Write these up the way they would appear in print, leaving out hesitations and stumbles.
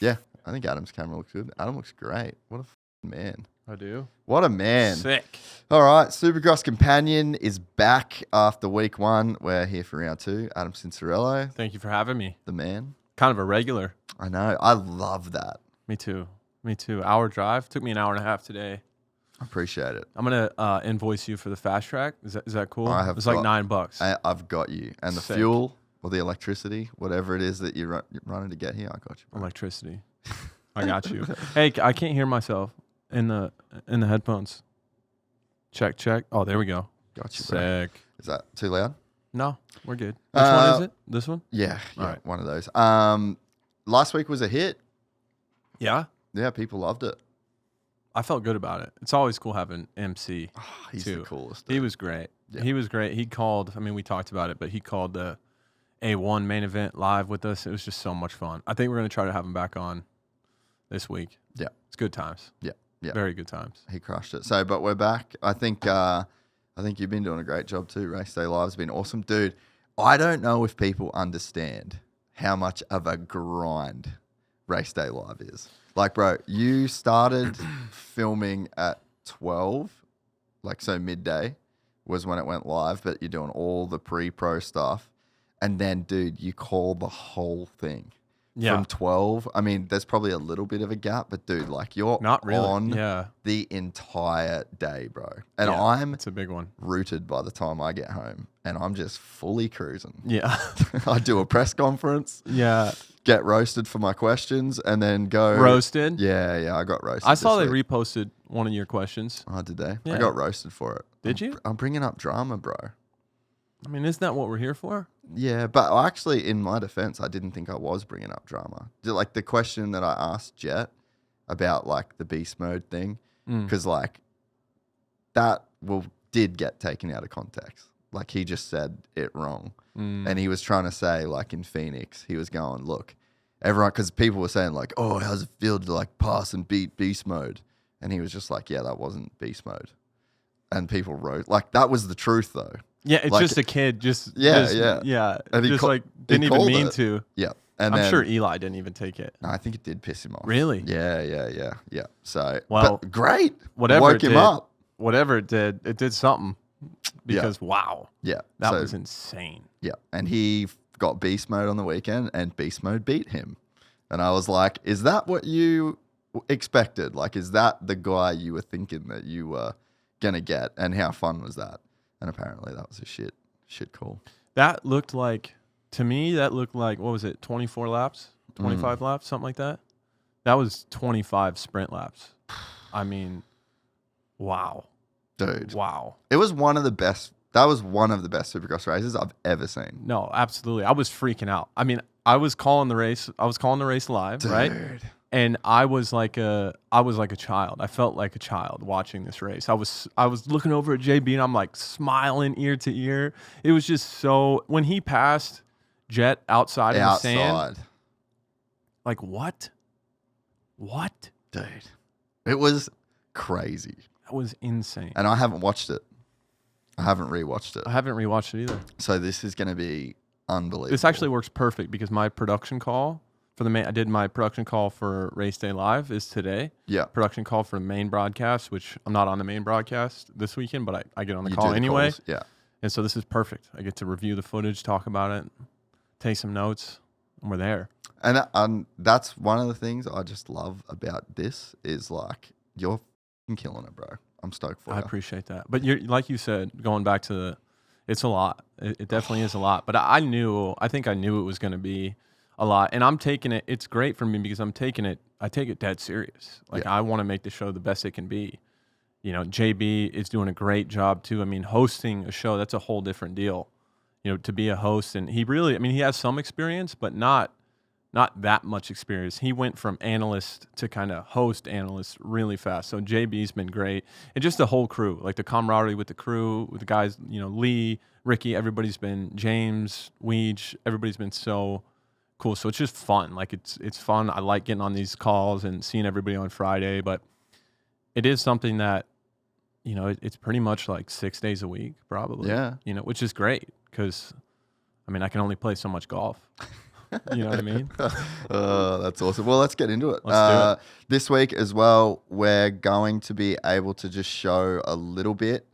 Yeah, I think Adam's camera looks good. Adam looks great. What a man. I do. What a man. Sick. All right, Supercross Companion is back after week 1. We're here for round 2. Adam Cianciarulo. Thank you for having me. The man. Kind of a regular. I know. I love that. Me too. Hour drive. Took me an hour and a half today. I appreciate it. I'm going to invoice you for the fast track. Is that cool? It's like $9. I've got you. And the Sick. fuel or the electricity, whatever it is that you're running to get here, I got you. Bro. Electricity. I got you. Hey, I can't hear myself in the headphones. Check. Oh, there we go. Got you, bro. Sick. Is that too loud? No, we're good. Which one is it? This one? Yeah, All right. one of those. Last week was a hit. Yeah. Yeah, people loved it. I felt good about it. It's always cool having MC. Oh, he's too. the coolest. Dude. He was great. Yeah. He was great. He called, we talked about it, but he called the A1 main event live with us. It was just so much fun. I think we're going to try to have him back on this week. Yeah. It's good times. Yeah. Very good times. He crushed it. So, but we're back. I think you've been doing a great job too. Raceday Live's been awesome. Dude, I don't know if people understand how much of a grind Raceday Live is. Like, bro, you started filming at 12, like so midday was when it went live, but you're doing all the pre-pro stuff. And then, dude, you call the whole thing. Yeah. From 12. I mean, there's probably a little bit of a gap, but dude, like you're Not really. on the entire day, bro. And I'm it's a big one. rooted by the time I get home and I'm just fully cruising. Yeah. I do a press conference, Yeah. get roasted for my questions and then go. Roasted? Yeah, I got roasted. I saw they this week. reposted one of your questions. Oh, did they? Yeah. I got roasted for it. Did you? I'm bringing up drama, bro. I mean, isn't that what we're here for? Yeah, but actually, in my defense, I didn't think I was bringing up drama. Like the question that I asked Jett about, like the beast mode thing, because like that did get taken out of context. Like he just said it wrong, and he was trying to say like in Phoenix, he was going, look, everyone, because people were saying like, oh, how's it feel to like pass and beat beast mode, and he was just like, yeah, that wasn't beast mode, and people wrote like that was the truth though. Yeah, it's like, just a kid. Yeah. And he just like didn't even mean to. Yeah. And I'm sure Eli didn't even take it. No, I think it did piss him off. Really? Yeah. So, well, but great. Whatever woke him up. Whatever it did something. Because wow. Yeah. That was insane. Yeah. And he got beast mode on the weekend and beast mode beat him. And I was like, is that what you expected? Like, is that the guy you were thinking that you were going to get? And how fun was that? And apparently that was a shit call. That looked like, to me, what was it, 24 laps? 25 laps? Something like that? That was 25 sprint laps. I mean, wow. Dude. Wow. It was one of the best. That was one of the best Supercross races I've ever seen. No, absolutely. I was freaking out. I mean, I was calling the race live, Dude. right? And I was like a child. I felt like a child watching this race. I was looking over at JB and I'm like smiling ear to ear. It was just so, when he passed Jett outside in the sand, like what? Dude, it was crazy. That was insane. And I haven't watched it. I haven't rewatched it. I haven't rewatched it either. So this is going to be unbelievable. This actually works perfect because my production call I did my production call for Raceday Live is today. Yeah. Production call for the main broadcast, which I'm not on the main broadcast this weekend, but I get on the You call do the anyway. calls, yeah. And so this is perfect. I get to review the footage, talk about it, take some notes, and we're there. And that's one of the things I just love about this is like you're f***ing killing it, bro. I'm stoked for you. I appreciate that. But you're, like you said, going back to it's a lot. It definitely is a lot. But I think I knew it was going to be a lot. And I'm taking it. It's great for me because I take it dead serious. Like I want to make the show the best it can be. You know, JB is doing a great job too. I mean, hosting a show, that's a whole different deal. You know, to be a host, and he has some experience, but not that much experience. He went from analyst to kind of host analyst really fast. So JB's been great. And just the whole crew, like the camaraderie with the crew, with the guys, you know, Lee, Ricky, James, Weege, everybody's been so cool. So it's just fun. Like it's fun. I like getting on these calls and seeing everybody on Friday, but it is something that, you know, it's pretty much like 6 days a week, probably. Yeah. You know, which is great because, I mean, I can only play so much golf. You know what I mean? Oh, that's awesome. Well, let's get into it. Let's do it. This week as well, we're going to be able to just show a little bit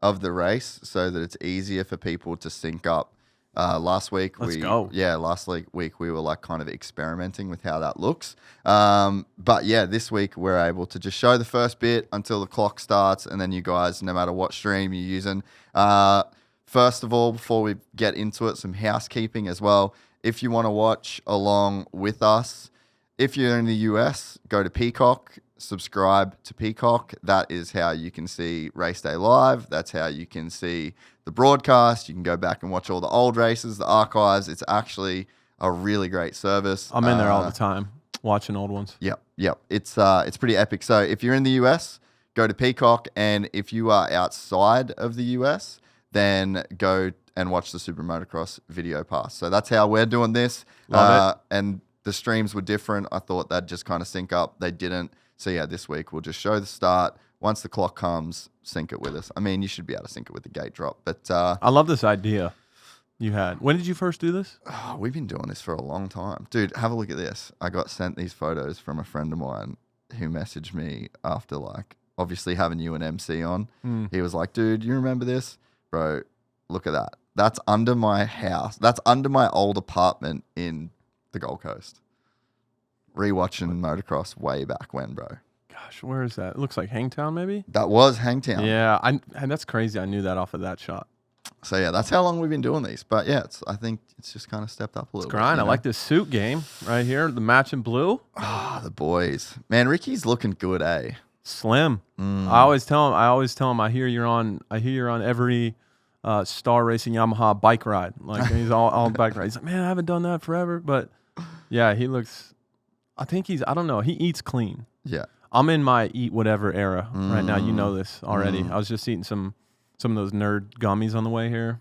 of the race so that it's easier for people to sync up. Last week, Let's go. last week we were like kind of experimenting with how that looks. But yeah, this week we're able to just show the first bit until the clock starts, and then you guys, no matter what stream you're using. First of all, before we get into it, some housekeeping as well. If you want to watch along with us, if you're in the US, go to Peacock, subscribe to Peacock. That is how you can see Raceday live. That's how you can see the broadcast. You can go back and watch all the old races, the archives. It's actually a really great service. I'm in there all the time watching old ones. Yep. It's pretty epic. So if you're in the US, go to Peacock, and if you are outside of the US, then go and watch the Supermotocross Video Pass. So that's how we're doing this. Love it. And the streams were different. I thought they'd just kind of sync up. They didn't. So yeah, this week we'll just show the start. Once the clock comes, sync it with us. I mean, you should be able to sync it with the gate drop. But I love this idea you had. When did you first do this? We've been doing this for a long time. Dude, have a look at this. I got sent these photos from a friend of mine who messaged me after, like, obviously having you and MC on. He was like, dude, you remember this? Bro, look at that. That's under my house. That's under my old apartment in the Gold Coast. Rewatching motocross way back when, bro. Gosh, where is that? It looks like Hangtown, maybe? That was Hangtown. Yeah, and that's crazy. I knew that off of that shot. So yeah, that's how long we've been doing these. But yeah, I think it's just kind of stepped up a little bit. Grind. I like this suit game right here. The match in blue. The boys. Man, Ricky's looking good, eh? Slim. I always tell him. I hear you're on every Star Racing Yamaha bike ride. Like he's all bike ride. He's like, man, I haven't done that forever. But yeah, he looks. I think I don't know. He eats clean. Yeah. I'm in my eat whatever era right now. You know this already. I was just eating some of those nerd gummies on the way here.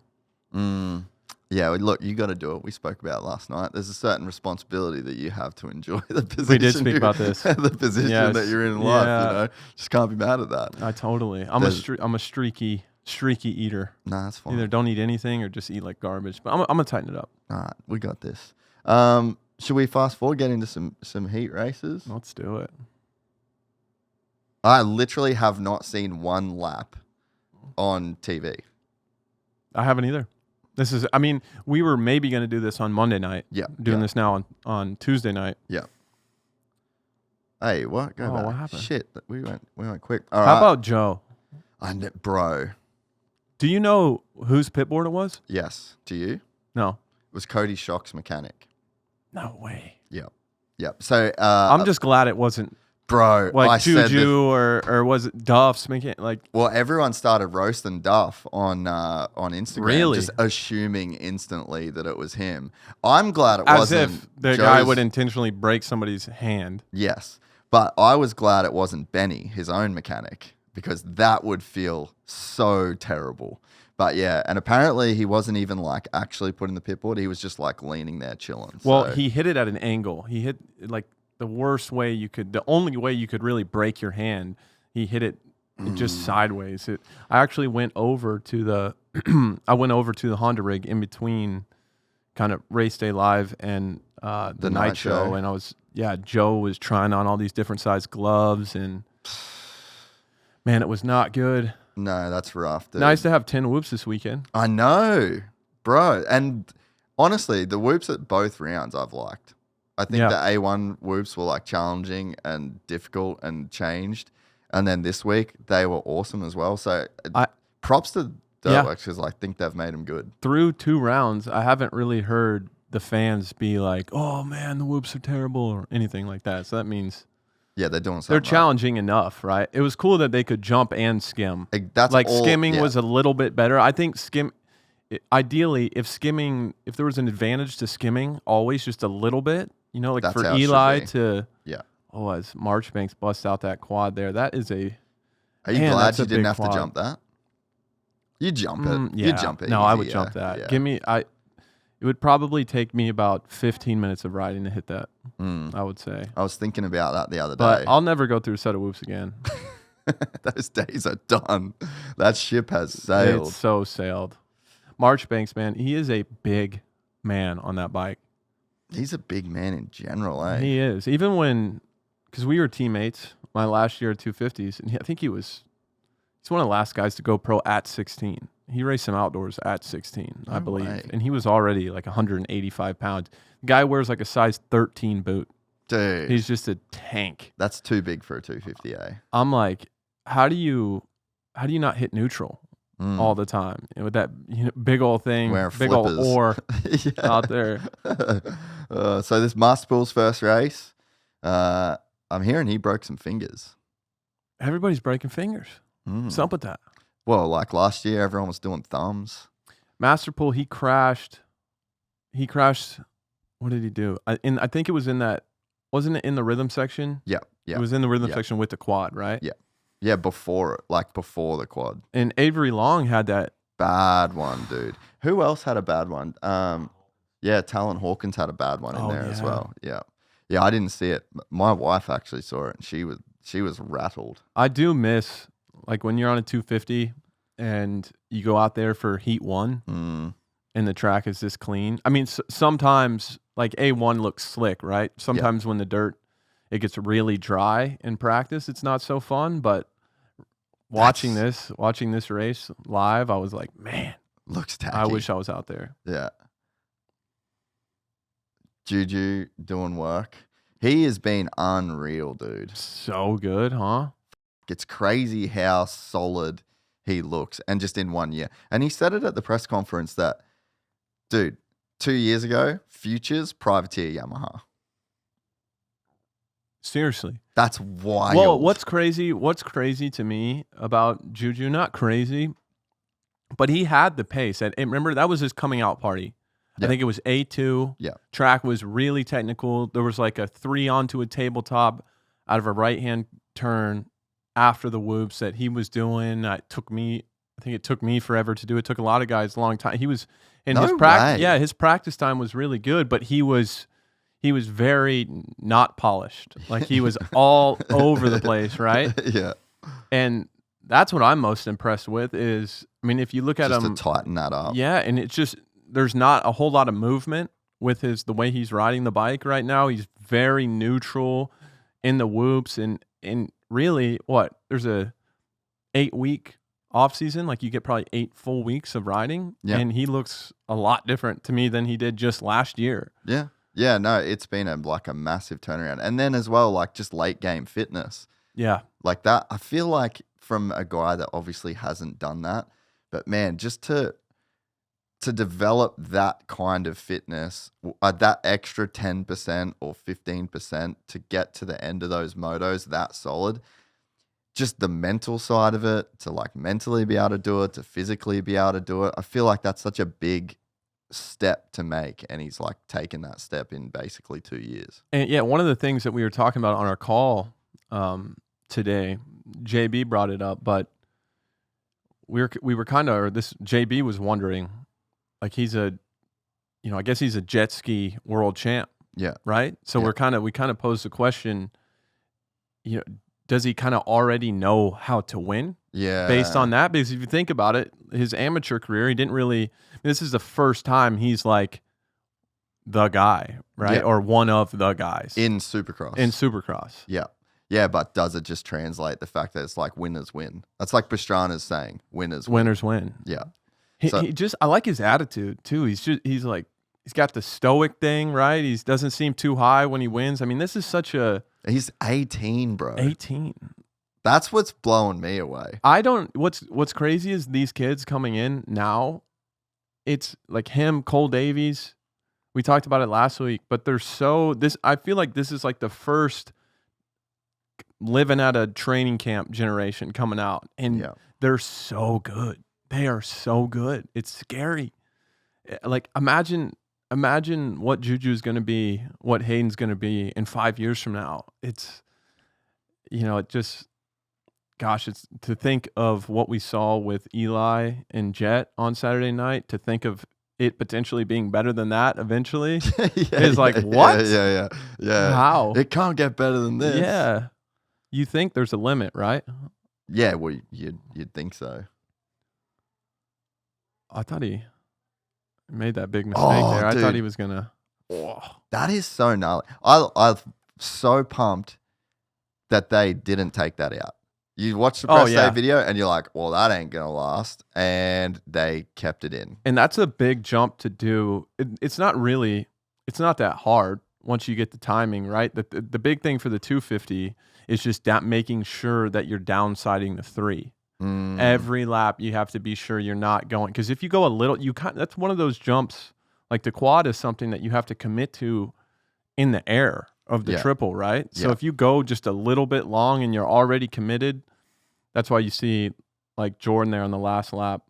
Yeah, look, you got to do it. We spoke about it last night. There's a certain responsibility that you have to enjoy the position. We did speak about this. The position that you're in life, you know. Just can't be mad at that. I'm a streaky eater. Nah, that's fine. Either don't eat anything or just eat like garbage. But I'm gonna tighten it up. All right, we got this. Should we fast forward, get into some heat races? Let's do it. I literally have not seen one lap on TV. I haven't either. We were maybe going to do this on Monday night. Yeah. Doing this now on Tuesday night. Yeah. Hey, what? Go back. What happened? Shit, we went quick. All How right. about Joe? Bro. Do you know whose pit board it was? Yes. Do you? No. It was Cody Shock's mechanic. No way. Yep. So I'm just glad it wasn't. Bro, like Juju or was it Duff's making Well, everyone started roasting Duff on Instagram, really? Just assuming instantly that it was him. I'm glad it As wasn't. if the guy would intentionally break somebody's hand. Yes, but I was glad it wasn't Benny, his own mechanic, because that would feel so terrible. But yeah, and apparently he wasn't even like actually putting the pit board. He was just like leaning there chilling. Well, he hit it at an angle. He hit like the only way you could really break your hand. He hit it just sideways. I actually went over to the Honda rig in between kind of Race Day Live and the night show. And Joe was trying on all these different size gloves, and man, it was not good. No, that's rough, dude. Nice to have 10 whoops this weekend. I know, bro. And honestly, the whoops at both rounds I've liked. I think the A1 whoops were like challenging and difficult and changed. And then this week, they were awesome as well. So props to Dirtworks because I think they've made them good. Through 2 rounds, I haven't really heard the fans be like, oh man, the whoops are terrible or anything like that. So that means... Yeah, they're doing something. They're challenging enough, right? It was cool that they could jump and skim. Skimming was a little bit better. I think ideally, if there was an advantage to skimming, always just a little bit, like that's for Eli to, as Marchbanks busts out that quad there, that is a. Are you glad you didn't have to jump that? You jump it. Yeah. You jump it. No, I would jump that. Yeah. It would probably take me about 15 minutes of riding to hit that, I would say. I was thinking about that the other day. But I'll never go through a set of whoops again. Those days are done. That ship has sailed. It's so sailed. Marchbanks, man, he is a big man on that bike. He's a big man in general, eh? He is. Even when, because we were teammates my last year at 250s, and I think he's one of the last guys to go pro at 16. He raced some outdoors at 16, I believe. way. And he was already like 185 pounds. The guy wears like a size 13 boot. Dude. He's just a tank. That's too big for a 250A. I'm like, how do you not hit neutral all the time with that big old thing, Wearing big old flippers. oar out there? So this Master Pool's first race, I'm hearing he broke some fingers. Everybody's breaking fingers. What's up with that? Well, like last year, everyone was doing thumbs. Master Pool, he crashed. What did he do? I think it was in that. Wasn't it in the rhythm section? Yeah. It was in the rhythm section with the quad, right? Yeah. Yeah, before the quad. And Avery Long had that bad one, dude. Who else had a bad one? Talon Hawkins had a bad one in there as well. Yeah. Yeah, I didn't see it. My wife actually saw it, and she was rattled. I do miss, like, when you're on a 250 and you go out there for heat 1 and the track is this clean. I mean, sometimes, like, A1 looks slick, right? Sometimes when the dirt, it gets really dry in practice, it's not so fun. But watching this race live, I was like, man, looks tacky. I wish I was out there. Yeah. Juju doing work. He has been unreal, dude. So good, huh? It's crazy how solid he looks, and just in 1 year. And he said it at the press conference that, dude, 2 years ago, Futures privateer Yamaha. Seriously. That's wild. Well, what's crazy to me about Juju, not crazy, but he had the pace. And remember, that was his coming out party. I think it was A2. Yeah. Track was really technical. There was like a 3 onto a tabletop out of a right-hand turn after the whoops that he was doing. I think it took me forever to do. It took a lot of guys a long time. He was in his practice. Yeah, his practice time was really good, but he was very not polished. Like, he was all over the place, right? Yeah. And that's what I'm most impressed with is, I mean, if you look at him, just to tighten that up. Yeah, and it's just, there's not a whole lot of movement with the way he's riding the bike right now. He's very neutral in the whoops, and really, there's a 8-week off season. Like, you get probably 8 full weeks of riding, and he looks a lot different to me than he did just last year. Yeah. Yeah, no, it's been a massive turnaround. And then as well, like, just late game fitness. Yeah. Like that, I feel like from a guy that obviously hasn't done that, but man, just to develop that kind of fitness, that extra 10% or 15% to get to the end of those motos that solid, just the mental side of it, to like mentally be able to do it, to physically be able to do it. I feel like that's such a big step to make, and he's like taken that step in basically 2 years. And yeah, one of the things that we were talking about on our call today, JB brought it up, but we were kind of, or this JB was wondering, like, he's I guess he's a jet ski world champ. Yeah. Right. So we kind of posed the question, does he kind of already know how to win? Yeah. Based on that, because if you think about it, his amateur career, he didn't really. This is the first time he's like the guy, right? Yeah. Or one of the guys in Supercross. Yeah. Yeah, but does it just translate the fact that it's like winners win? That's like Pastrana's saying, winners win. Yeah. I like his attitude too. He's got the stoic thing, right? He doesn't seem too high when he wins. I mean, this is he's 18, bro. 18. That's what's blowing me away. What's crazy is these kids coming in now. It's like him, Cole Davies. We talked about it last week, but I feel like this is like the first living at a training camp generation coming out, and they're so good. They are so good. It's scary. Like, imagine what Juju's going to be, what Hayden's going to be in 5 years from now. It's, it just, gosh, it's to think of what we saw with Eli and Jett on Saturday night, to think of it potentially being better than that eventually is like, what? Yeah. How? It can't get better than this. Yeah. You think there's a limit, right? Yeah, well, you'd think so. I thought he made that big mistake there. I thought he was going to. That is so gnarly. I'm so pumped that they didn't take that out. You watch the press day video and you're like, well, that ain't going to last. And they kept it in. And that's a big jump to do. It's not that hard once you get the timing, right? The big thing for the 250 is just making sure that you're downsiding the 3. Every lap, you have to be sure you're not going. Because if you go a little, that's one of those jumps. Like the quad is something that you have to commit to in the air of the triple, right? So if you go just a little bit long and you're already committed, that's why you see like Jordan there on the last lap.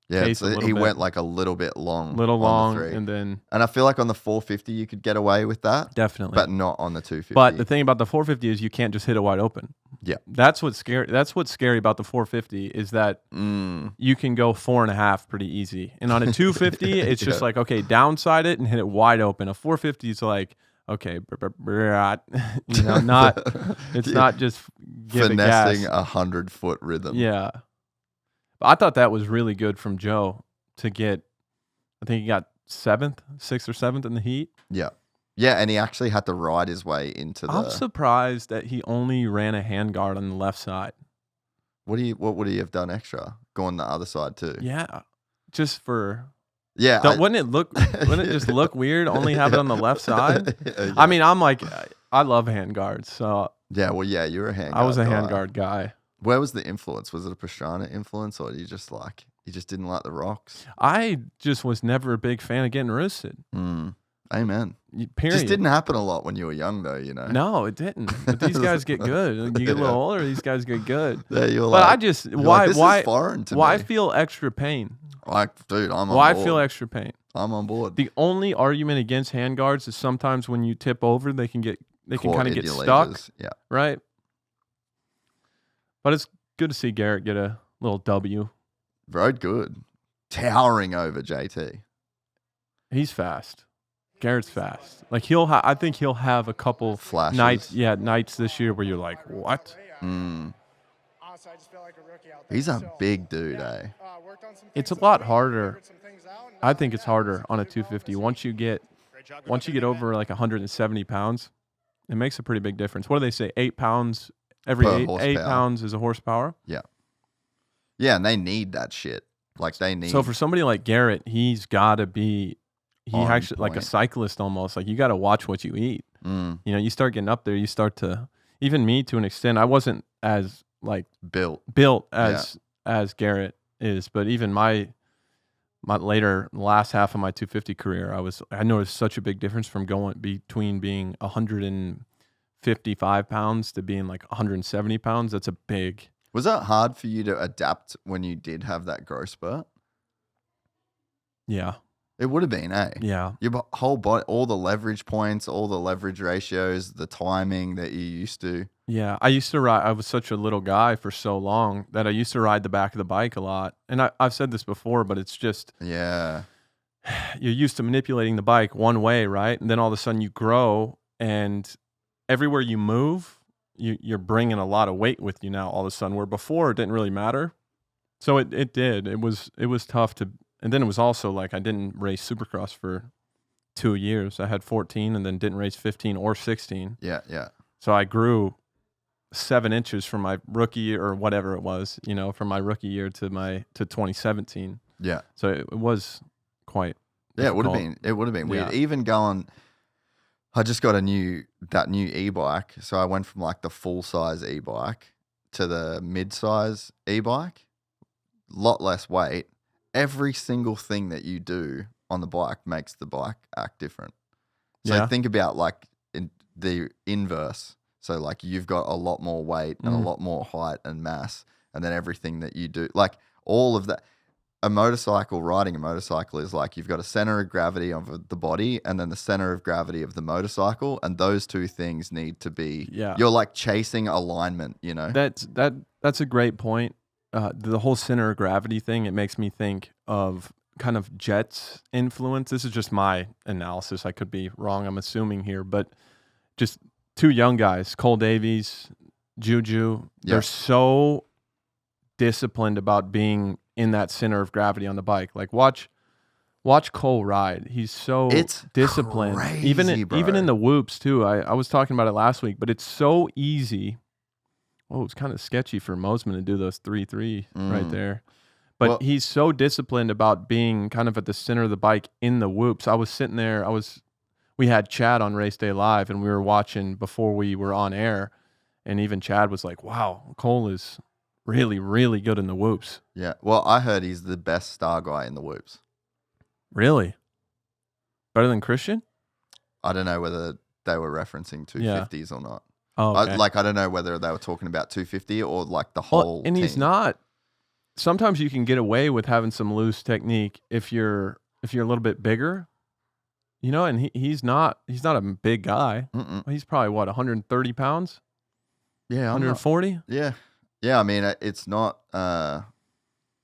Yeah, he went like a little bit long. And I feel like on the 450 you could get away with that. Definitely. But not on the 250. But the thing about the 450 is you can't just hit it wide open. Yeah. That's what's scary. That's what's scary about the 450 is that you can go 4.5 pretty easy. And on a 250, it's just like, okay, downside it and hit it wide open. A 450 is like, okay, you know, it's not just finessing 100-foot rhythm. Yeah. But I thought that was really good from Joe to get, I think he got 6th or 7th in the heat. Yeah. Yeah, and he actually had to ride his way into the... I'm surprised that he only ran a handguard on the left side. What would he have done extra? Going the other side too? Yeah. Just for... Yeah. Wouldn't it just look weird only have it on the left side? Yeah. I mean, I'm like, I love handguards, so... Yeah, well, yeah, you're a handguard I was a handguard guy. Where was the influence? Was it a Pastrana influence, or you just didn't like the rocks? I just was never a big fan of getting roosted. Amen. Period. Just didn't happen a lot when you were young, though. You know. No, it didn't. But these guys get good. You get a little older, these guys get good. Yeah, this is foreign to why me. feel extra pain? Dude, I'm on board. Why feel extra pain? I'm on board. The only argument against handguards is sometimes when you tip over, they can kind of get stuck. Levers. Yeah. Right. But it's good to see Garrett get a little W. Rode good. Towering over JT. He's fast. Garrett's fast. Like I think he'll have a couple flashes. Nights this year where you're like, what? He's a big dude, eh? It's a lot harder. I think it's harder on a 250. Once you get over like 170 pounds, it makes a pretty big difference. What do they say? 8 pounds. Every 8 pounds is a horsepower. Yeah. Yeah, and they need that shit. Like they need. So for somebody like Garrett, he's got to be. He actually like a cyclist almost. Like you got to watch what you eat. You know, you start getting up there. You start to. Even me to an extent, I wasn't as like built as Garrett is, but even my last half of my 250 career, I noticed such a big difference from going between being 155 pounds to being like 170 pounds. That's a big. Was that hard for you to adapt when you did have that growth spurt? Yeah. It would have been, eh? Yeah. Your whole body, all the leverage points, all the leverage ratios, the timing that you used to. Yeah. I used to ride, I was such a little guy for so long that I used to ride the back of the bike a lot. And I've said this before, but it's just. Yeah. You're used to manipulating the bike one way, right? And then all of a sudden you grow and everywhere you move, you're bringing a lot of weight with you now all of a sudden, where before it didn't really matter. So it did. It was tough to, and then it was also like I didn't race Supercross for 2 years. I had 14 and then didn't race 15 or 16. Yeah, yeah. So I grew 7 inches from my rookie year or whatever it was, you know, from my rookie year to 2017. Yeah. So it was quite. Yeah, it would have been. It would have been weird. Yeah. Even going. I just got that new e-bike, so I went from like the full size e-bike to the mid-size e-bike. Lot less weight. Every single thing that you do on the bike makes the bike act different. So think about like the inverse. So like you've got a lot more weight and a lot more height and mass, and then everything that you do, like all of that. Riding a motorcycle is like you've got a center of gravity of the body and then the center of gravity of the motorcycle, and those two things need to be. Yeah. You're like chasing alignment, you know. That's a great point. The whole center of gravity thing, it makes me think of kind of Jett's influence. This is just my analysis. I could be wrong. I'm assuming here, but just 2 young guys, Cole Davies, Juju. Yeah. They're so disciplined about being in that center of gravity on the bike. Like watch Watch Cole ride. He's so It's disciplined. crazy, even in bro. the whoops too. I was talking about it last week, but it's so easy. Oh, it's kind of sketchy for Mosman to do those 3-3 right there. But Well- he's so disciplined about being kind of at the center of the bike in the whoops. I was sitting there. We had Chad on Raceday Live, and we were watching before we were on air. And even Chad was like, "Wow, Cole is really, really good in the whoops." Yeah. Well, I heard he's the best star guy in the whoops. Really? Better than Christian? I don't know whether they were referencing 250s or not. Oh, okay. I don't know whether they were talking about 250 or like the whole and he's team. not. Sometimes you can get away with having some loose technique if you're a little bit bigger, and he's not a big guy. He's probably 130 pounds? Yeah, 140? Yeah. I mean, it's not.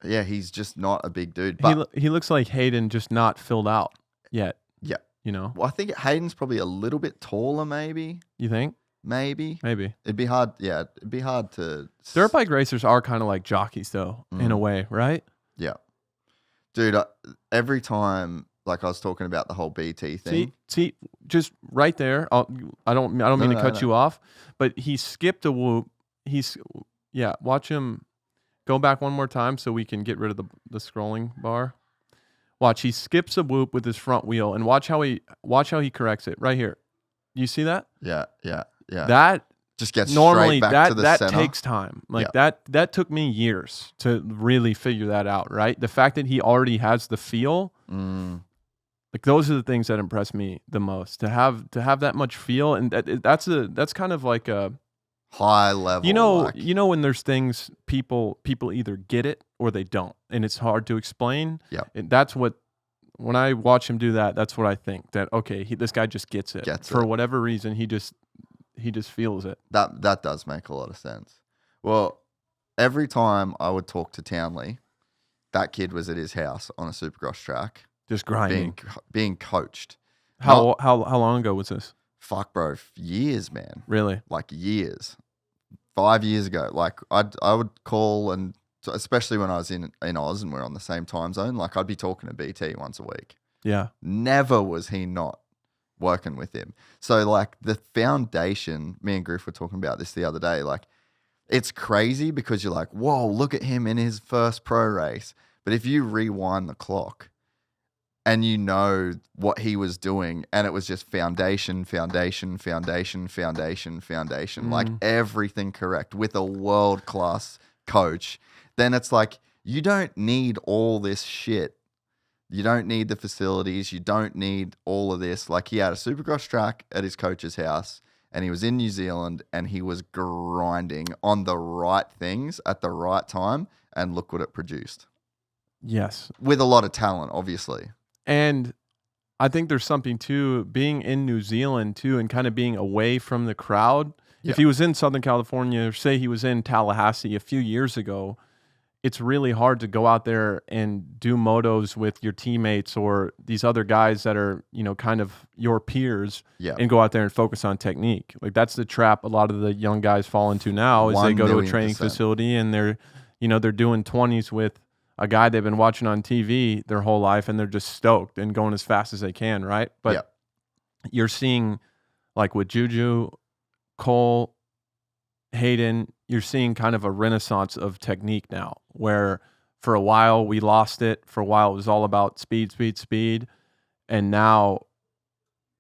He's just not a big dude. But He looks like Hayden, just not filled out yet. yeah, Well, I think Hayden's probably a little bit taller. Maybe. you think? Maybe. Maybe. It'd be hard. Yeah, it'd be hard to. Dirt bike racers are kind of like jockeys, though, in a way, right? Yeah, dude. Every time, like I was talking about the whole BT thing. See, just right there. I don't mean to cut you off, but he skipped a whoop. Watch him go back one more time so we can get rid of the scrolling bar. Watch, he skips a whoop with his front wheel, and watch how he corrects it right here. You see that? Yeah. That just gets normally straight back to the that center. takes time. Like that took me years to really figure that out. Right, the fact that he already has the feel. Like those are the things that impress me the most. To have that much feel, and that's kind of like a high level. When there's things people either get it or they don't, and it's hard to explain. Yeah, that's what. When I watch him do that, that's what I think. That okay, this guy just gets it. For whatever reason, he just feels it. That does make a lot of sense. Well, every time I would talk to Townley, that kid was at his house on a Supercross track, just grinding, being coached. How long ago was this? Fuck, bro, years, man. Really? Like years. 5 years ago. Like I would call, and especially when I was in Oz and we're on the same time zone, like I'd be talking to BT once a week. Yeah. Never was he not working with him. So like the foundation, me and Griff were talking about this the other day, like it's crazy because you're like, whoa, look at him in his first pro race. But if you rewind the clock and you know what he was doing, and it was just foundation, like everything correct with a world-class coach, then it's like, you don't need all this shit. You don't need the facilities. You don't need all of this. Like he had a Supercross track at his coach's house, and he was in New Zealand, and he was grinding on the right things at the right time, and look what it produced. Yes. With a lot of talent, obviously. And I think there's something to being in New Zealand too, and kind of being away from the crowd. Yeah. If he was in Southern California, or say he was in Tallahassee a few years ago, it's really hard to go out there and do motos with your teammates or these other guys that are, kind of your peers, and go out there and focus on technique. Like that's the trap a lot of the young guys fall into now, is they go to a training facility and they're doing 20s with a guy they've been watching on TV their whole life, and they're just stoked and going as fast as they can, right? But you're seeing, like with Juju, Cole, Hayden, you're seeing kind of a renaissance of technique now, where for a while we lost it. For a while it was all about speed. And now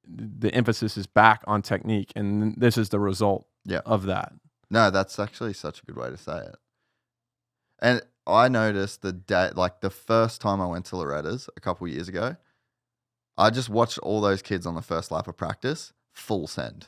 the emphasis is back on technique, and this is the result of that. No, that's actually such a good way to say it. And I noticed the first time I went to Loretta's a couple years ago, I just watched all those kids on the first lap of practice, full send.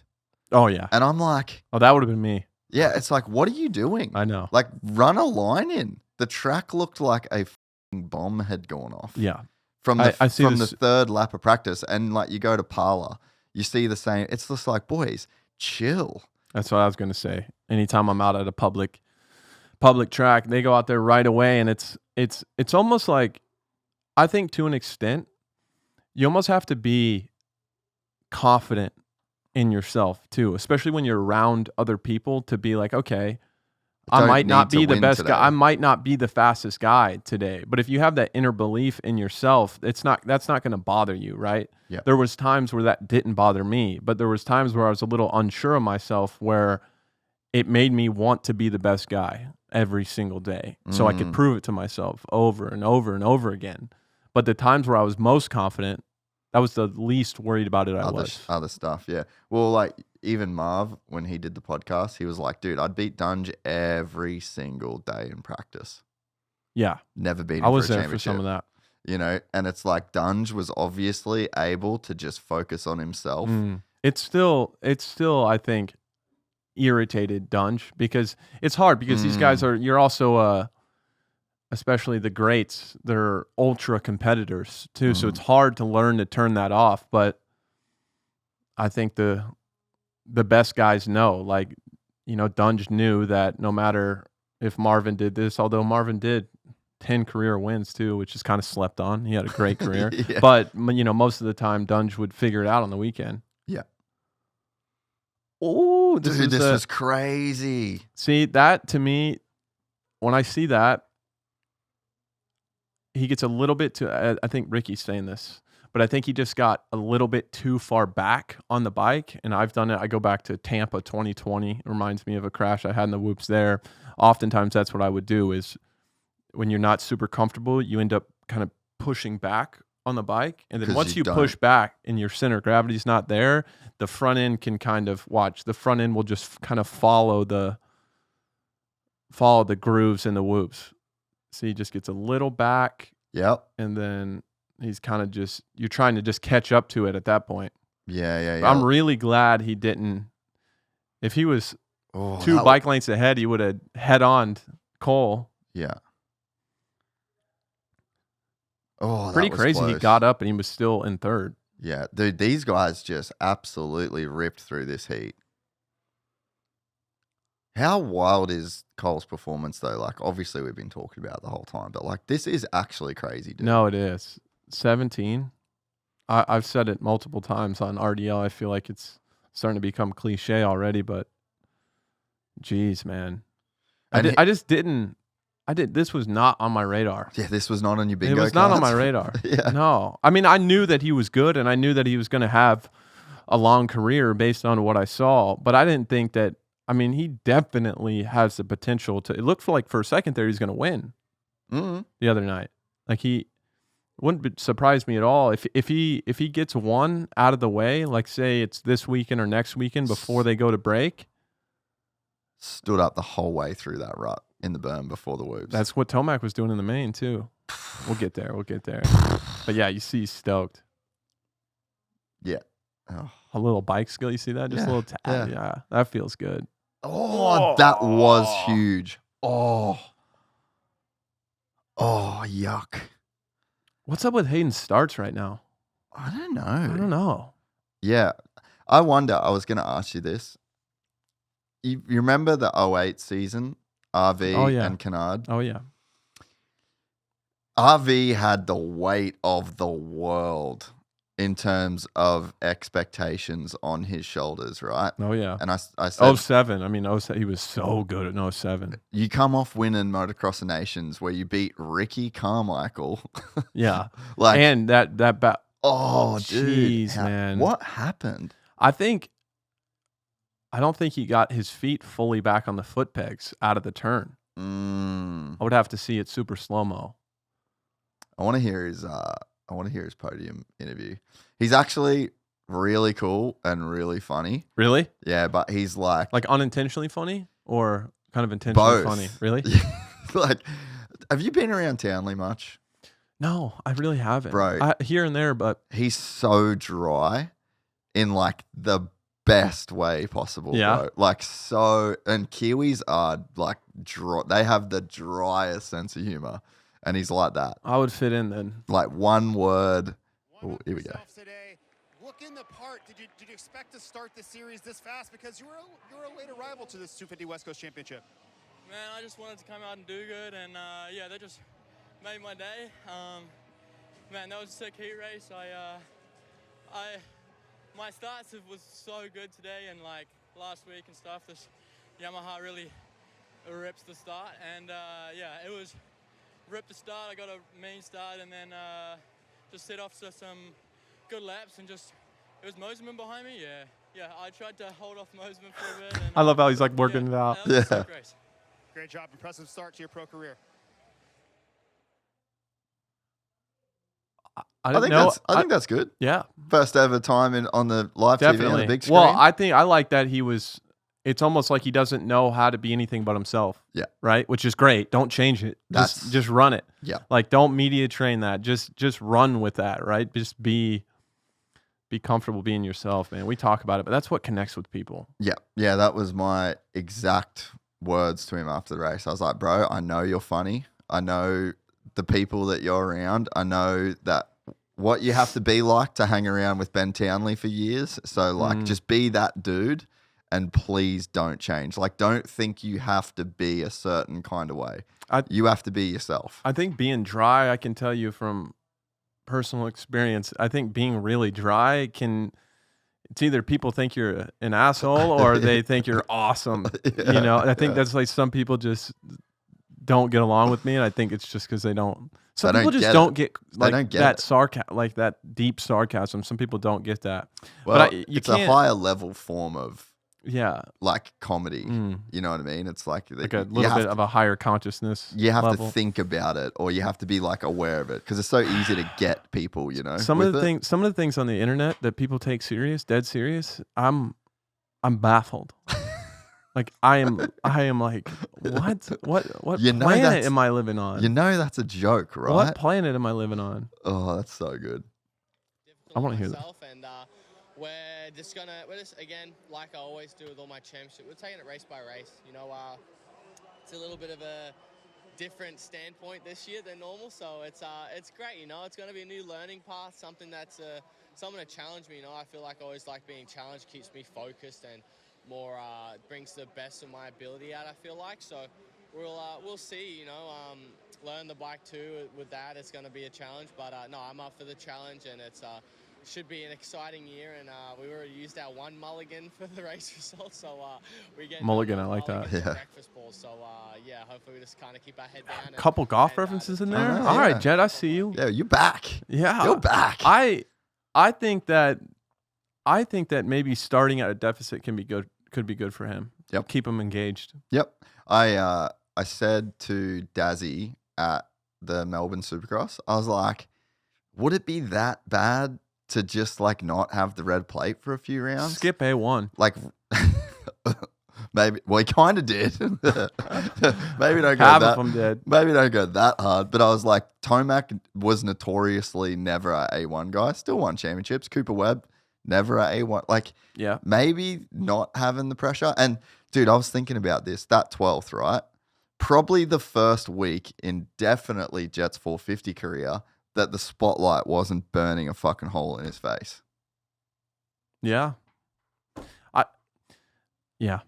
Oh, yeah. And I'm like... Oh, that would have been me. Yeah, it's like, what are you doing? I know. Like, run a line in. The track looked like a bomb had gone off. Yeah. From the third lap of practice. And like, you go to Parlor, you see the same... It's just like, boys, chill. That's what I was going to say. Anytime I'm out at a public track, they go out there right away, and it's almost like, I think to an extent, you almost have to be confident in yourself too, especially when you're around other people, to be like, okay, I might not need to be the win best today. guy. I might not be the fastest guy today. But if you have that inner belief in yourself, that's not going to bother you, right? Yeah. There was times where that didn't bother me, but there was times where I was a little unsure of myself where it made me want to be the best guy every single day so I could prove it to myself over and over and over again. But the times where I was most confident, that was the least worried about it I was. Other stuff, yeah. Well, like even Marv, when he did the podcast, he was like, dude, I'd beat Dunge every single day in practice. Yeah. Never beat him I was for a there championship. for some of that. You know, and it's like Dunge was obviously able to just focus on himself. It's still, I think, irritated Dunge because it's hard because these guys you're also especially the greats, they're ultra competitors too. So it's hard to learn to turn that off. But I think the best guys know, like, you know, Dunge knew that no matter if Marvin did this, although Marvin did 10 career wins too, which is kind of slept on. He had a great career, Yeah. but you know, most of the time Dunge would figure it out on the weekend. Yeah. Oh, this was crazy. See, that to me, when I see that, he gets a little bit too, I think Ricky's saying this, but I think he just got a little bit too far back on the bike. And I've done it. I go back to Tampa 2020. It reminds me of a crash I had in the whoops there. Oftentimes that's what I would do is when you're not super comfortable, you end up kind of pushing back on the bike. And then once you push back and your center of gravity is not there, the front end can kind of the front end will just kind of follow the grooves in the whoops. So he just gets a little back. Yep. And then he's kind of you're trying to just catch up to it at that point. Yeah. I'm really glad he didn't. If he was two bike lengths ahead, he would have head on Cole. Yeah. Oh, pretty that was crazy. close. He got up and he was still in third. Yeah, dude, these guys just absolutely ripped through this heat. How wild is Cole's performance, though? Like, obviously, we've been talking about it the whole time, but like, this is actually crazy, dude. No, it is. 17. I've said it multiple times on RDL. I feel like it's starting to become cliche already, but geez, man. This was not on my radar. Yeah, this was not on your bingo It was not on my radar. Yeah. No. I mean, I knew that he was good, and I knew that he was going to have a long career based on what I saw, but I didn't think that. I mean, he definitely has the potential to. It looked like for a second there he's going to win the other night. Like he wouldn't surprise me at all if he gets one out of the way. Like say it's this weekend or next weekend before they go to break. Stood up the whole way through that rut in the berm before the whoops. That's what Tomac was doing in the main too. We'll get there. But yeah, you see he's stoked. Yeah. Oh. A little bike skill. You see that? Just a little tap. Yeah, that feels good. Oh, that was huge. Oh, yuck. What's up with Hayden's starts right now? I don't know. Yeah. I wonder, I was going to ask you this. You remember the 08 season, RV and Kennard? Oh, yeah. RV had the weight of the world in terms of expectations on his shoulders, right? Oh, yeah. And I said... 07. I mean, 07, he was so good at 07. You come off winning Motocross of Nations where you beat Ricky Carmichael. Yeah. Like, and that oh, dude. Jeez, man. What happened? I don't think he got his feet fully back on the foot pegs out of the turn. I would have to see it super slow-mo. I want to hear his podium interview. He's actually really cool and really funny. Really? Yeah, but he's like unintentionally funny or kind of intentionally both. funny? Really? Like, have you been around Townley much? No, I really haven't. Bro. Here and there, but he's so dry in like the best way possible. Yeah. Bro. Like and Kiwis are like dry. They have the driest sense of humor. And he's like that. I would fit in then. Like one word. Oh, here we go. Today, look in the part. Did you expect to start the series this fast? Because you were a late arrival to this 250 West Coast Championship. Man, I just wanted to come out and do good, and yeah, that just made my day. Man, that was a sick heat race. My starts was so good today, and like last week and stuff. This Yamaha really rips to start, and yeah, it was rip to start. I got a mean start, and then just set off to some good laps, and just it was Moseman behind me. Yeah, I tried to hold off Moseman for a bit. And, I love how he's like working it out. That was a sick race. Great job. Impressive start to your pro career. I think that's good. Yeah, First ever time on the live TV on the big screen. Well, I think I like that he was. It's almost like he doesn't know how to be anything but himself. Yeah. Right? Which is great. Don't change it. Just run it. Yeah. Like, don't media train that. Just run with that, right? Just be comfortable being yourself, man. We talk about it, but that's what connects with people. Yeah. Yeah, that was my exact words to him after the race. I was like, bro, I know you're funny. I know the people that you're around. I know that what you have to be like to hang around with Ben Townley for years. So, like, just be that dude. And please don't change. Like, don't think you have to be a certain kind of way. You have to be yourself. I think being dry, I can tell you from personal experience, I think being really dry it's either people think you're an asshole or they think you're awesome. Yeah, you know, I think that's like some people just don't get along with me. And I think it's just because they don't. Some people just don't get like that sarcasm, like that deep sarcasm. Some people don't get that. Well, but it's a higher level form of like comedy. Mm. You know what I mean? It's like a little bit of a higher consciousness. You have level. to think about it, or you have to be like aware of it, because it's so easy to get people. You know, some of the things on the internet that people take dead serious. I'm baffled. Like I am like, what planet am I living on? You know that's a joke, right? What planet am I living on? Oh, that's so good. I want to hear that. And we're just again, like I always do with all my championship, we're taking it race by race. You know, it's a little bit of a different standpoint this year than normal, so it's great. You know, it's going to be a new learning path, something that's something to challenge me. You know, I feel like I always like being challenged, keeps me focused and more brings the best of my ability out. I feel like so. We'll see. You know, learn the bike too. With that, it's going to be a challenge, but no, I'm up for the challenge, and it's should be an exciting year. And we already used our one mulligan for the race results, so we get mulligan. I like that. Yeah. Breakfast balls. So yeah, hopefully we just kind of keep our head down. A couple golf references in there. All right, Jett, I see you. Yeah, you're back. Yeah, you're back. I think that maybe starting at a deficit could be good for him. Yep. Keep him engaged. Yep. I said to Dazzy at the Melbourne Supercross, I was like, would it be that bad to just like not have the red plate for a few rounds? Skip A1. Like maybe, well, he kind of did. Maybe don't go Half that. of them did. Maybe don't go that hard. But I was like, Tomac was notoriously never a A1 guy. Still won championships. Cooper Webb, never a A1. Like, yeah, maybe not having the pressure. And dude, I was thinking about this. That 12th, right? Probably the first week in definitely Jett's 450 career that the spotlight wasn't burning a fucking hole in his face. Yeah. Yeah.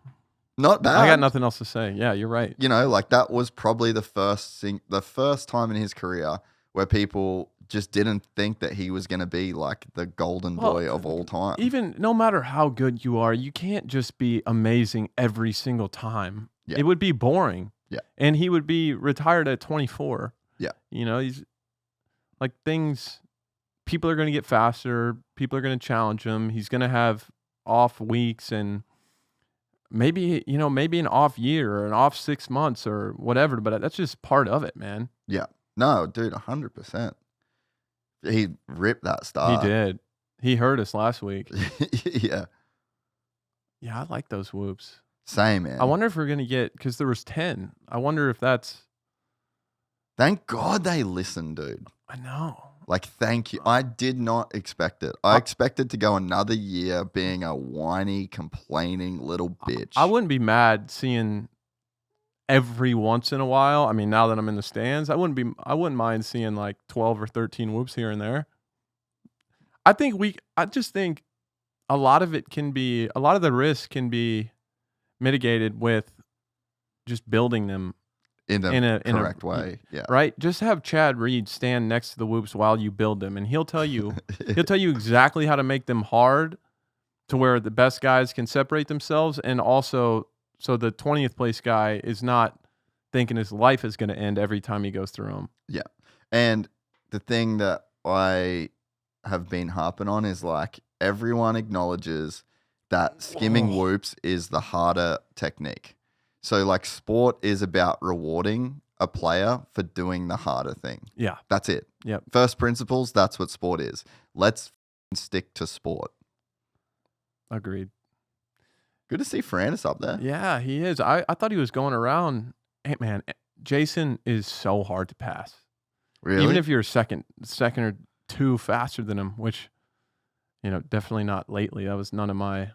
Not bad. I got nothing else to say. Yeah, you're right. You know, like that was probably the first time in his career where people just didn't think that he was going to be like the golden boy of all time. Even no matter how good you are, you can't just be amazing every single time. Yeah. It would be boring. Yeah. And he would be retired at 24. Yeah. You know, he's like people are going to get faster. People are going to challenge him. He's going to have off weeks and maybe an off year or an off 6 months or whatever, but that's just part of it, man. Yeah. No, dude, 100%. He ripped that start. He did. He hurt us last week. Yeah. Yeah, I like those whoops. Same, man. I wonder if we're going to get, because there was 10. I wonder if that's. Thank God they listened, dude. I know. Like, thank you. I did not expect it. I expected to go another year being a whiny, complaining little bitch. I wouldn't be mad seeing every once in a while. I mean, now that I'm in the stands, I wouldn't mind seeing like 12 or 13 whoops here and there. I just think a lot of the risk can be mitigated with just building them in a correct way. Yeah. Right. Just have Chad Reed stand next to the whoops while you build them, and he'll tell you exactly how to make them hard to where the best guys can separate themselves, and also So the 20th place guy is not thinking his life is going to end every time he goes through them. Yeah. And the thing that I have been harping on is like everyone acknowledges that skimming whoops is the harder technique. So like sport is about rewarding a player for doing the harder thing. Yeah. That's it. Yep. First principles, that's what sport is. Let's stick to sport. Agreed. Good to see Francis up there. Yeah, he is. I thought he was going around. Hey, man, Jason is so hard to pass. Really? Even if you're second or two faster than him, which, definitely not lately. That was none of my,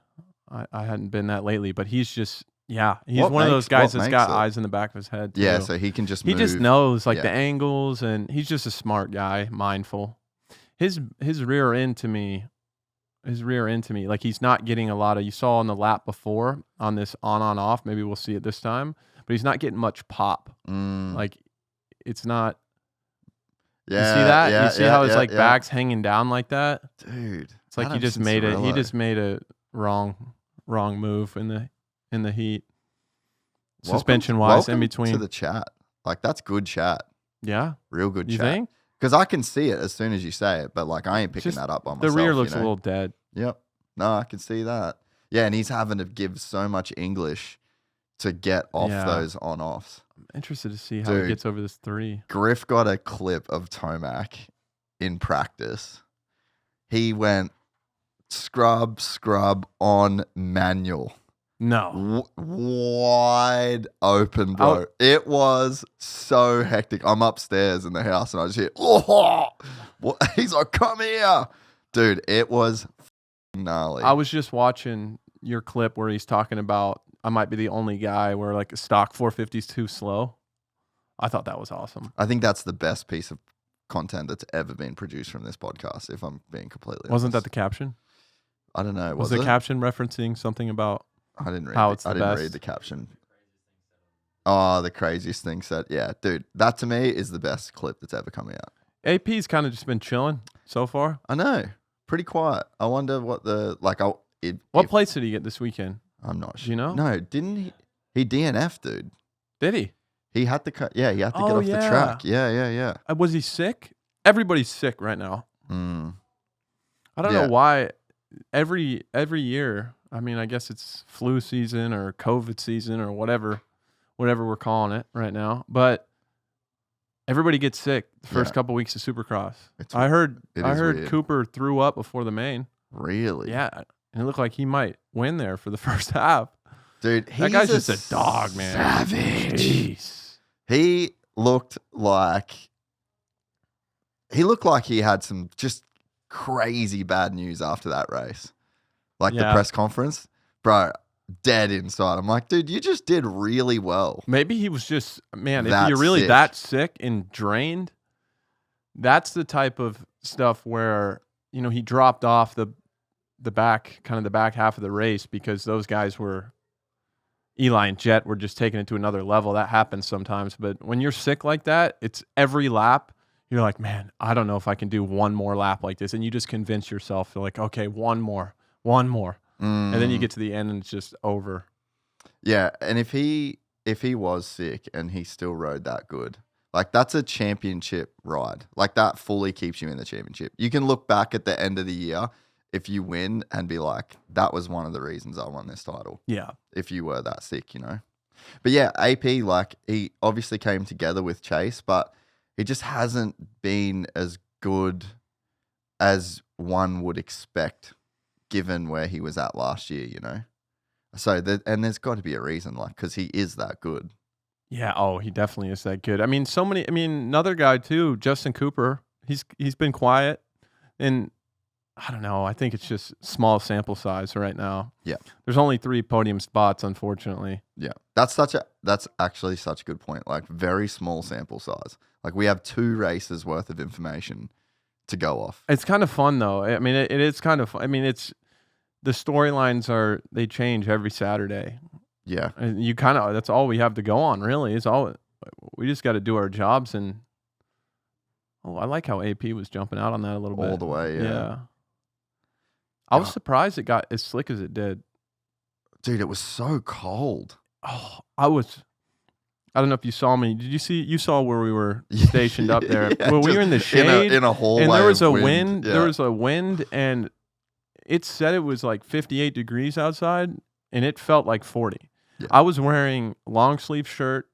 I hadn't been that lately, but he's just, he's one of those guys that's got eyes in the back of his head. Too. Yeah, so he can just He move. just knows the angles, and he's just a smart guy, mindful. His rear end to me, like he's not getting a lot of, you saw on the lap before on this on off, maybe we'll see it this time, but he's not getting much pop. Like it's not. Yeah, you see that? Yeah, you see how his back's hanging down like that? Dude. It's like he just made it. He just made a wrong move in the heat. Suspension wise, in between. To the chat, like that's good chat. Yeah, real good you chat. Think? Because I can see it as soon as you say it, but like I ain't picking that up on myself. The rear looks a little dead. Yep. No, I can see that. Yeah, and he's having to give so much English to get off those on-offs. I'm interested to see how he gets over this 3. Griff got a clip of Tomac in practice. He went scrub on manual. No. Wide open, bro. It was so hectic. I'm upstairs in the house and I just hear, what? He's like, come here. Dude, it was gnarly. I was just watching your clip where he's talking about, I might be the only guy where like a stock 450 is too slow. I thought that was awesome. I think that's the best piece of content that's ever been produced from this podcast, if I'm being completely Wasn't honest. that the caption? I don't know. Was the caption referencing something about I didn't read how it's the I didn't best? read the caption. Oh, the craziest thing said. Yeah, dude, that to me is the best clip that's ever come out. AP's kind of just been chilling so far. I know. Pretty quiet. I wonder what the, like, what place did he get this weekend? I'm not sure. Do you know? No, didn't he? He DNF'd, dude. Did he? He had to cut. Yeah, he had to get off the track. Yeah. Was he sick? Everybody's sick right now. I don't know why. Every year, I mean, I guess it's flu season or COVID season or whatever we're calling it right now. But everybody gets sick the first couple weeks of Supercross. I heard weird. Cooper threw up before the main. Really? Yeah, and it looked like he might win there for the first half. Dude, that guy's just a dog, man. Savage. Jeez. He looked like he had some just crazy bad news after that race. Like the press conference. Bro, dead inside. I'm like, dude, you just did really well. Maybe he was just, man, if That you're really sick. that sick and drained, that's the type of stuff where, he dropped off the back, kind of the back half of the race because those guys were, Eli and Jett were just taking it to another level. That happens sometimes. But when you're sick like that, it's every lap. You're like, man, I don't know if I can do one more lap like this. And you just convince yourself, you're like, okay, one more. And then you get to the end and it's just over. Yeah, and if he was sick and he still rode that good, like that's a championship ride. Like that fully keeps you in the championship. You can look back at the end of the year if you win and be like, that was one of the reasons I won this title. Yeah. If you were that sick, But yeah, AP, like he obviously came together with Chase, but he just hasn't been as good as one would expect given where he was at last year, So, and there's got to be a reason, like, because he is that good. Yeah. Oh, he definitely is that good. I mean, another guy too, Justin Cooper, he's been quiet and I don't know. I think it's just small sample size right now. Yeah. There's only 3 podium spots, unfortunately. Yeah. That's actually such a good point. Like very small sample size. Like we have 2 races worth of information to go off. It's kind of fun though. I mean, it is kind of fun. I mean, the storylines they change every Saturday. Yeah. And that's all we have to go on really. We just got to do our jobs and I like how AP was jumping out on that a little bit. All the way, yeah. I was surprised it got as slick as it did. Dude, it was so cold. I don't know if you saw me. Did you see? You saw where we were stationed up there. Yeah, well, we were in the shade in a hallway, and there was a wind. wind. Yeah. There was a wind, and it said it was like 58 degrees outside, and it felt like 40. Yeah. I was wearing long sleeve shirt,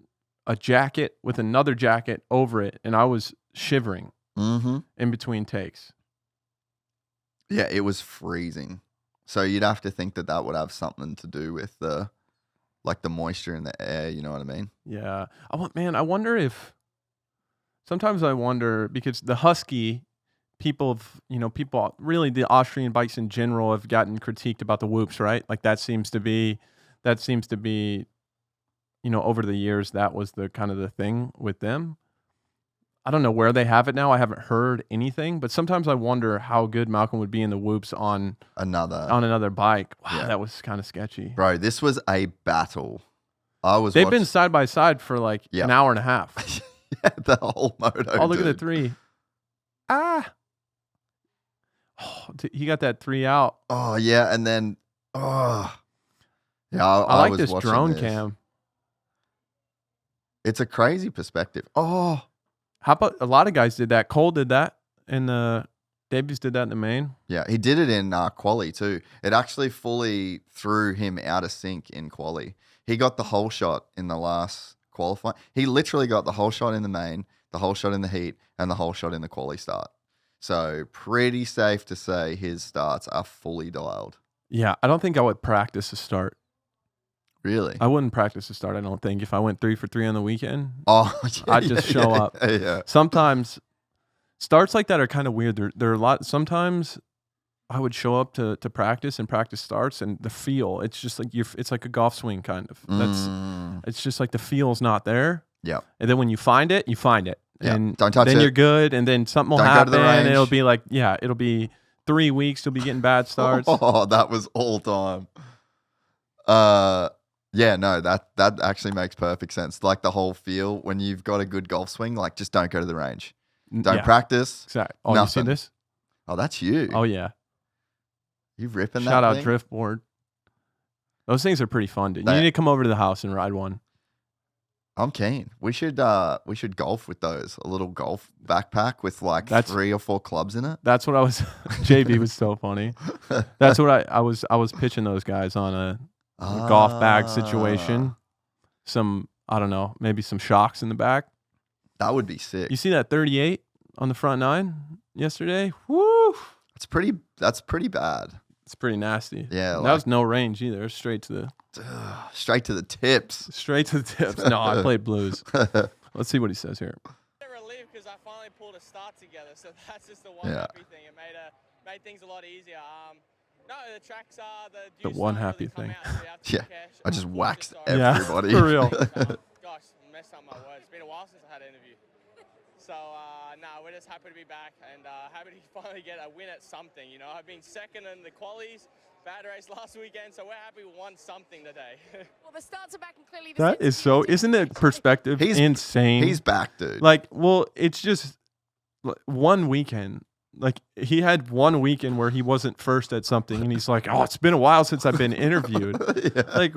a jacket with another jacket over it, and I was shivering in between takes. Yeah, it was freezing. So you'd have to think that would have something to do with the moisture in the air. You know what I mean? Yeah. I wonder if sometimes I wonder because the Husky people, really the Austrian bikes in general have gotten critiqued about the whoops, right? Like that seems to be, over the years, that was the kind of the thing with them. I don't know where they have it now. I haven't heard anything, but sometimes I wonder how good Malcolm would be in the whoops on another bike. Wow, Yeah. That was kind of sketchy. Bro, this was a battle. They've been side by side for like an hour and a half. Yeah, the whole moto. Oh, look at the 3. Oh, he got that 3 out. Oh, yeah, and then yeah, I like was this watching drone this. cam. It's a crazy perspective. Oh, How about a lot of guys did that? Cole did that, and Davies did that in the main. yeah, he did it in quali too. It actually fully threw him out of sync in quali. He got the whole shot in the last qualifying. He literally got the whole shot in the main, the whole shot in the heat, and the whole shot in the quali start. So pretty safe to say his starts are fully dialed. Yeah, I don't think I would practice a start. Really? I wouldn't practice a start. I don't think if I went 3 for 3 on the weekend. Oh, yeah, I'd just show up. Yeah. Sometimes starts like that are kind of weird. There are a lot. Sometimes I would show up to practice and practice starts, and the feel. It's just like it's like a golf swing kind of. It's just like the feel's not there. Yeah. And then when you find it, you find it. Yeah. And Don't touch then it. you're good, and then something will Don't go to the happen, and range. it'll be like, it'll be 3 weeks. You'll be getting bad starts. Oh, that was all time. Yeah, no, that actually makes perfect sense. Like the whole feel when you've got a good golf swing, like just don't go to the range. Don't Yeah, practice. exactly. Oh, Nothing. you see this? Oh, that's you. Oh yeah. You ripping Shout that out thing? Driftboard. Those things are pretty fun, dude. You They- need to come over to the house and ride one. I'm keen. We should golf with those. A little golf backpack with like That's- 3 or 4 clubs in it. That's what I was. JB was so funny. That's what I was pitching those guys on a golf bag situation. Some, I don't know, maybe some shocks in the back. That would be sick. You see that 38 on the front 9 yesterday? Woo! That's pretty bad. It's pretty nasty. Yeah, that was no range either. Straight to the Straight to the tips. tips. No, I played blues. Let's see what he says here. Relief because I finally pulled a start together, so that's just the one Yeah. happy thing. It made things a lot easier. No, the tracks are The one happy thing. Yeah, I just waxed Yeah, everybody. for real. Gosh, messed up my words. It's been a while since I had an interview. So, we're just happy to be back and happy to finally get a win at something. You know, I've been second in the qualies, bad race last weekend, so we're happy we won something today. Well, the starts are back and clearly That is so. Isn't the perspective insane? He's back, dude. Like, well, it's just one weekend. Like, he had one weekend where he wasn't first at something, and he's like, "Oh, it's been a while since I've been interviewed." Yeah. Like,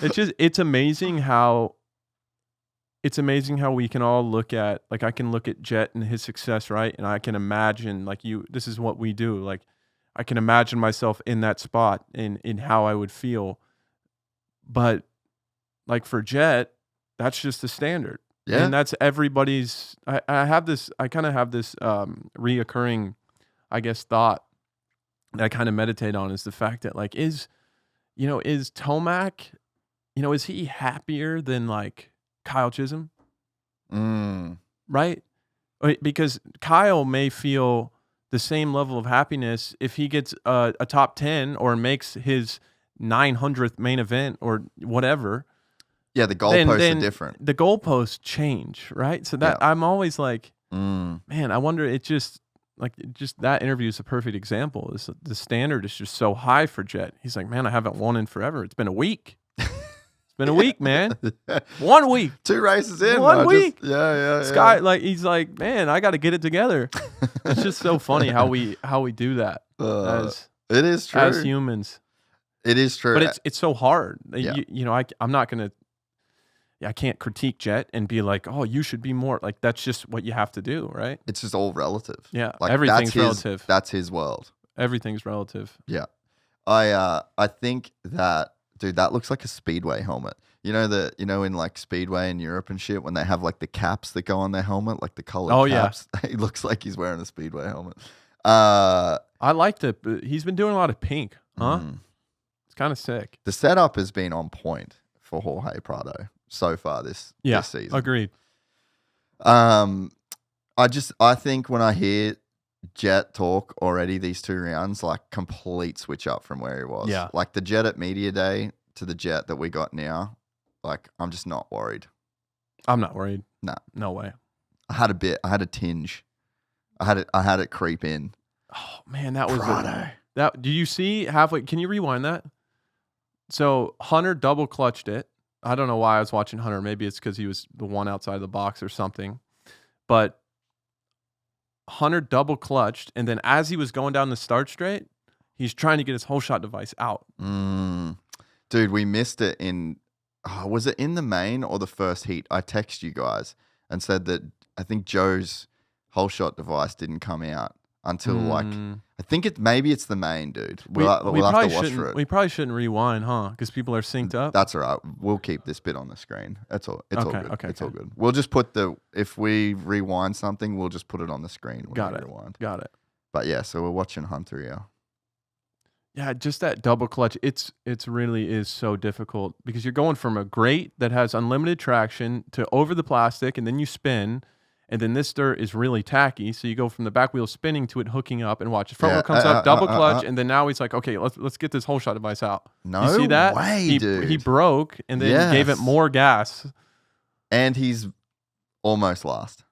it's amazing how we can all look at, like, I can look at Jett and his success, right? And I can imagine, like, this is what we do. Like, I can imagine myself in that spot in how I would feel. But, like, for Jett, that's just the standard. Yeah. And that's everybody's. I kind of have this reoccurring, I guess, thought that I kind of meditate on, is the fact that, like, is Tomac, is he happier than, like, Kyle Chisholm? Right? Because Kyle may feel the same level of happiness if he gets a top 10 or makes his 900th main event or whatever. Yeah, the goalposts are different. The goalposts change, right? So that I'm always like, man, I wonder. That interview is a perfect example. The standard is just so high for Jett. He's like, man, I haven't won in forever. It's been a week. It's been a week, man. 1 week. 2 races in. 1 week. Yeah. Sky, like, he's like, man, I got to get it together. It's just so funny how we do that It is true. as humans. It is true. But it's so hard. Yeah. I'm not going to, I can't critique Jett and be like, oh, you should be more. Like, that's just what you have to do, right? It's just all relative. Yeah, Like, everything's relative. That's his world. Everything's relative. Yeah. I think that, dude, that looks like a Speedway helmet. In like Speedway in Europe and shit, when they have like the caps that go on their helmet, like the colored caps. Yeah. He looks like he's wearing a Speedway helmet. I like he's been doing a lot of pink, huh? It's kind of sick. The setup has been on point for Jorge Prado so far this season. Agreed. I think when I hear Jett talk already, these 2 rounds, like complete switch up from where he was. Yeah. Like the Jett at Media Day to the Jett that we got now, like I'm just not worried. I'm not worried. Nah. No way. I had a tinge. I had it creep in. Oh man, that was Prado. Do you see halfway? Can you rewind that? So Hunter double clutched it. I don't know why I was watching Hunter. Maybe it's because he was the one outside of the box or something. But Hunter double clutched, and then as he was going down the start straight, he's trying to get his whole shot device out. Dude, we missed it in. Was it in the main or the first heat? I texted you guys and said that I think Joe's whole shot device didn't come out until like I think maybe it's the main, dude. We'll have to watch for it. We probably shouldn't rewind, huh? Because people are synced up. That's all right. We'll keep this bit on the screen. It's all good. Okay. All good. We'll just put if we rewind something, we'll just put it on the screen. Got it. Rewind. Got it. But yeah, so we're watching Hunter here. Yeah, just that double clutch. It's really is so difficult because you're going from a grate that has unlimited traction to over the plastic, and then you spin, and then this dirt is really tacky. So you go from the back wheel spinning to it hooking up, and watch the front wheel comes up, double clutch, and then now he's like, okay, let's get this whole shot device out. No you see that? way, dude. He broke and then gave it more gas, and he's almost last.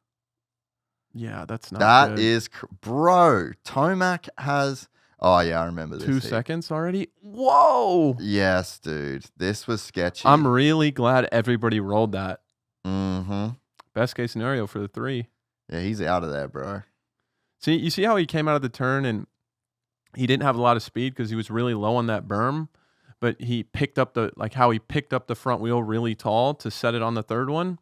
Yeah, that's not. That good. is, bro. Tomac has. Oh, yeah, I remember this. 2 seconds already? Whoa! Yes, dude. This was sketchy. I'm really glad everybody rolled that. Mm-hmm. Best case scenario for the 3. Yeah, he's out of there, bro. See, you see how he came out of the turn and he didn't have a lot of speed because he was really low on that berm, but he picked up how he picked up the front wheel really tall to set it on the 3rd one?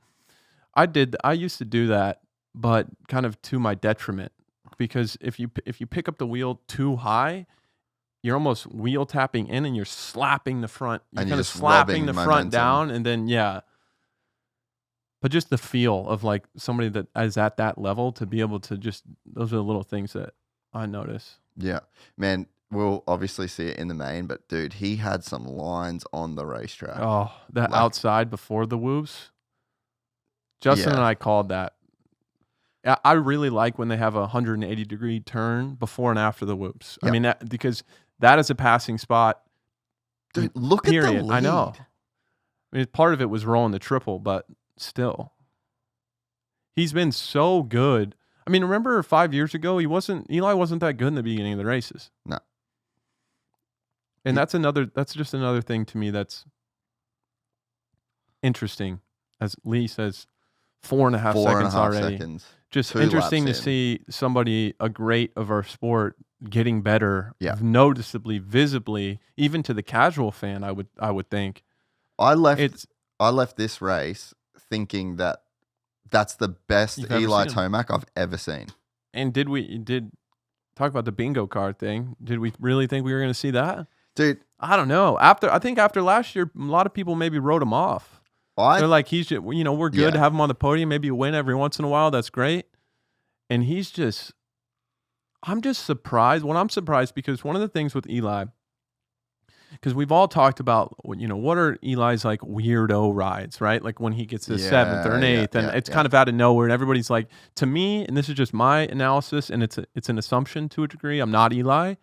I used to do that, but kind of to my detriment. Because if you pick up the wheel too high, you're almost wheel tapping in and you're slapping the front. You're kind of slapping the front down, and then But just the feel of like somebody that is at that level to be able to those are the little things that I notice. Yeah, man. We'll obviously see it in the main, but dude, he had some lines on the racetrack. Oh, that outside before the whoops. Justin and I called that. I really like when they have a 180-degree turn before and after the whoops. Yep. I mean, because that is a passing spot. Dude, look at the lead. I know. I mean, part of it was rolling the triple, but still. He's been so good. I mean, remember 5 years ago, Eli wasn't that good in the beginning of the races. No. And that's just another thing to me that's interesting. As Lee says, 4.5 seconds already. Seconds. Just interesting to see somebody, a great of our sport, getting better, noticeably, visibly, even to the casual fan. I would think. I left this race thinking that that's the best Eli Tomac I've ever seen. And did talk about the bingo card thing? Did we really think we were going to see that, dude? I don't know. I think after last year, a lot of people maybe wrote him off. They're like, he's just, we're good to have him on the podium. Maybe a win every once in a while. That's great. And I'm just surprised. Well, I'm surprised because one of the things with Eli, because we've all talked about, what are Eli's like weirdo rides, right? Like when he gets to 7th or an 8th, and it's kind of out of nowhere. And everybody's like, to me, and this is just my analysis, and it's an assumption to a degree. I'm not Eli,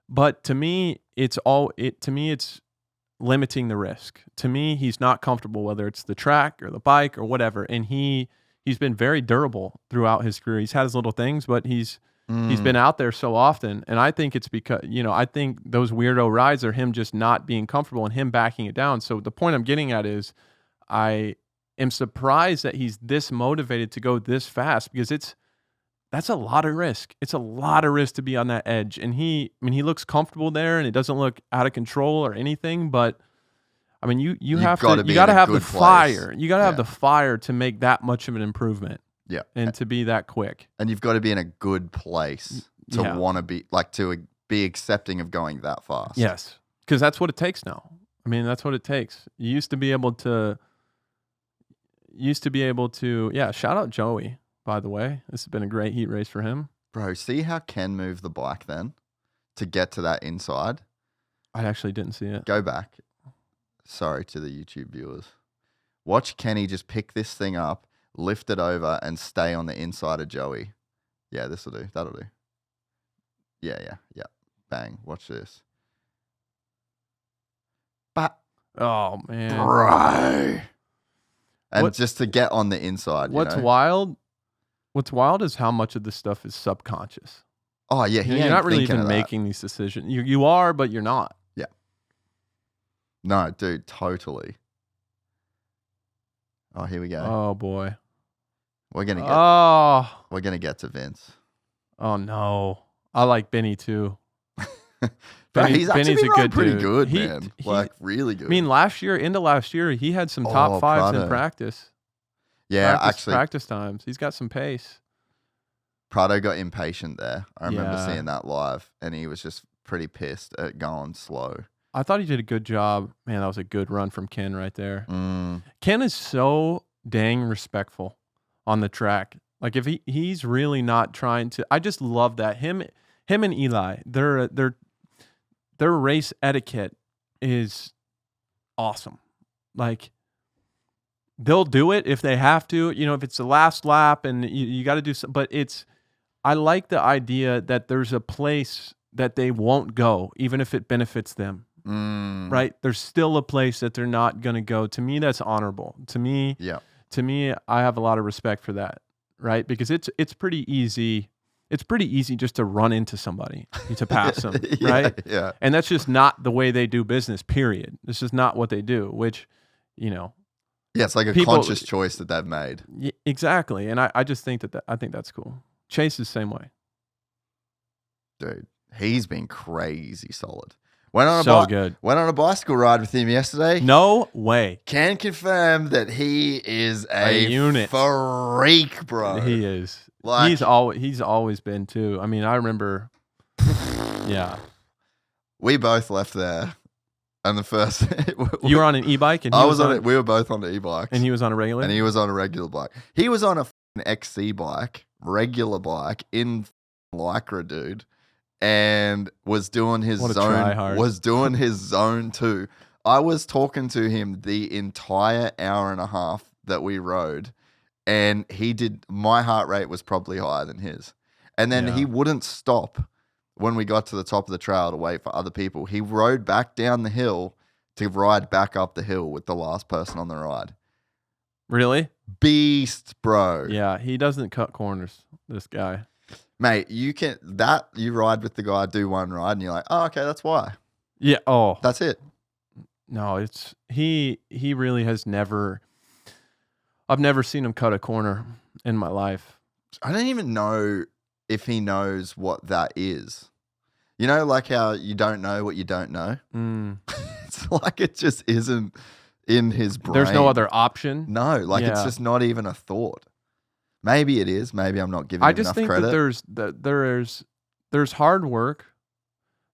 but to me, it's limiting the risk. To me, he's not comfortable, whether it's the track or the bike or whatever. And he's been very durable throughout his career. He's had his little things, but he's been out there so often. And I think it's because, I think those weirdo rides are him just not being comfortable and him backing it down. So the point I'm getting at is I am surprised that he's this motivated to go this fast because That's a lot of risk. It's a lot of risk to be on that edge. And he looks comfortable there and it doesn't look out of control or anything, but I mean, you got to have the fire. You got to have the fire to make that much of an improvement. Yeah. And to be that quick. And you've got to be in a good place to want to be, like, to be accepting of going that fast. Yes. Because that's what it takes now. I mean, that's what it takes. You used to be able to, shout out Joey, by the way. This has been a great heat race for him. Bro, see how Ken moved the bike then to get to that inside? I actually didn't see it. Go back. Sorry to the YouTube viewers. Watch Kenny just pick this thing up, lift it over, and stay on the inside of Joey. Yeah, this will do. That'll do. Yeah. Bang. Watch this. Oh, man. Bro. And just to get on the inside. What's wild is how much of this stuff is subconscious. Oh, yeah. You're not really even making these decisions. You are, but you're not. Yeah. No, dude, totally. Oh, here we go. Oh, boy. We're gonna get to Vince. Oh, no. I like Benny, too. He's actually been riding pretty dude. good, man. Really good. I mean, into last year, he had some top fives in practice. Yeah, practice times. He's got some pace. Prado got impatient there. I remember seeing that live, and he was just pretty pissed at going slow. I thought he did a good job. Man, that was a good run from Ken right there. Ken is so dang respectful on the track. Like, if he's really not trying to, I just love that. Him and Eli, their race etiquette is awesome. Like, they'll do it if they have to, if it's the last lap and you got to do something. But I like the idea that there's a place that they won't go, even if it benefits them. Right? There's still a place that they're not going to go. To me, that's honorable. To me, I have a lot of respect for that. Right? Because it's pretty easy. It's pretty easy just to run into somebody, to pass them, right? Yeah. And that's just not the way they do business, period. This is not what they do, which, Yeah, it's like a conscious choice that they've made. Exactly. And I just think I think that's cool. Chase is the same way. Dude, he's been crazy solid. Went on a bicycle ride with him yesterday. No way. Can confirm that he is a unit. Freak, bro. He is. Like, he's always been too. I mean, I remember. Yeah. We both left there, and the first you were on an e-bike, and I was on it. We were both on the e-bikes, and he was on a regular. And he was on a regular bike. He was on a XC bike, regular bike in Lycra, dude, and was doing his zone. Was doing his zone too. I was talking to him the entire hour and a half that we rode. And my heart rate was probably higher than his. And then he wouldn't stop when we got to the top of the trail to wait for other people. He rode back down the hill to ride back up the hill with the last person on the ride. Really? Beast, bro. Yeah, he doesn't cut corners, this guy. Mate, you ride with the guy, do one ride, and you're like, oh, okay, that's why. Yeah, That's it. No, he really has never... I've never seen him cut a corner in my life. I don't even know if he knows what that is. Like how you don't know what you don't know? It's like it just isn't in his brain. There's no other option? No, it's just not even a thought. Maybe it is. Maybe I'm not giving him enough credit. I just think that there's hard work.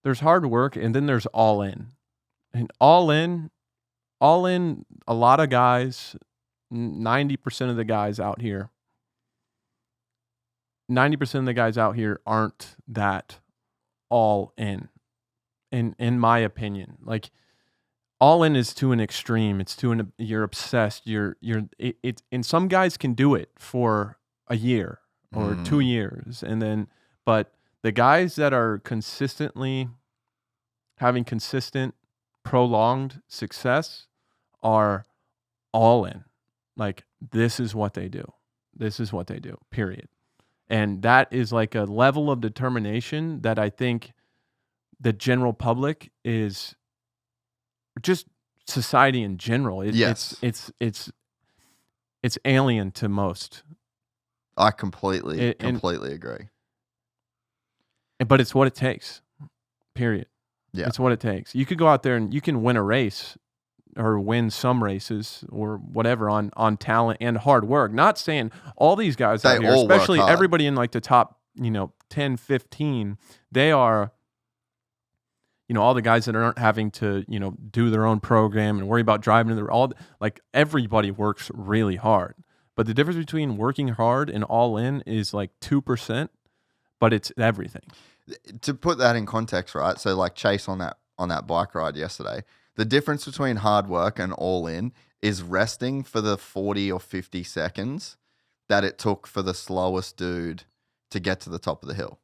There's hard work, and then there's all in. And all in, a lot of guys... 90% of the guys out here, 90% of the guys out here aren't that all in my opinion. Like, all in is to an extreme. It's you're obsessed. And some guys can do it for a year or 2 years. But the guys that are consistently having consistent, prolonged success are all in. Like, this is what they do. This is what they do, period. And that is like a level of determination that I think the general public is, just society in general. It's alien to most. I completely agree. But it's what it takes. Period. Yeah. It's what it takes. You could go out there and you can win a race or win some races or whatever on talent and hard work. Not saying all these guys out here, especially everybody in like the top, 10, 15, they are, all the guys that aren't having to, do their own program and worry about driving like everybody works really hard. But the difference between working hard and all in is like 2%, but it's everything. To put that in context, right? So like Chase on that bike ride yesterday, the difference between hard work and all in is resting for the 40 or 50 seconds that it took for the slowest dude to get to the top of the hill.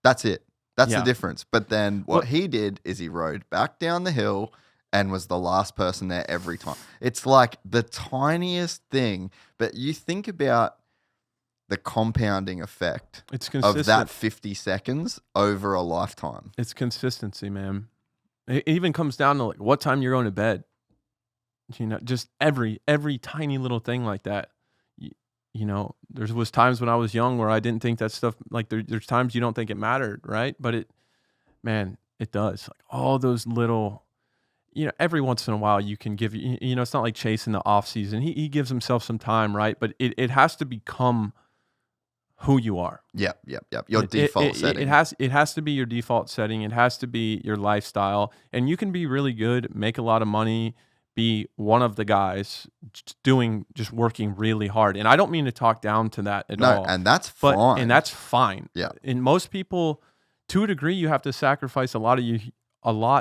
That's it. That's the difference. But then what he did is he rode back down the hill and was the last person there every time. It's like the tiniest thing, but you think about the compounding effect of that 50 seconds over a lifetime. It's consistency, man. It even comes down to like what time you're going to bed. Just every tiny little thing like that. There was times when I was young where I didn't think that stuff, like there's times you don't think it mattered, right? But it does. Like all those little, every once in a while you can give, it's not like Chase in the off season. He gives himself some time, right? But it has to become who you are. Yep. Your default setting. It has to be your default setting. It has to be your lifestyle. And you can be really good, make a lot of money, be one of the guys just working really hard. And I don't mean to talk down to that at all. And that's fine. And that's fine. Yeah. And most people, to a degree, you have to sacrifice a lot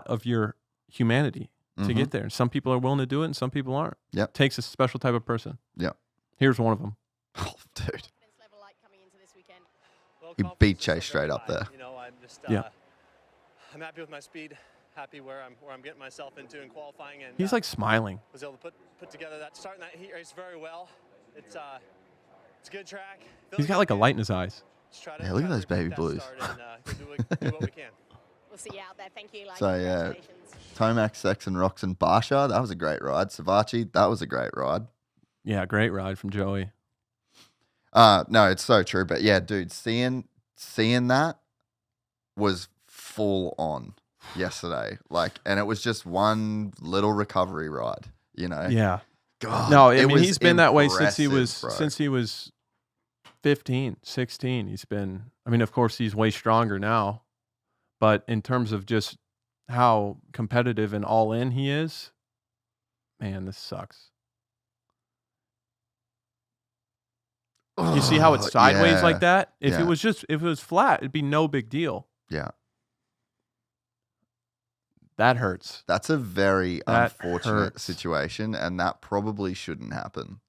of your humanity to get there. And some people are willing to do it and some people aren't. Yep. It takes a special type of person. Yeah. Here's one of them. Oh, dude. Level like coming into this weekend. He beat Chase straight up there. I'm just I'm happy with my speed, happy where I'm getting myself into in qualifying, and he's like smiling. Was able to put together starting that heat race very well. It's a good track. He's got like a light in his eyes. Yeah, look at those baby blues. Do what we can. We'll see you out there. Thank you, Eli. So yeah, Tomac, Sexton, Roxon, Barsha, that was a great ride. Savachi, that was a great ride. Yeah, great ride from Joey. No, it's so true. But yeah, dude, seeing that was full on yesterday. And it was just one little recovery ride, Yeah. God. No, I mean he's been that way since he impressive, was 15, 16. He's been, of course he's way stronger now. But in terms of just how competitive and all in he is, man, this sucks. You see how it's sideways like that? If it was flat, it'd be no big deal. Yeah. That hurts. That's a very unfortunate situation, and that probably shouldn't happen.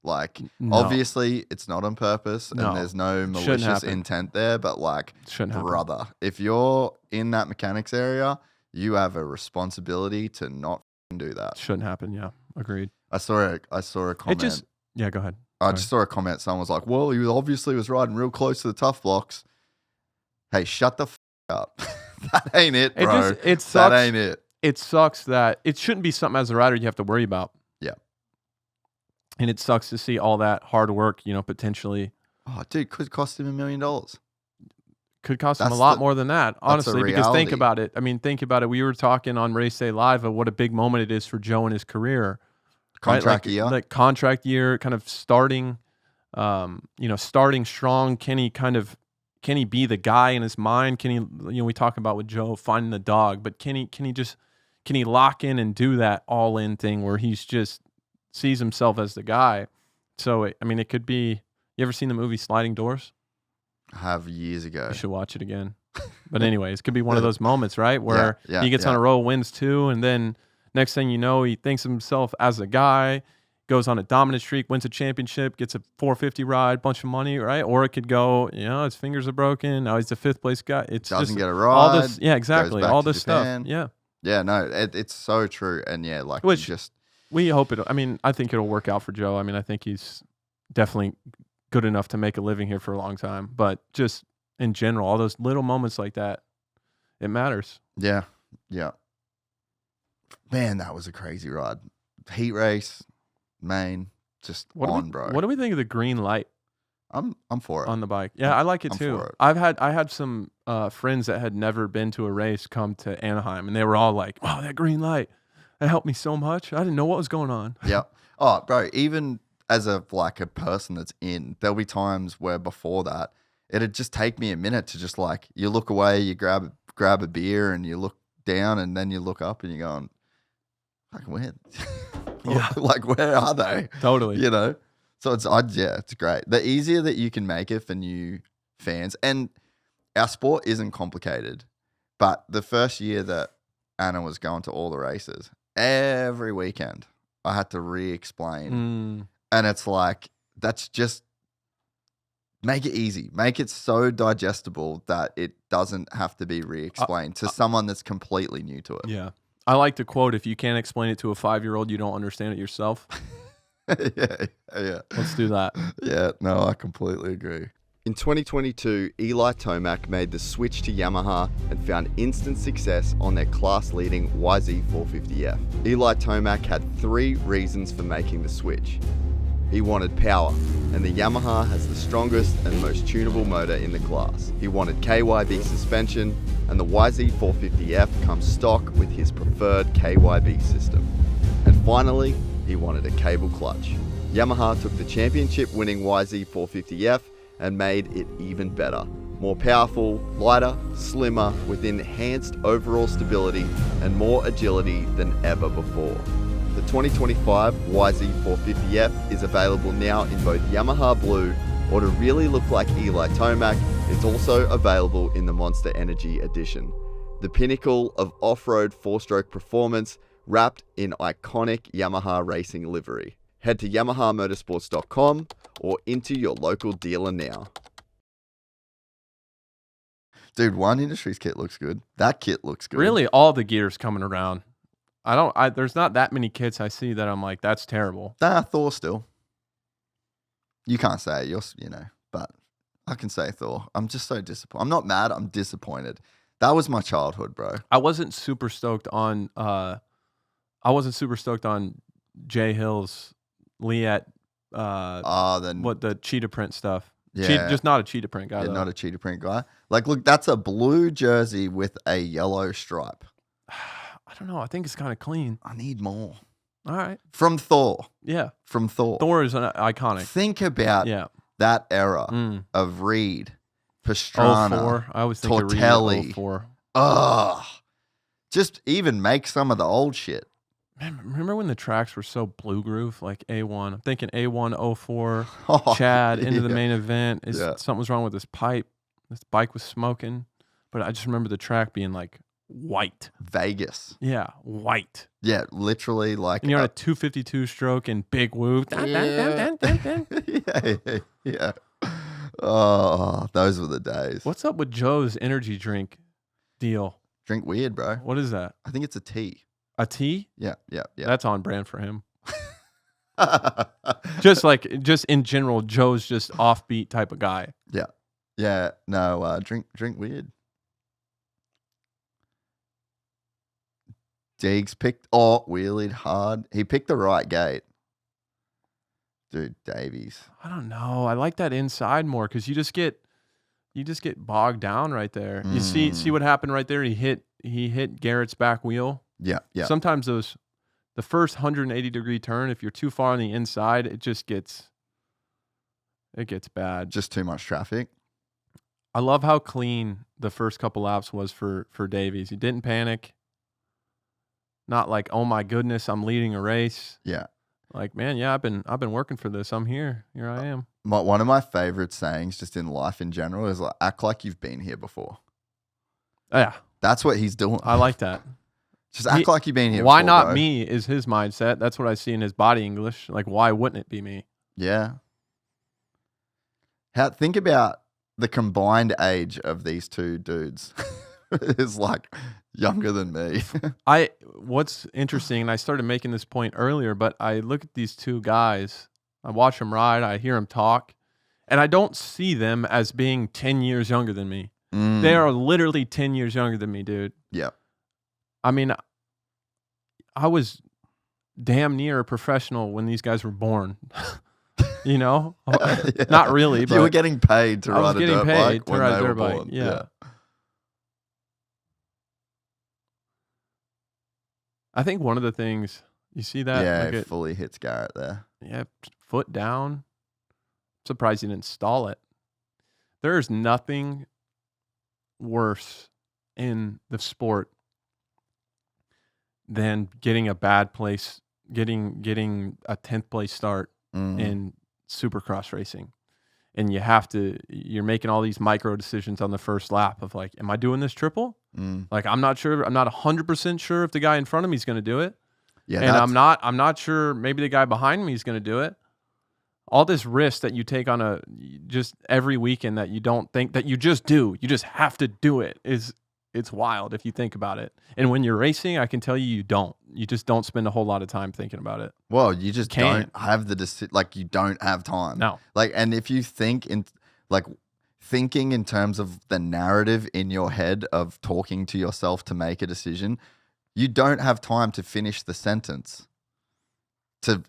Obviously, it's not on purpose, and there's no malicious intent there, but brother, if you're in that mechanics area, you have a responsibility to not do that. Shouldn't happen, yeah. Agreed. I saw a comment. Yeah, go ahead. I just saw a comment. Someone was like, well, he obviously was riding real close to the tough blocks. Hey, shut the f*** up. That ain't it, bro. It sucks. That ain't it. It sucks that it shouldn't be something as a rider you have to worry about. Yeah. And it sucks to see all that hard work, potentially. Oh, dude, could cost him $1 million. Could cost him a lot more than that, honestly, because think about it. Think about it. We were talking on Raceday Live of what a big moment it is for Joe in his career. Contract year. Like contract year, kind of starting, starting strong. Can he be the guy in his mind? Can he, we talk about with Joe finding the dog, but can he lock in and do that all in thing where he's just sees himself as the guy? So, it could be, you ever seen the movie Sliding Doors? I have years ago. You should watch it again. But anyways, it could be one of those moments, right? Where he gets on a roll, wins two, and then next thing you know, he thinks of himself as a guy, goes on a dominant streak, wins a championship, gets a 450 ride, bunch of money, right? Or it could go, his fingers are broken. Now he's the fifth place guy. It doesn't get a ride. All this, yeah, exactly. All this stuff. Yeah. Yeah, no, it's so true. And yeah, we hope it. I think it'll work out for Joe. I think he's definitely good enough to make a living here for a long time. But just in general, all those little moments like that, it matters. Yeah. Yeah. Man, that was a crazy ride. Heat race, main, just bro. What do we think of the green light? I'm for it. on the bike. Yeah, I like it I'm too. for it. I had some friends that had never been to a race come to Anaheim, and they were all like, "Wow, that green light, that helped me so much. I didn't know what was going on." Yeah. Oh, bro, even as a person that's in, there'll be times where before that, it'd just take me a minute to just like, you look away, you grab a beer and you look down and then you look up and you're going, fucking weird. Yeah. Like, where are they? Totally. You know? So it's great. The easier that you can make it for new fans, and our sport isn't complicated, but the first year that Anna was going to all the races, every weekend, I had to re-explain. And it's like, that's just, make it easy. Make it so digestible that it doesn't have to be re-explained to someone that's completely new to it. Yeah. I like to quote, if you can't explain it to a 5-year-old, you don't understand it yourself. Yeah. Let's do that. Yeah, no, I completely agree. In 2022, Eli Tomac made the switch to Yamaha and found instant success on their class-leading YZ450F. Eli Tomac had 3 reasons for making the switch. He wanted power, and the Yamaha has the strongest and most tunable motor in the class. He wanted KYB suspension, and the YZ450F comes stock with his preferred KYB system. And finally, he wanted a cable clutch. Yamaha took the championship-winning YZ450F and made it even better. More powerful, lighter, slimmer, with enhanced overall stability and more agility than ever before. The 2025 YZ450F is available now in both Yamaha Blue, or to really look like Eli Tomac, it's also available in the Monster Energy Edition. The pinnacle of off-road 4-stroke performance wrapped in iconic Yamaha racing livery. Head to YamahaMotorsports.com or into your local dealer now. Dude, One Industries kit looks good. That kit looks good. Really, all the gear's coming around. There's not that many kits I see that I'm like, that's terrible. Nah, Thor still. You can't say it, but I can say Thor. I'm just so disappointed. I'm not mad, I'm disappointed. That was my childhood, bro. I wasn't super stoked on Jay Hill's Liat the cheetah print stuff. Yeah. Just not a cheetah print guy. Yeah, though. not a cheetah print guy. Like, look, that's a blue jersey with a yellow stripe. I don't know. I think it's kind of clean. I need more. All right. From Thor. Yeah. From Thor. Thor is iconic. Think about that era of Reed, Pastrana, 04. I always think Tortelli. of Reed 04. Ugh. Just even make some of the old shit. Man, remember when the tracks were so blue groove, like A1? I'm thinking A1 04, Oh, Chad into the main event. Yeah. Something was wrong with this pipe. This bike was smoking. But I just remember the track being like white. Vegas. Yeah, white. Yeah, literally like. And you're on a 252 stroke and big woo. Yeah. Oh, those were the days. What's up with Joe's energy drink deal? Drink weird, bro. What is that? I think it's a tea. A tea? Yeah. That's on brand for him. just in general, Joe's just offbeat type of guy. Yeah. No, drink weird. Deegs wheelied hard. He picked the right gate. Dude, Davies. I don't know. I like that inside more because you just get bogged down right there. You see what happened right there? He hit Garrett's back wheel. Yeah. Sometimes the first 180-degree turn, if you're too far on the inside, it gets bad. Just too much traffic. I love how clean the first couple laps was for Davies. He didn't panic. Not like, oh my goodness, I'm leading a race. Yeah. Like, man, yeah, I've been working for this. I'm here. Here I am. One of my favorite sayings just in life in general is like, act like you've been here before. Yeah. That's what he's doing. I like that. Just act like you've been here why before, not bro. me is his mindset. That's what I see in his body English. Like, why wouldn't it be me? Yeah. Think about the combined age of these two dudes. Is like younger than me. What's interesting, and I started making this point earlier, but I look at these two guys, I watch them ride, I hear them talk, and I don't see them as being 10 years younger than me. They are literally 10 years younger than me, dude. Yeah. I mean, I was damn near a professional when these guys were born. You know, Yeah. not really. But You were getting paid to I was ride a getting dirt paid bike to when ride a they were dirt bike. born. Yeah. I think one of the things you see that, Yeah, like it fully hits Garrett there. yeah, foot down. Surprised he didn't stall it. There is nothing worse in the sport than getting a bad place, getting a 10th place start in Supercross racing. And you're making all these micro decisions on the first lap of like, am I doing this triple? Like, I'm not sure. I'm not 100% sure if the guy in front of me is going to do it. Yeah, And I'm not sure maybe the guy behind me is going to do it. All this risk that you take on just every weekend that you don't think that you just do. You just have to do it. It's wild if you think about it. And when you're racing, I can tell you don't. You just don't spend a whole lot of time thinking about it. Well, you just don't have you don't have time. No. Like, and if you think thinking in terms of the narrative in your head of talking to yourself to make a decision, you don't have time to finish the sentence to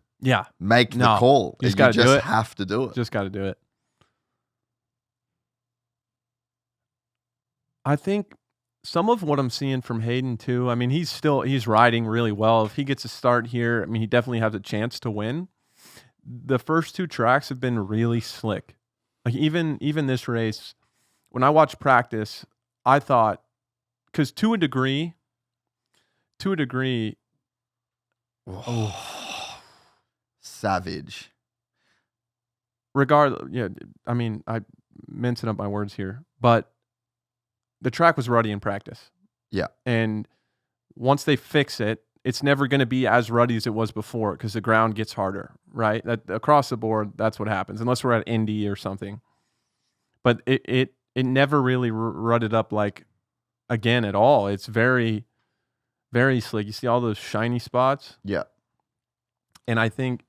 make the call. You just have to do it. Just got to do it. I think some of what I'm seeing from Hayden too, I mean, he's riding really well. If he gets a start here, I mean, he definitely has a chance to win. The first two tracks have been really slick. Like even this race, when I watched practice, I thought, because to a degree, savage. Regardless, yeah, I mean, I mincing up my words here, but the track was ruddy in practice. Yeah. And once they fix it, it's never going to be as ruddy as it was before because the ground gets harder, right? That across the board, that's what happens, unless we're at Indy or something. But it never really rutted up like again at all. It's very, very slick. You see all those shiny spots? Yeah. And I think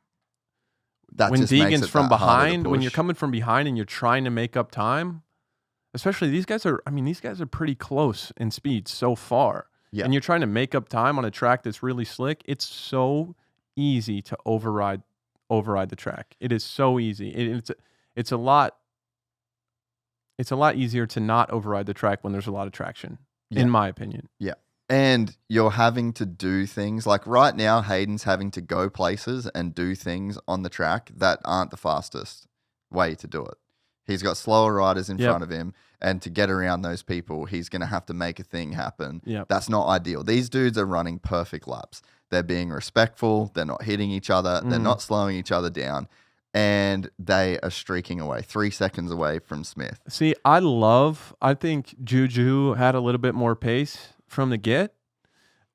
that when just makes Deegan's it from that harder to behind, when push. you're coming from behind and you're trying to make up time, especially these guys are pretty close in speed so far. Yeah. And you're trying to make up time on a track that's really slick. It's so easy to override the track. It is so easy. It's a lot easier to not override the track when there's a lot of traction, in my opinion. Yeah. And you're having to do things like right now, Hayden's having to go places and do things on the track that aren't the fastest way to do it. He's got slower riders in front of him, and to get around those people, he's going to have to make a thing happen. Yep. That's not ideal. These dudes are running perfect laps. They're being respectful. They're not hitting each other. They're not slowing each other down. And they are streaking away, 3 seconds away from Smith. See, I think Juju had a little bit more pace from the get,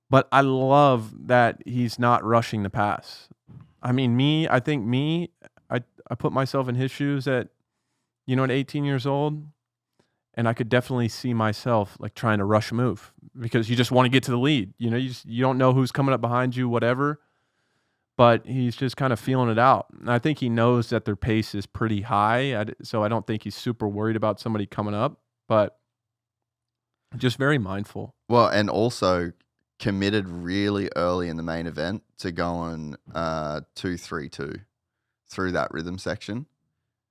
but I love that he's not rushing the pass. I mean, I put myself in his shoes at 18 years old, and I could definitely see myself like trying to rush a move because you just want to get to the lead. You don't know who's coming up behind you, whatever. But he's just kind of feeling it out. And I think he knows that their pace is pretty high, so I don't think he's super worried about somebody coming up, but just very mindful. Well, and also committed really early in the main event to going 2-3-2 through that rhythm section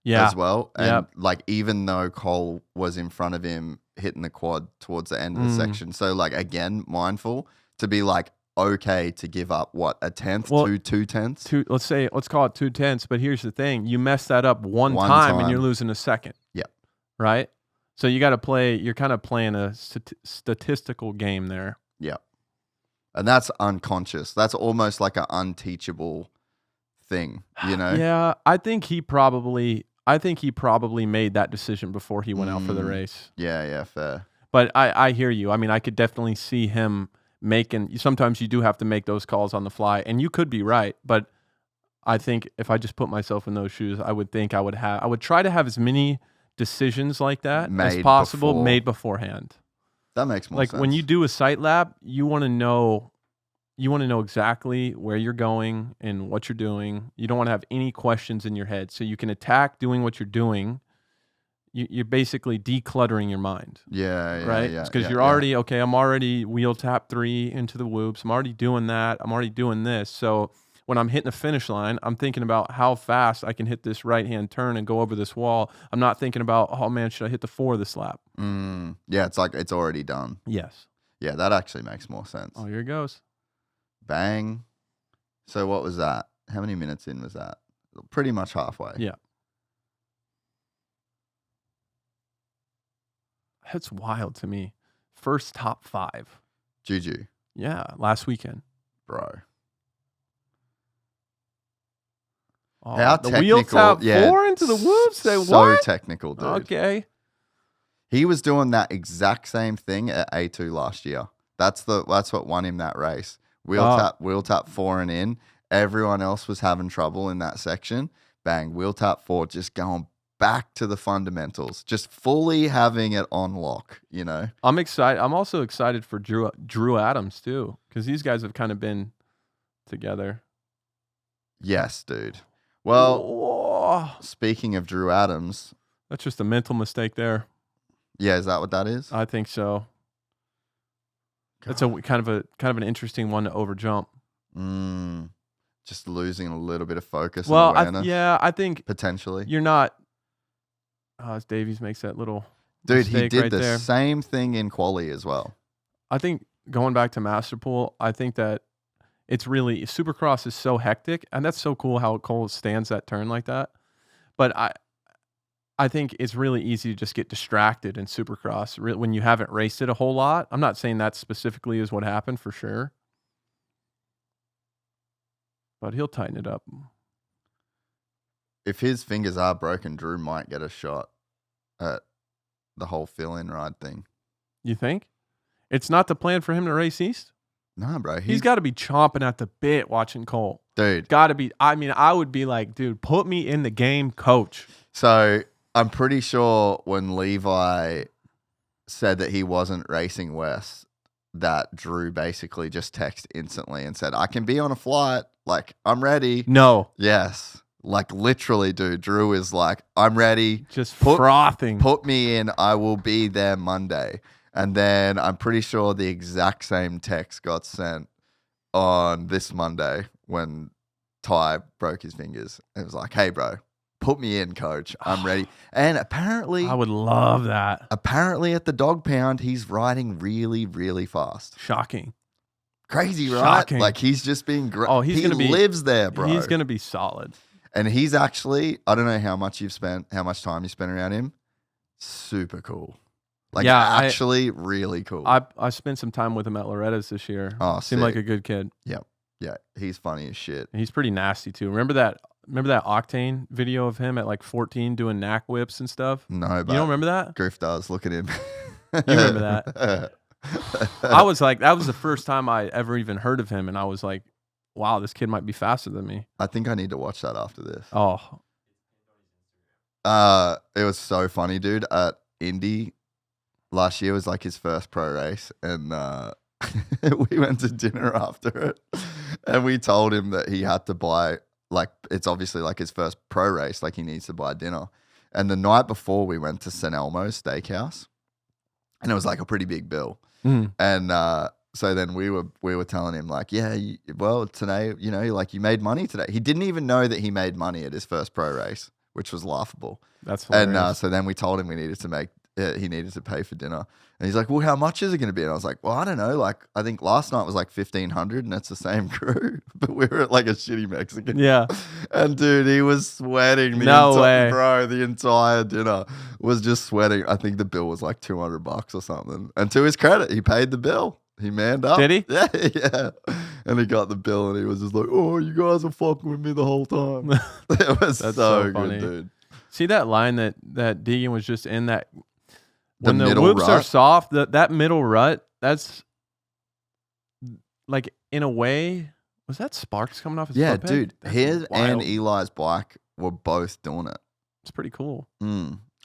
as well. And even though Cole was in front of him hitting the quad towards the end of the section. So again, mindful to be okay to give up a tenth, 2/10? Let's call it 2/10, but here's the thing. You mess that up one time and you're losing a second. Yeah. Right? So you got to you're kind of playing a statistical game there. Yeah. And that's unconscious. That's almost like an unteachable thing, Yeah, I think he probably made that decision before he went out for the race. Yeah, fair. But I hear you. I mean, I could definitely see him sometimes you do have to make those calls on the fly, and you could be right, but I think if I just put myself in those shoes, I would try to have as many decisions like that as possible made beforehand. That makes more sense. When you do a sight lap, you want to know exactly where you're going and what you're doing. You don't want to have any questions in your head, so you can attack doing what you're doing. You're basically decluttering your mind. Yeah. Right? Because you're already, I'm already wheel tap 3 into the whoops. I'm already doing that. I'm already doing this. So when I'm hitting the finish line, I'm thinking about how fast I can hit this right-hand turn and go over this wall. I'm not thinking about, oh, man, should I hit the 4 this lap? Yeah, it's like it's already done. Yes. Yeah, that actually makes more sense. Oh, here it goes. Bang. So what was that? How many minutes in was that? Pretty much halfway. Yeah. That's wild to me. First top 5. Juju. Yeah, last weekend. Bro. Oh, How the technical. wheel tap yeah, 4 into the whoops. Say so what? technical, dude. Okay. He was doing that exact same thing at A2 last year. That's what won him that race. Wheel tap 4 and in. Everyone else was having trouble in that section. Bang, wheel tap 4, just going back to the fundamentals, just fully having it on lock, you know? I'm excited. I'm also excited for Drew Adams too, because these guys have kind of been together. Yes, dude. Well, Whoa. Speaking of Drew Adams. That's just a mental mistake there. Yeah, is that what that is? I think so. That's a kind of an interesting one to overjump. Just losing a little bit of focus and Well, awareness. I think potentially. you're not. As Davies makes that little dude, he did right the there. same thing in quali as well. I think going back to Masterpool, I think that it's really Supercross is so hectic, and that's so cool how Cole stands that turn like that. But I think it's really easy to just get distracted in Supercross when you haven't raced it a whole lot. I'm not saying that specifically is what happened for sure, but he'll tighten it up. If his fingers are broken, Drew might get a shot at the whole fill-in ride thing. You think? It's not the plan for him to race East? Nah, bro. He's got to be chomping at the bit watching Cole. Dude. Got to be. I mean, I would be like, dude, put me in the game, coach. So I'm pretty sure when Levi said that he wasn't racing West, that Drew basically just texted instantly and said, I can be on a flight. Like, I'm ready. No. Yes. Like, literally, dude. Drew is like, I'm ready. Just frothing. Put me in. I will be there Monday. And then I'm pretty sure the exact same text got sent on this Monday when Ty broke his fingers. It was like, hey, bro, put me in, coach. I'm ready. And apparently, I would love that. Apparently at the dog pound, he's riding really, really fast. Shocking. Crazy, right? Shocking. Like, he's just being great. Oh, he lives there, bro. He's going to be solid. And he's actually, I don't know how much time you spent around him. Super cool. Like, yeah, actually really cool. I spent some time with him at Loretta's this year. Oh, seemed like a good kid. Yep. Yeah. He's funny as shit. He's pretty nasty too. Remember that Octane video of him at like 14 doing knack whips and stuff? No, but you don't remember that? Griff does. Look at him. You remember that? I was like, that was the first time I ever even heard of him, and I was like, wow, this kid might be faster than me. I think I need to watch that after this. Oh. It was so funny, dude. At Indy last year was like his first pro race, and we went to dinner after it, and we told him that he had to buy, like, it's obviously like his first pro race, like he needs to buy dinner. And the night before we went to St. Elmo's Steakhouse, and it was like a pretty big bill. And so then we were telling him like, yeah, well, today, you know, like you made money today. He didn't even know that he made money at his first pro race, which was laughable. That's hilarious. And so then we told him he needed to pay for dinner. And he's like, well, how much is it going to be? And I was like, well, I don't know. Like, I think last night was like 1,500 and it's the same crew, but we were at like a shitty Mexican. Yeah. And dude, he was sweating. The entire dinner was just sweating. I think the bill was like $200 or something. And to his credit, he paid the bill. He manned up. Did he? Yeah. And he got the bill and he was just like, oh, you guys are fucking with me the whole time. It was so funny. good, dude. See that line that Deegan was just in, that when the middle whoops rut? are soft, that middle rut, that's like, in a way, was that sparks coming off his Yeah, foot peg? dude. That's His and wild. Eli's bike were both doing it. It's pretty cool.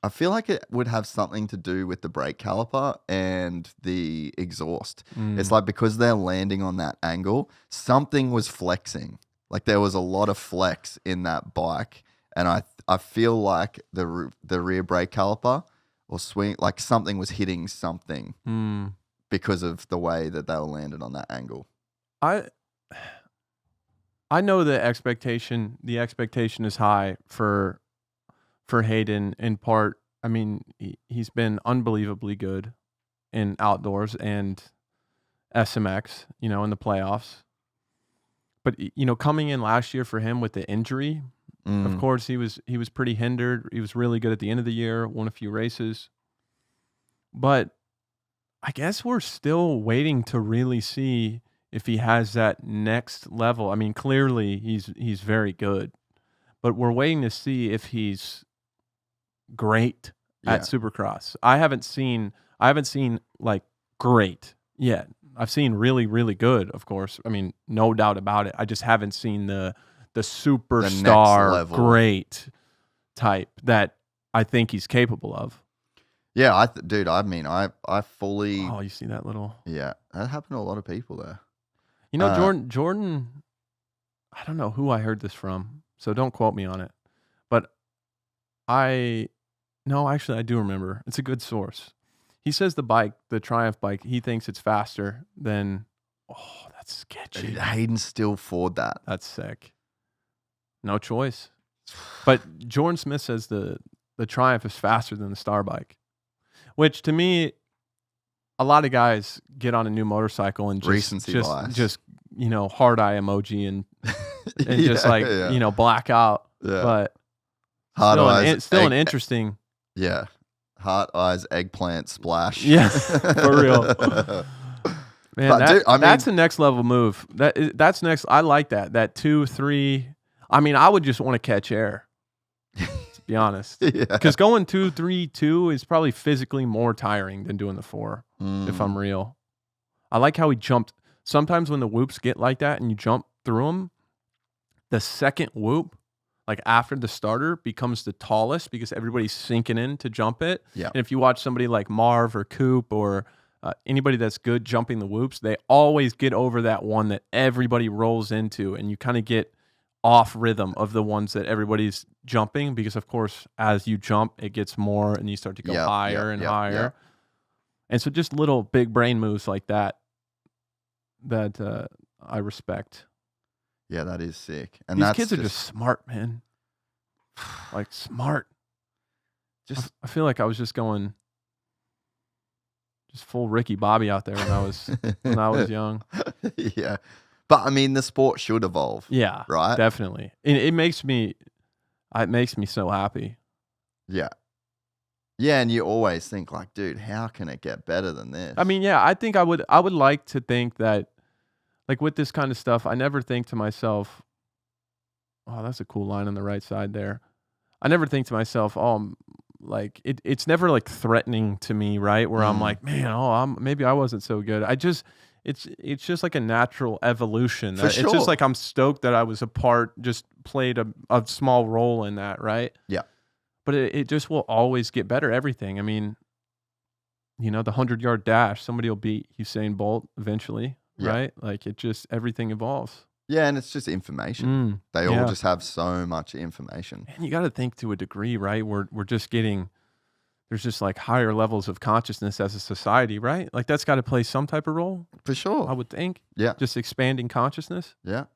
I feel like it would have something to do with the brake caliper and the exhaust. It's like because they're landing on that angle, something was flexing. Like there was a lot of flex in that bike. And I feel like the rear brake caliper or swing, like something was hitting something because of the way that they were landed on that angle. I know the expectation is high for Hayden in part. I mean, he's been unbelievably good in outdoors and SMX, in the playoffs. But, coming in last year for him with the injury, of course, he was pretty hindered. He was really good at the end of the year, won a few races. But I guess we're still waiting to really see if he has that next level. I mean, clearly he's very good. But we're waiting to see if he's great at Supercross. I haven't seen like great yet. I've seen really, really good, of course. I mean, no doubt about it. I just haven't seen the superstar great type that I think he's capable of. Yeah, dude, I mean, I fully... Oh, you see that little... Yeah, that happened to a lot of people there. Jordan, I don't know who I heard this from, so don't quote me on it. But no, actually, I do remember. It's a good source. He says the Triumph bike, he thinks it's faster than... Oh, that's sketchy. Hayden still Ford that. That's sick. No choice. But Jordan Smith says the Triumph is faster than the Star bike, which to me, a lot of guys get on a new motorcycle and just hard eye emoji and black out. Yeah. But hard eyes, still an interesting. Yeah. Heart, eyes, eggplant, splash. Yeah, for real. Man, that's the next level move. That's next. I like that. That 2, 3. I mean, I would just want to catch air, to be honest. Because going 2, 3, 2 is probably physically more tiring than doing the 4, if I'm real. I like how he jumped. Sometimes when the whoops get like that and you jump through them, the second whoop, like after the starter, becomes the tallest because everybody's sinking in to jump it. Yeah. And if you watch somebody like Marv or Coop or anybody that's good jumping the whoops, they always get over that one that everybody rolls into, and you kind of get off rhythm of the ones that everybody's jumping because, of course, as you jump, it gets more and you start to go higher and higher. Yep. And so just little big brain moves like that I respect. Yeah, that is sick. And these kids are just smart, man. Like smart. I feel like I was just going full Ricky Bobby out there when I was young. Yeah. But I mean the sport should evolve. Yeah. Right? Definitely. It makes me so happy. Yeah. Yeah, and you always think like, dude, how can it get better than this? I mean, yeah, I think I would like to think that like with this kind of stuff, I never think to myself, oh, that's a cool line on the right side there. I never think to myself, oh, like it's never like threatening to me, right? Where I'm like, man, maybe I wasn't so good. It's just like a natural evolution. For sure. It's just like I'm stoked that I was just played a small role in that, right? Yeah. But it just will always get better, everything. I mean, the 100-yard dash, somebody will beat Usain Bolt eventually. Yeah. Right? Like everything evolves. Yeah, and it's just information. They all just have so much information. And you got to think to a degree, right? We're just getting, there's just like higher levels of consciousness as a society, right? Like that's got to play some type of role. For sure. I would think. Yeah. Just expanding consciousness. Yeah.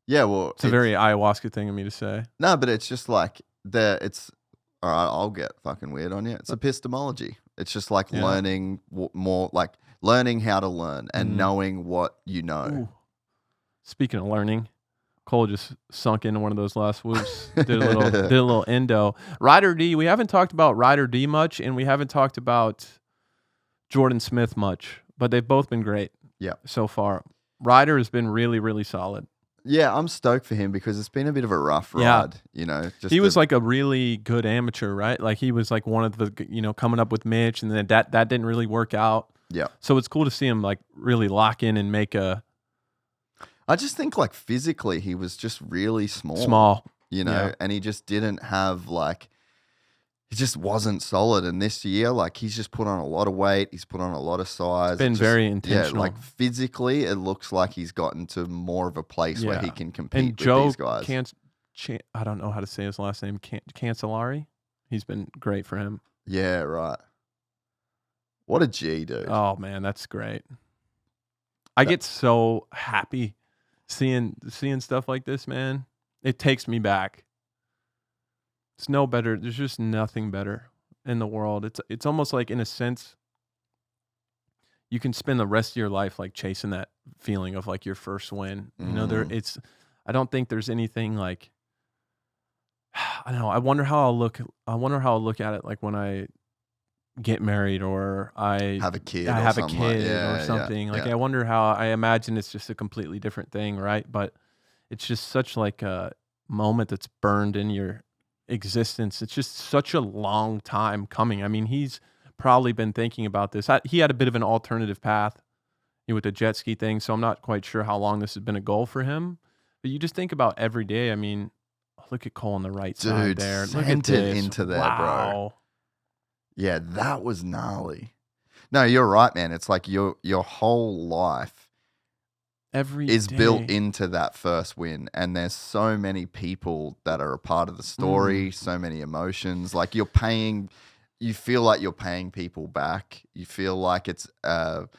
Yeah, well. It's a very ayahuasca thing of me to say. No, but it's just like, all right, I'll get fucking weird on you. It's epistemology. It's just like learning more, like learning how to learn and knowing what you know. Ooh. Speaking of learning, Cole just sunk into one of those last whoops. Did a little endo. Ryder D. We haven't talked about Ryder D much, and we haven't talked about Jordan Smith much, but they've both been great. Yeah. So far, Ryder has been really, really solid. Yeah, I'm stoked for him because it's been a bit of a rough ride. He was like a really good amateur, right? Like he was like one of the coming up with Mitch, and then that didn't really work out. Yeah. So it's cool to see him like really lock in and make a. I just think like physically he was just really small. Small. And he just didn't have like, he just wasn't solid. And this year, like he's just put on a lot of weight. He's put on a lot of size. It's been very intentional. Yeah, like physically, it looks like he's gotten to more of a place where he can compete with Joe these guys. I don't know how to say his last name. Canciarulo. He's been great for him. Yeah, right. What a G, dude. Oh, man, that's great. I get so happy seeing stuff like this, man, it takes me back. It's no better. There's just nothing better in the world. It's almost like, in a sense, you can spend the rest of your life like chasing that feeling of like your first win. You know, I don't think there's anything like, I don't know. I wonder how I'll look at it like when I get married or I have a kid or something. I wonder how, I imagine it's just a completely different thing, right? But it's just such like a moment that's burned in your existence. It's just such a long time coming. I mean, he's probably been thinking about this. He had a bit of an alternative path with the jet ski thing, so I'm not quite sure how long this has been a goal for him. But you just think about every day. I mean, look at Cole on the right side there. Look at this. Into there, wow. bro. Yeah, that was gnarly. No, you're right, man. It's like your whole life is built into that first win. And there's so many people that are a part of the story, so many emotions. Like you feel like you're paying people back. You feel like it's a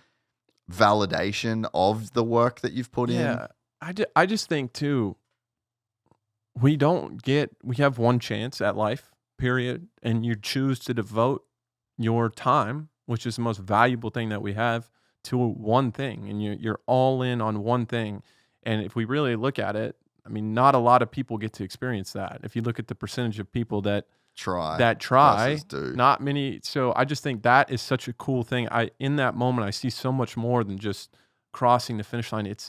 validation of the work that you've put in. Yeah, I just think too, we have one chance at life, period. And you choose to devote your time, which is the most valuable thing that we have, to one thing. And you're all in on one thing. And if we really look at it, I mean, not a lot of people get to experience that. If you look at the percentage of people that try, not many. So I just think that is such a cool thing. In that moment, I see so much more than just crossing the finish line. It's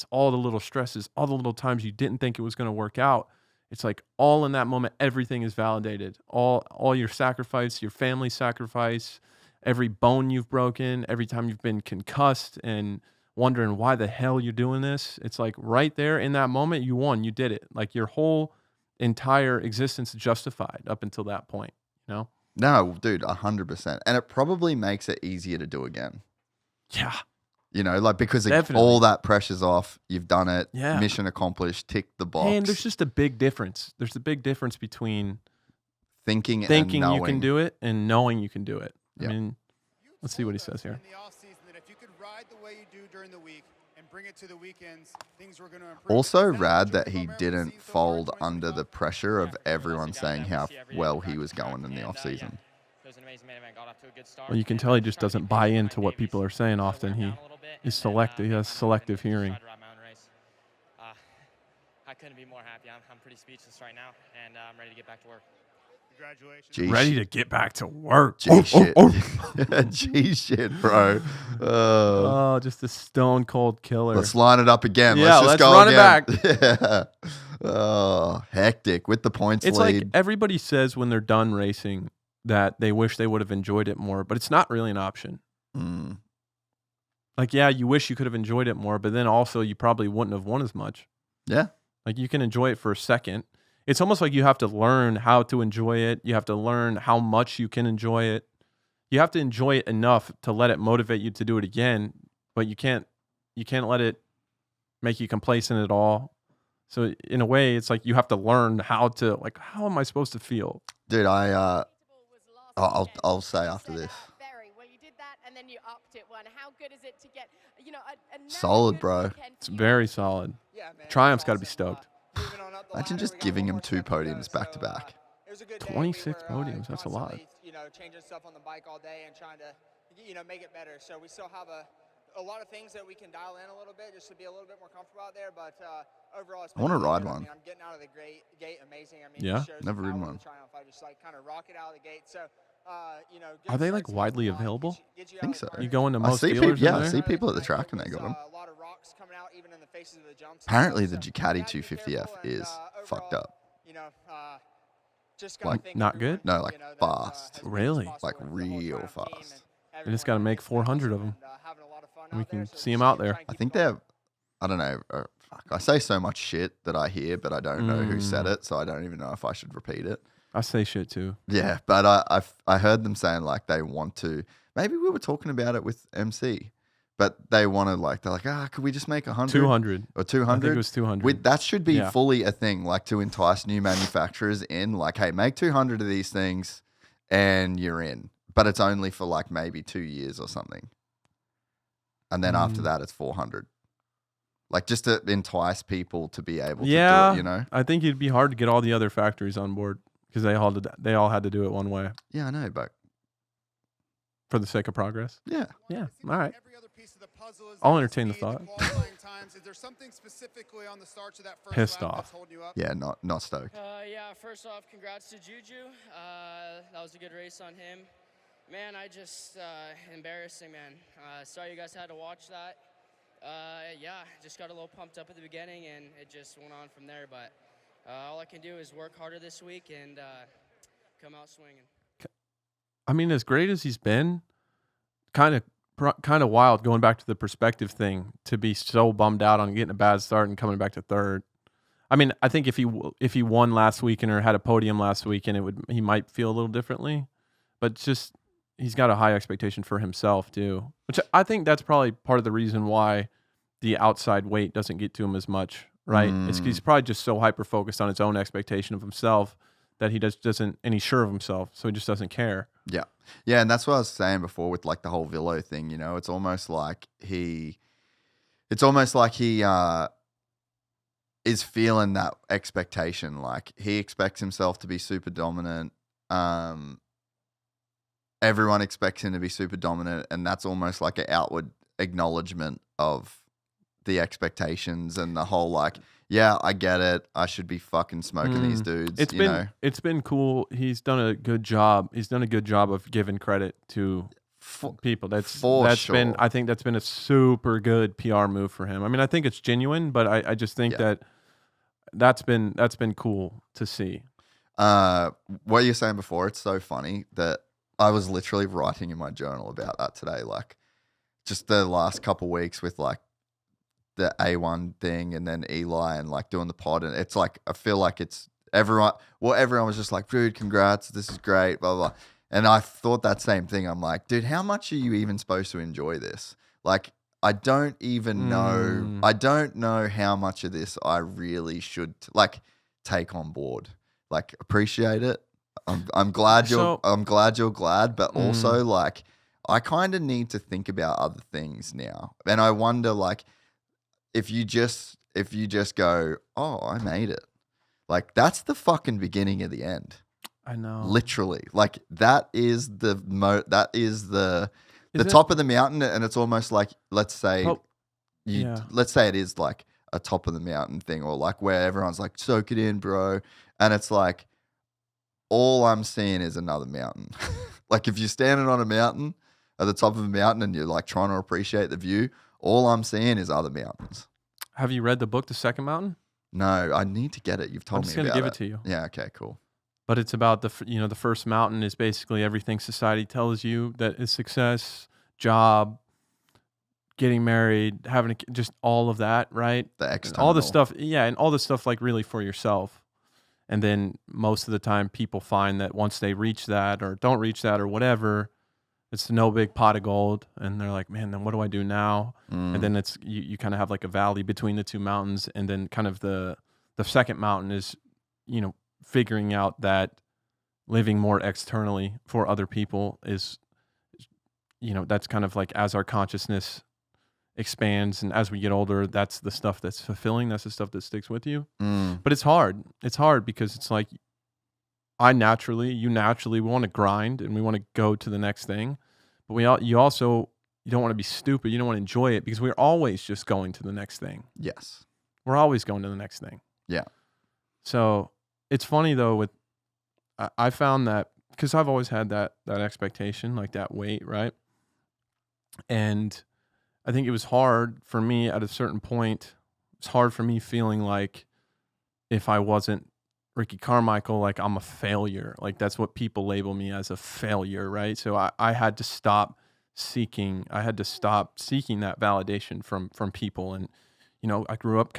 all the little stresses, all the little times you didn't think it was going to work out. It's like all in that moment, everything is validated. All your sacrifice, your family sacrifice, every bone you've broken, every time you've been concussed and wondering why the hell you're doing this. It's like right there in that moment, you won, you did it. Like your whole entire existence justified up until that point, you know? No, dude, 100%. And it probably makes it easier to do again. Yeah. You know, like because all that pressure's off, you've done it, mission accomplished, tick the box. And there's just a big difference. There's a big difference between thinking and knowing. You can do it and knowing you can do it. Yep. I mean, let's see what he says here. In the off season, that if you could ride the way you do during the week and bring it to the weekends, things were going to improve. Also rad that he didn't fold under the pressure of everyone saying how well he was going in the off season. Well, you can tell he just doesn't buy into what people are saying often. He has selective hearing. I couldn't be more happy. I'm pretty speechless right now, and I'm ready to get back to work. Congratulations. Ready to get back to work. G shit. G shit, bro. Oh, just a stone cold killer. Let's line it up again. Yeah, let's go run again. It back. Yeah. Oh, hectic with the points it's lead. Like everybody says when they're done racing that they wish they would have enjoyed it more, but it's not really an option. Like, yeah, you wish you could have enjoyed it more, but then also you probably wouldn't have won as much. Yeah. Like you can enjoy it for a second. It's almost like you have to learn how to enjoy it. You have to learn how much you can enjoy it. You have to enjoy it enough to let it motivate you to do it again, but you can't let it make you complacent at all. So in a way, it's like you have to learn how am I supposed to feel? Dude, I'll say after this. Well, you did that and then you upped it one. How good is it to get, solid, bro. It's very solid. Triumph's got to be stoked. Imagine just giving him 2 podiums back to back. 26 podiums, that's a lot. Changing stuff on the bike all day and trying to, make it better. So we still have a lot of things that we can dial in a little bit just to be a little bit more comfortable out there. But overall, I want to ride one. I'm getting out of the gate amazing. I mean, yeah, never ridden one. Triumph. I just kind of rock it out of the gate. So, are they widely available? I think so. You go into most dealers? I see people at the track and they got them. A lot of rocks coming out even in the faces of the jumps. Apparently, the Ducati 250F is fucked up. Just not good? No, fast. Really? Like real fast. We just got to make 400 of them. And we can see them out there. I think they're, I don't know. I say so much shit that I hear, but I don't know who said it, so I don't even know if I should repeat it. I say shit too. Yeah, but I heard them saying they want to. Maybe we were talking about it with MC, but they want to they're like, could we just make 100? 200 or 200? I think it was 200. That should be fully a thing, to entice new manufacturers in. Hey, make 200 of these things, and you're in. But it's only for maybe 2 years or something, and then after that, it's 400. Like just to entice people to be able to do it, you know? I think it'd be hard to get all the other factories on board because they all had to do it one way Yeah, I know, but for the sake of progress. yeah. Yeah. All right. Every other piece of the puzzle is I'll the entertain the speed, thought. qualifying times. Is there something specifically on the starts of that first Pissed lap off. that's holding you up? Yeah, not stoked. Yeah, first off, congrats to Juju. That was a good race on him. Man, I just, embarrassing, man. Sorry you guys had to watch that. Yeah, just got a little pumped up at the beginning, and it just went on from there. But all I can do is work harder this week and come out swinging. I mean, as great as he's been, kind of wild going back to the perspective thing to be so bummed out on getting a bad start and coming back to third. I mean, I think if he won last weekend or had a podium last weekend, he might feel a little differently. But just he's got a high expectation for himself too, which I think that's probably part of the reason why the outside weight doesn't get to him as much, right? He's probably just so hyper focused on his own expectation of himself that he doesn't, and he's sure of himself, so he just doesn't care. Yeah. Yeah, and that's what I was saying before with like the whole Villo thing, you know, it's almost like he is feeling that expectation. Like he expects himself to be super dominant. Everyone expects him to be super dominant, and that's almost like an outward acknowledgement of the expectations and the whole like, yeah, I get it. I should be fucking smoking these dudes. It's been cool. He's done a good job. He's done a good job of giving credit to people. That's been, I think that's been a super good PR move for him. I mean, I think it's genuine, but I just think that's been cool to see. What you're saying before, it's so funny that I was literally writing in my journal about that today. Like just the last couple weeks with like the A1 thing and then Eli and like doing the pod. And it's like, I feel like it's everyone was just like, dude, congrats. This is great, blah, blah. And I thought that same thing. I'm like, dude, how much are you even supposed to enjoy this? Like, I don't even know. I don't know how much of this I really should like take on board. Like, appreciate it. I'm glad you're glad, but also like I kind of need to think about other things now. And I wonder like if you just go, oh, I made it. Like that's the fucking beginning of the end. I know. Literally. Like that is the top of the mountain, and it's almost like let's say it is like a top of the mountain thing, or like where everyone's like, soak it in, bro. And it's like all I'm seeing is another mountain. Like if you're standing on a mountain at the top of a mountain and you're like trying to appreciate the view, all I'm seeing is other mountains. Have you read the book, The Second Mountain? No, I need to get it. You've told me about it. I'm just going to give it to you. Yeah, okay, cool. But it's about the first mountain is basically everything society tells you that is success, job, getting married, having just all of that, right? The external. All the stuff, and all the stuff like really for yourself. And then most of the time people find that once they reach that or don't reach that or whatever, it's no big pot of gold. And they're like, man, then what do I do now? And then it's you kind of have like a valley between the two mountains. And then kind of the second mountain is, figuring out that living more externally for other people is, that's kind of like as our consciousness expands and as we get older, that's the stuff that's fulfilling. That's the stuff that sticks with you. But it's hard. It's hard because it's like you naturally want to grind and we want to go to the next thing. But you don't want to be stupid. You don't want to enjoy it because we're always just going to the next thing. Yes. We're always going to the next thing. Yeah. So it's funny though I found that because I've always had that expectation, like that weight, right? And I think it was hard for me at a certain point. It's hard for me feeling like if I wasn't Ricky Carmichael, like I'm a failure. Like that's what people label me as, a failure, right? So I had to stop seeking that validation from people. And, I grew up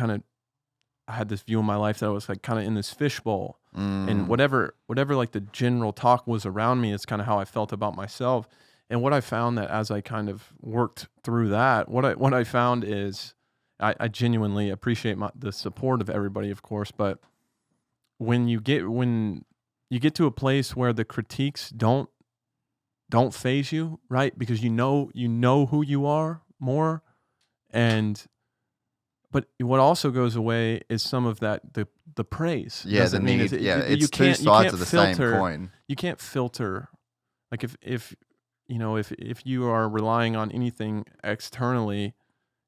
I had this view of my life that I was like kind of in this fishbowl. And whatever like the general talk was around me, it's kind of how I felt about myself. And what I found that as I kind of worked through that, what I found is I genuinely appreciate the support of everybody, of course, but when you get to a place where the critiques don't faze you, right? Because you know who you are more, and But what also goes away is some of that the praise. Yeah, Doesn't the mean need. It's you two can't sides of the filter, same coin. You can't filter. Like if you know if you are relying on anything externally,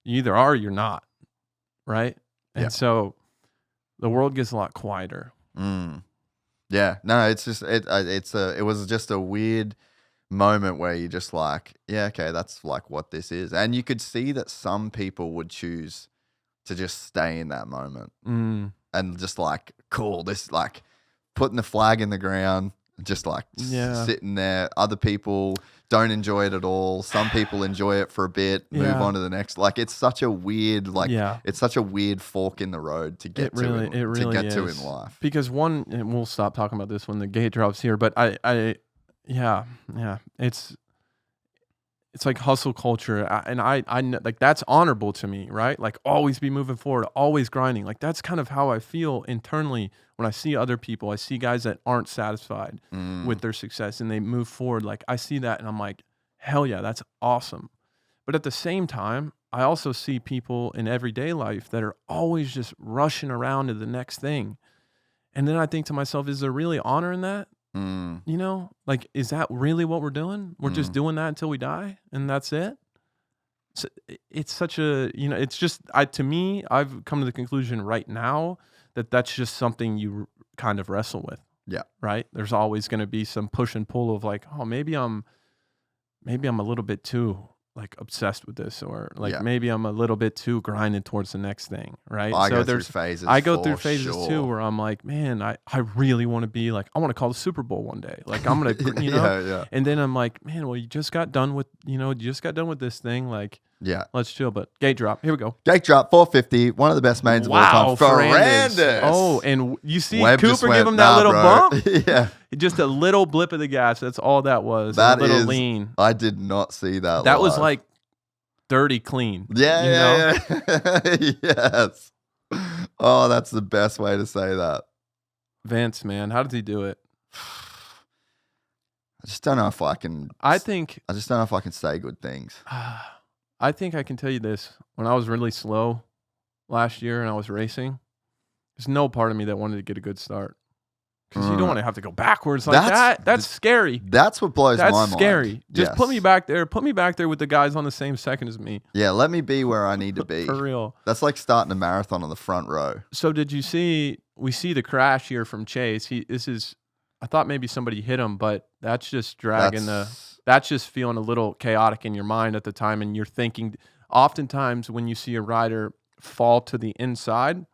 you either are or you're not, right? And Yeah. so the world gets a lot quieter. Yeah, no, it's just it was just a weird moment where you just like, yeah, okay, that's like what this is. And you could see that some people would choose to just stay in that moment and just like, cool, this like putting the flag in the ground, just like sitting there. Other people don't enjoy it at all. Some people enjoy it for a bit, move on to the next. Like it's such a weird, it's such a weird fork in the road to get to in life. Because one, and we'll stop talking about this when the gate drops here, but yeah, it's like hustle culture, and I like that's honorable to me, right? Like always be moving forward, always grinding. Like that's kind of how I feel internally when I see other people. I see guys that aren't satisfied with their success and they move forward. Like I see that and I'm like, hell yeah, that's awesome. But at the same time, I also see people in everyday life that are always just rushing around to the next thing. And then I think to myself, is there really honor in that? You know, like, is that really what we're doing? We're just doing that until we die and that's it. So it's such a, you know, it's just, to me, I've come to the conclusion right now that that's just something you kind of wrestle with. Yeah. Right. There's always going to be some push and pull of like, oh, maybe I'm a little bit too like obsessed with this, or like maybe I'm a little bit too grinding towards the next thing, right? I go through phases. I go through phases too where I'm like, man, I really want to be like, I want to call the Super Bowl one day. Like I'm gonna, you know, and then I'm like, man, well, you just got done with this thing, like. Yeah, let's chill. But gate drop. Here we go. Gate drop 450. One of the best mains of all time. Ferrandis. Oh, and you see Webb Cooper give him that little bump. Yeah, just a little blip of the gas. That's all that was. That a little is lean. I did not see that. That live. was like dirty clean. Yeah. Yes. Oh, that's the best way to say that. Vince, man, how did he do it? I just don't know if I can. I just don't know if I can say good things. I think I can tell you this. When I was really slow last year and I was racing, there's no part of me that wanted to get a good start. Because you don't want to have to go backwards like that. That's scary. That's what blows my mind. That's scary. Just put me back there. Put me back there with the guys on the same second as me. Yeah, let me be where I need to be. For real. That's like starting a marathon on the front row. So did you see, we see the crash here from Chase. I thought maybe somebody hit him, but that's just dragging that's just feeling a little chaotic in your mind at the time. And you're thinking, oftentimes when you see a rider fall to the inside,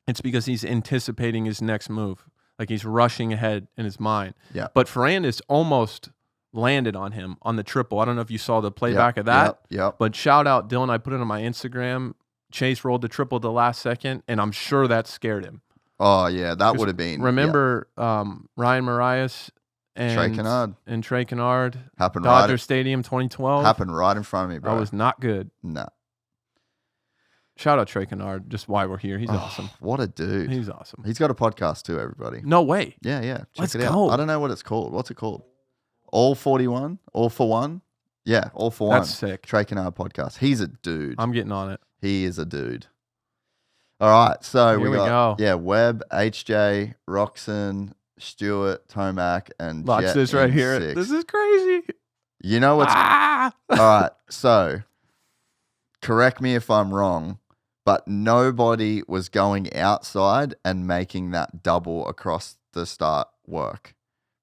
it's because he's anticipating his next move. Like he's rushing ahead in his mind. Yeah. But Ferrandis almost landed on him on the triple. I don't know if you saw the playback of that. Yep. But shout out Dylan. I put it on my Instagram. Chase rolled the triple at the last second, and I'm sure that scared him. Oh, yeah. That would have been. Remember Ryan Marias and Trey Kennard. Happened Dodger Stadium 2012. Happened right in front of me, bro. That was not good. No. Shout out Trey Kennard, just why we're here. He's awesome. What a dude. He's awesome. He's got a podcast too, everybody. No way. Yeah. Let's Check it go. out. I don't know what it's called. What's it called? All 41? All for one? Yeah, all for one. That's sick. Trey Kennard podcast. He's a dude. I'm getting on it. He is a dude. All right, so Here we go. Yeah, Webb, HJ, Roxon, Stewart, Tomac, and watch Jett this right here. 6. This is crazy. You know what's all right? So, correct me if I'm wrong, but nobody was going outside and making that double across the start work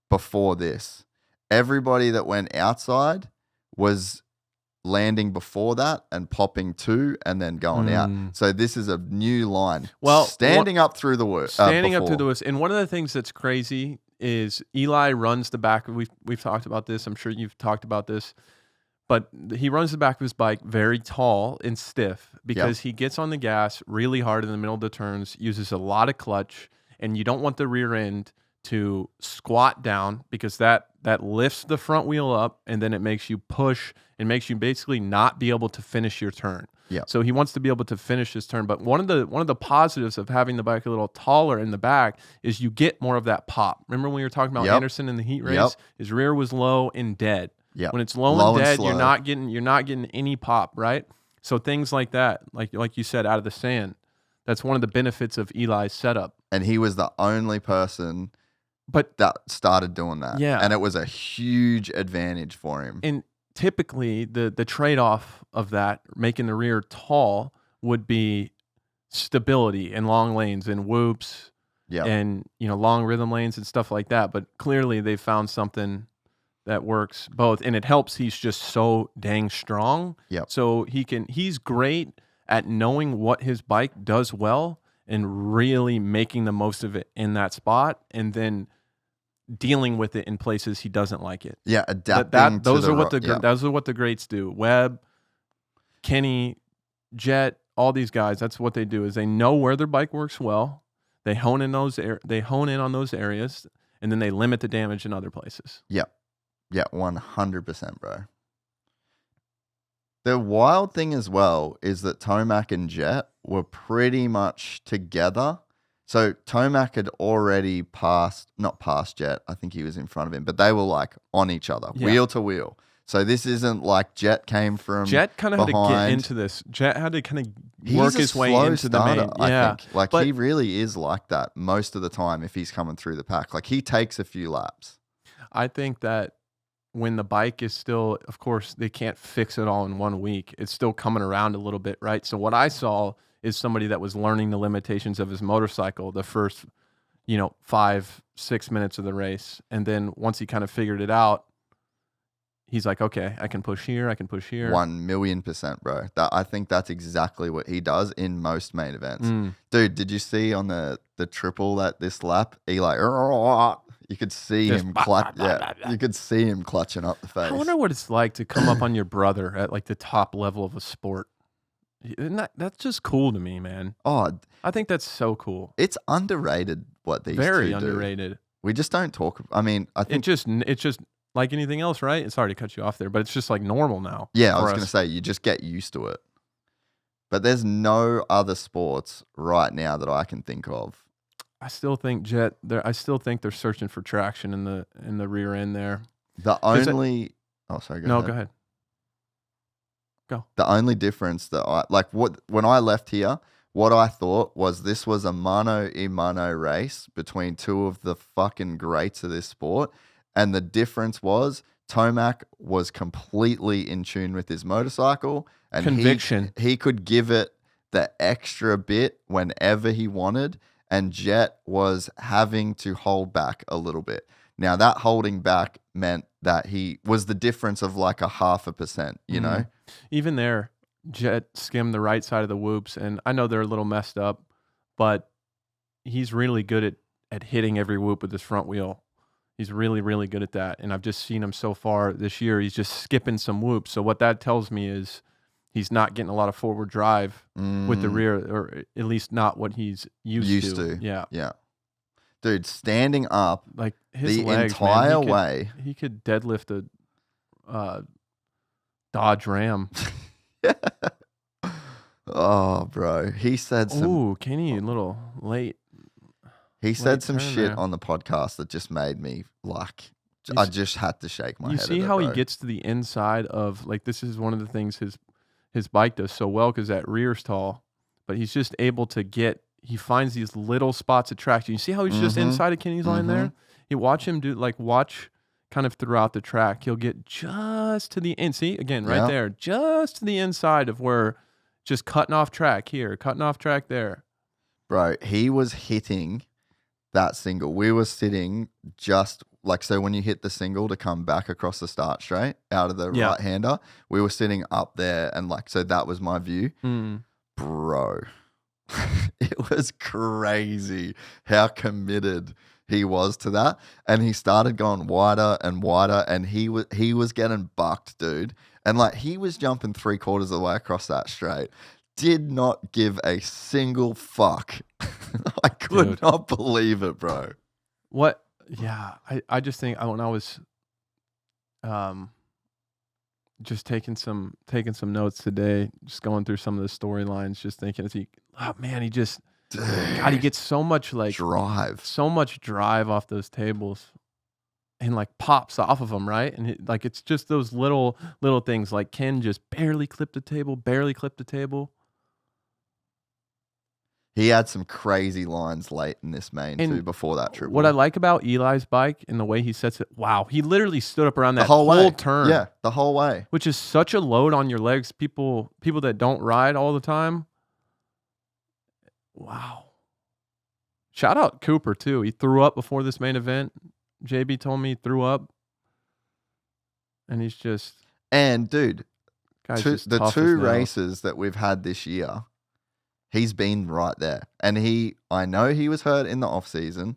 before this. Everybody that went outside was landing before that and popping two and then going out. So this is a new line. Well, standing up through the worst. Standing up through the worst. And one of the things that's crazy is Eli runs the back. We've talked about this. I'm sure you've talked about this. But he runs the back of his bike very tall and stiff because he gets on the gas really hard in the middle of the turns, uses a lot of clutch, and you don't want the rear end to squat down because that lifts the front wheel up and then it makes you push and makes you basically not be able to finish your turn. Yeah. So he wants to be able to finish his turn. But one of the positives of having the bike a little taller in the back is you get more of that pop. Remember when we were talking about Anderson in the heat race? His rear was low and dead. Yeah. When it's low and dead, you're not getting any pop, right? So things like that, like you said, out of the sand, that's one of the benefits of Eli's setup. And he was the only person that started doing that. Yeah. And it was a huge advantage for him. And typically the trade-off of that, making the rear tall, would be stability and long lanes and whoops and long rhythm lanes and stuff like that. But clearly they found something that works both, and it helps. He's just so dang strong. Yep. So he's great at knowing what his bike does well and really making the most of it in that spot, and then dealing with it in places he doesn't like it. Yeah, adapting. Those are what the greats do. Webb, Kenny, Jett, all these guys. That's what they do. Is they know where their bike works well. They hone in on those areas, and then they limit the damage in other places. Yep. Yeah, 100%, bro. The wild thing as well is that Tomac and Jett were pretty much together. So Tomac had already not passed Jett. I think he was in front of him, but they were like on each other, wheel to wheel. So this isn't like Jett came from Jett kind of had to get into this. Jett had to kind of work his way into the main. I think. Like, he really is like that most of the time if he's coming through the pack. Like, he takes a few laps. I think that when the bike is still, of course, they can't fix it all in 1 week. It's still coming around a little bit, right? So what I saw is somebody that was learning the limitations of his motorcycle the first, 5-6 minutes of the race. And then once he kind of figured it out, he's like, okay, I can push here, I can push here. 1,000,000%, bro. I think that's exactly what he does in most main events. Dude, did you see on the triple at this lap, Eli, you could see him clutch. You could see him clutching up the face. I wonder what it's like to come up on your brother at like the top level of a sport. Isn't that's just cool to me, man. Oh, I think that's so cool. It's underrated what these very two underrated. Do. We just don't talk. I mean, I think it's just like anything else, right? It's sorry to cut you off there, but it's just like normal now. Yeah, I was going to say you just get used to it. But there's no other sports right now that I can think of. I still think Jett. I still think they're searching for traction in the rear end there. Go ahead. Go ahead. Go. The only difference that when I left here, what I thought was this was a mano-a-mano race between two of the fucking greats of this sport, and the difference was Tomac was completely in tune with his motorcycle, and conviction. He could give it the extra bit whenever he wanted. And Jett was having to hold back a little bit. Now, that holding back meant that he was the difference of like 0.5%, you know? Even there, Jett skimmed the right side of the whoops, and I know they're a little messed up, but he's really good at hitting every whoop with his front wheel. He's really, really good at that. And I've just seen him so far this year. He's just skipping some whoops. So what that tells me is he's not getting a lot of forward drive with the rear, or at least not what he's used to. Yeah. Yeah. Dude, standing up like his the legs, entire man, way. He could deadlift a Dodge Ram. Oh, bro. He said some... Ooh, Kenny, a little late. He said some shit on the podcast that just made me like... I just had to shake my head. You see how he gets to the inside of... Like, this is one of the things his bike does so well because that rear's tall. But he's just able to get... He finds these little spots of traction. You see how he's just inside of Kenny's line there? You watch him watch kind of throughout the track. He'll get just to the end. See, again, right there. Just to the inside of where... Just cutting off track here, cutting off track there. Bro, he was hitting that single. We were sitting just like, so when you hit the single to come back across the start straight out of the right-hander, we were sitting up there and like, so that was my view. Bro, it was crazy how committed he was to that. And he started going wider and wider, and he was getting bucked, dude. And like, he was jumping 3/4 of the way across that straight. Did not give a single fuck. I could not believe it, bro. What? Yeah, I just think when I was just taking some notes today, just going through some of the storylines, just thinking, he just, God, he gets so much like drive off those tables. and like pops off of him, right? And like it's just those little things. Like Ken just barely clipped the table. He had some crazy lines late in this main too before that triple. What I like about Eli's bike and the way he sets it, wow, he literally stood up around that whole way. turn. Yeah, the whole way. Which is such a load on your legs. People that don't ride all the time. Wow. Shout out Cooper too. He threw up before this main event. JB told me he threw up. And he's just... And dude, the two now. races that we've had this year, he's been right there. And I know he was hurt in the off season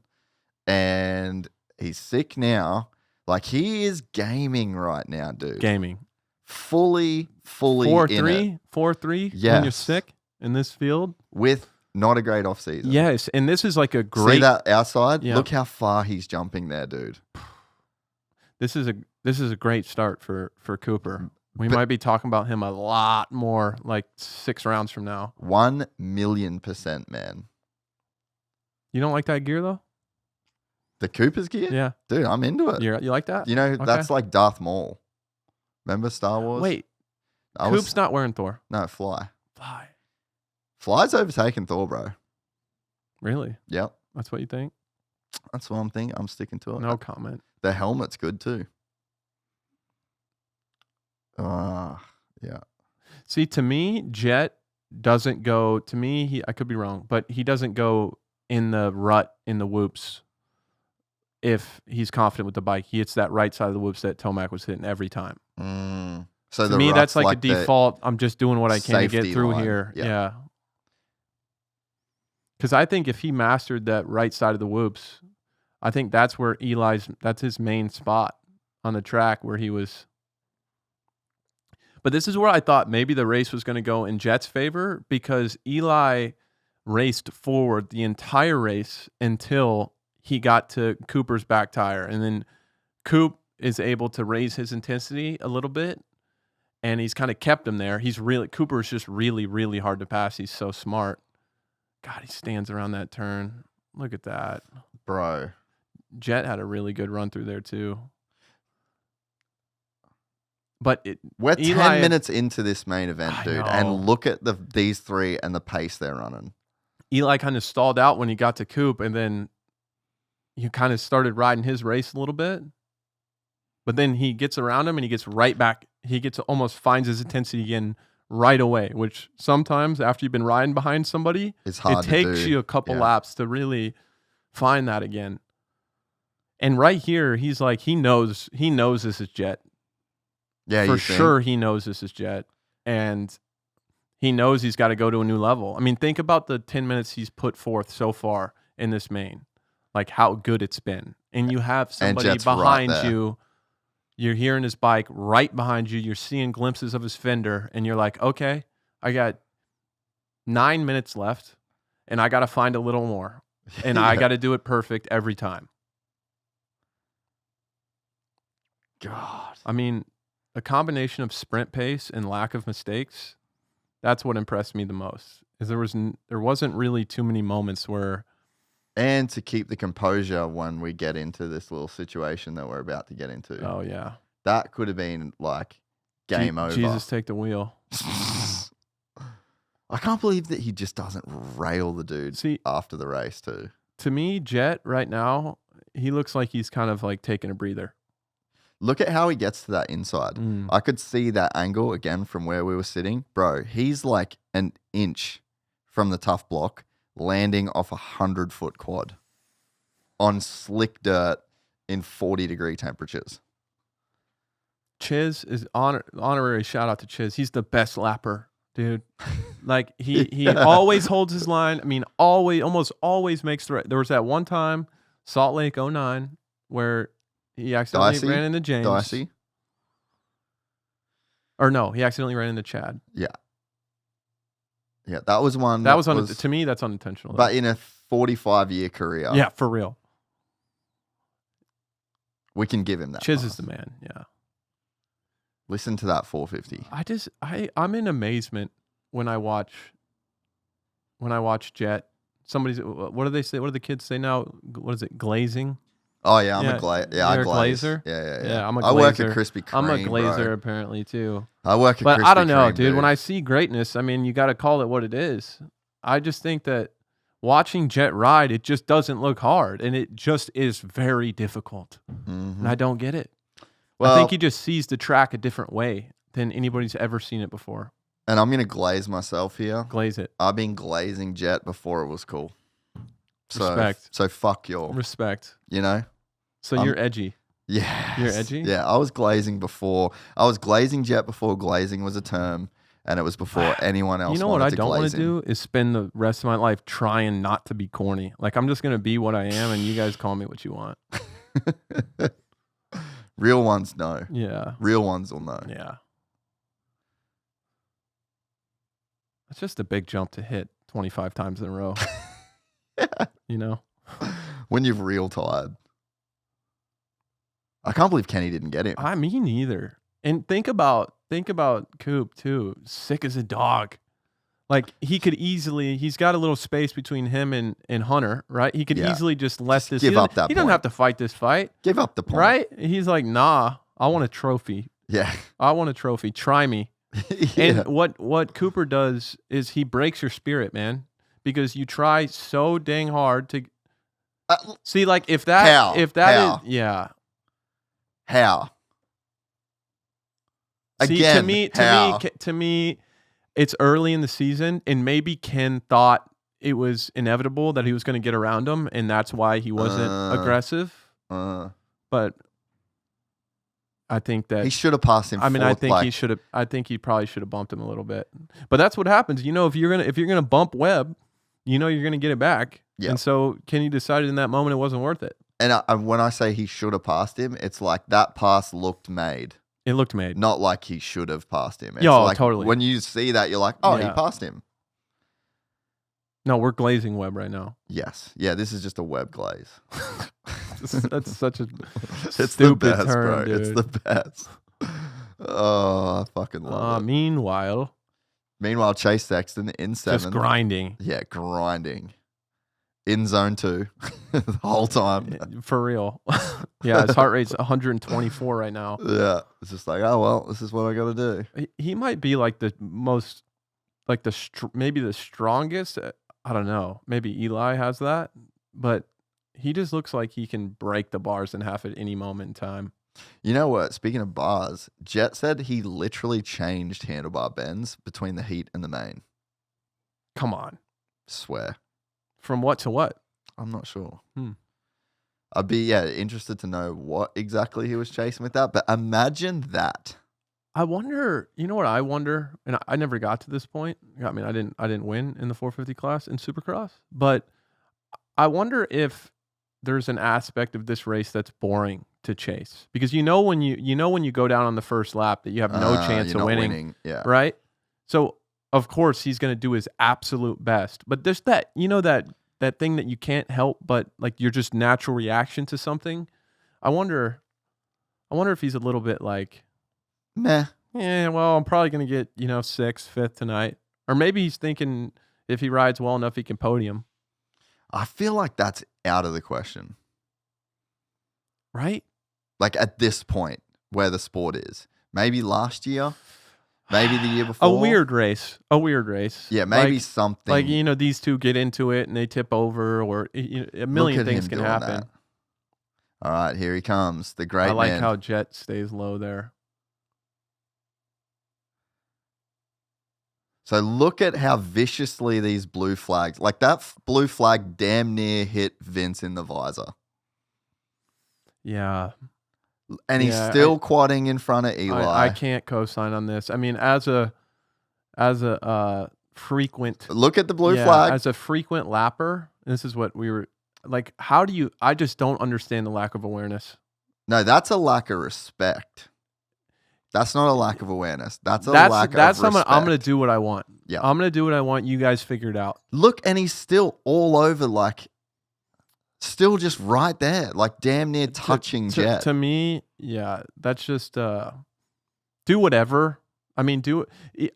and he's sick now. Like he is gaming right now, dude. Gaming. Fully 4-3? 4-3 yes. When you're sick in this field? With not a great off season. Yes, and this is like a great... See that outside? Yeah. Look how far he's jumping there, dude. This is a great start for Cooper. We might be talking about him a lot more like 6 rounds from now. 1,000,000%, man. You don't like that gear though? The Cooper's gear? Yeah. Dude, I'm into it. You like that? You know, Okay. that's like Darth Maul. Remember Star Wars? Wait. Coop's not wearing Thor. No, Fly. Fly. Fly's overtaken Thor, bro. Really? Yep. That's what you think? That's what I'm thinking. I'm sticking to it. No comment. The helmet's good too. Yeah. See, to me, Jett doesn't go. To me, I could be wrong, but he doesn't go in the rut in the whoops. If he's confident with the bike, he hits that right side of the whoops that Tomac was hitting every time. So to me, that's like a default. I'm just doing what I can to get through here. Yeah. Because I think if he mastered that right side of the whoops, I think that's where that's his main spot on the track where he was. But this is where I thought maybe the race was going to go in Jett's favor because Eli raced forward the entire race until he got to Cooper's back tire. And then Coop is able to raise his intensity a little bit, and he's kind of kept him there. Cooper is just really, really hard to pass. He's so smart. God, he stands around that turn. Look at that. Bro. Jett had a really good run through there too. But we're 10 minutes into this main event, dude, and look at these three and the pace they're running. Eli kind of stalled out when he got to Coop, and then he kind of started riding his race a little bit. But then he gets around him and he gets right back. He almost finds his intensity again right away, which sometimes after you've been riding behind somebody, it's hard it takes you a couple laps to really find that again. And right here, he's like, he knows this is Jett. Yeah, for sure he knows this is Jett. And he knows he's got to go to a new level. I mean, think about the 10 minutes he's put forth so far in this main. Like how good it's been. And you have somebody behind you. You're hearing his bike right behind you. You're seeing glimpses of his fender. And you're like, okay, I got 9 minutes left. And I got to find a little more. And I got to do it perfect every time. God. I mean, a combination of sprint pace and lack of mistakes, that's what impressed me the most. Is there wasn't really too many moments where... And to keep the composure when we get into this little situation that we're about to get into. Oh, yeah. That could have been like game over. Jesus, take the wheel. I can't believe that he just doesn't rail the dude after the race too. To me, Jett right now, he looks like he's kind of like taking a breather. Look at how he gets to that inside. I could see that angle again from where we were sitting. Bro, he's like an inch from the tough block, landing off 100-foot quad on slick dirt in 40-degree temperatures. Chiz is honorary shout out to Chiz. He's the best lapper, dude. Like he always holds his line. I mean, almost always makes the right. There was that one time, Salt Lake 09, where he accidentally ran into James. Dicey. Or no, he accidentally ran into Chad. Yeah. Yeah, that was one. That was to me, that's unintentional. But in a 45-year career. Yeah, for real. We can give him that. Chiz is the man, yeah. Listen to that 450. I'm in amazement when I watch Jett. What do they say? What do the kids say now? What is it? Glazing? Oh yeah, I'm Yeah, a glazer. Yeah, you're I a glaze. glazer? Yeah. Yeah, I'm a I work glazer. at Krispy Kreme. I'm a glazer bro. apparently too. I work at But Krispy I don't know, Kreme, dude. When I see greatness, I mean, you got to call it what it is. I just think that watching Jett ride, it just doesn't look hard, and it just is very difficult. And I don't get it. Well, I think he just sees the track a different way than anybody's ever seen it before. and I'm gonna glaze myself here. Glaze it. I've been glazing Jett before it was cool. So, Respect. So fuck y'all. Respect. You know? So you're edgy. Yeah. You're edgy? Yeah, I was glazing before. I was glazing Jett before glazing was a term, and it was before anyone else. You know what I don't want glaze to him. do is spend the rest of my life trying not to be corny. Like I'm just gonna be what I am, and you guys call me what you want. Real ones know. Yeah. Real ones will know. Yeah. It's just a big jump to hit 25 times in a row. You know? When you're real tired. I can't believe Kenny didn't get him. I mean neither. And think about Coop too. Sick as a dog. Like he's got a little space between him and Hunter, right? He could easily just let this give up that He doesn't point. have to fight this fight. Give up the point. Right? He's like, nah, I want a trophy. Yeah. I want a trophy. Try me. Yeah. And what Cooper does is he breaks your spirit, man. Because you try so dang hard to see, like if that How? is yeah. How? See, Again, how? to me, it's early in the season, and maybe Ken thought it was inevitable that he was going to get around him, and that's why he wasn't aggressive. But I think that he should have passed him. I mean, I fourth, think like, he should have. I think he probably should have bumped him a little bit. But that's what happens. You know, if you're gonna bump Webb, you know you're gonna get it back. Yeah. And so Kenny decided in that moment it wasn't worth it. And when I say he should have passed him, it's like that pass looked made. It looked made. Not like he should have passed him. It's Yo, like totally. When you see that, you're like, oh, he Yeah. passed him. No, we're glazing Webb right now. Yes. Yeah, this is just a web glaze. That's such a It's stupid the best, term, bro. dude. It's the best. Oh, I fucking love it. Meanwhile, Chase Sexton in 7th. just grinding. Yeah, grinding. In zone 2 the whole time. For real. Yeah, his heart rate's 124 right now. Yeah. It's just like, oh, well, this is what I got to do. He might be like the most, like maybe the strongest. I don't know. Maybe Eli has that, but he just looks like he can break the bars in half at any moment in time. You know what? Speaking of bars, Jett said he literally changed handlebar bends between the heat and the main. Come on. Swear. From what to what? I'm not sure. Hmm. I'd be interested to know what exactly he was chasing with that. But imagine that. I wonder. You know what I wonder? And I never got to this point. I mean, I didn't win in the 450 class in Supercross, but I wonder if there's an aspect of this race that's boring to chase, because when you go down on the first lap that you have no chance of winning. Yeah. Right. So of course he's going to do his absolute best, but there's that thing that you can't help but like your just natural reaction to something. I wonder if he's a little bit like, meh. Yeah, well, I'm probably going to get 6th, 5th tonight, or maybe he's thinking if he rides well enough he can podium. I feel like that's out of the question. Right? Like at this point where the sport is. Maybe last year. Maybe the year before. A weird race. Yeah, maybe like, something. Like, these two get into it and they tip over, or a million things can happen. That. All right, here he comes. The great man. I like how Jett stays low there. So look at how viciously these blue flags, like that blue flag damn near hit Vince in the visor. Yeah. And he's still quadding in front of Eli. I can't co-sign on this. I mean, as a frequent look at the blue flag. As a frequent lapper, this is what we were like. I just don't understand the lack of awareness. No, that's a lack of respect. That's not a lack of awareness. That's lack of respect. I'm going to do what I want. Yeah. I'm going to do what I want. You guys figure it out. Look, and he's still all over, like, still just right there, like damn near touching Jett. To me, yeah, that's just do whatever. I mean,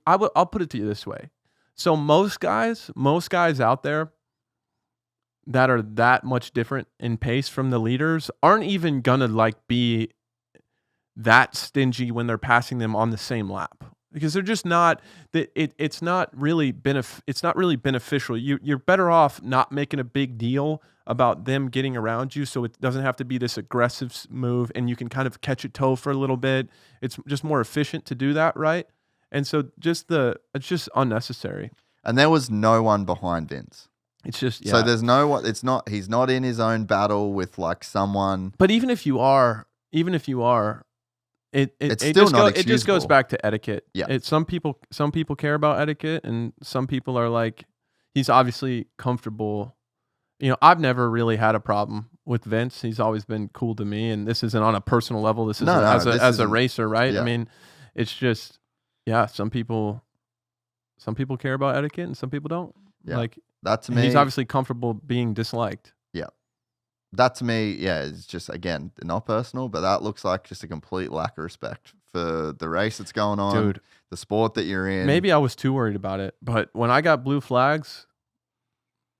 I'll put it to you this way. So most guys out there, that are that much different in pace from the leaders aren't even gonna like be that stingy when they're passing them on the same lap, because they're just not. It's not really beneficial. You're better off not making a big deal about them getting around you, so it doesn't have to be this aggressive move, and you can kind of catch a toe for a little bit. It's just more efficient to do that, right? And so it's just unnecessary. And there was no one behind Vince. It's just So there's no one. It's not. He's not in his own battle with like someone. But even if you are, It's still not it just goes excusable. back to etiquette. Yeah. Some people care about etiquette, and some people are like, he's obviously comfortable. You know, I've never really had a problem with Vince. He's always been cool to me, and this isn't on a personal level. This is as a racer, right? Yeah. I mean, it's just some people care about etiquette, and some people don't. Yeah. Like That to me, he's obviously comfortable being disliked. Yeah. That to me, it's just, again, not personal, but that looks like just a complete lack of respect for the race that's going on, Dude. the sport that you're in. Maybe I was too worried about it, but when I got blue flags,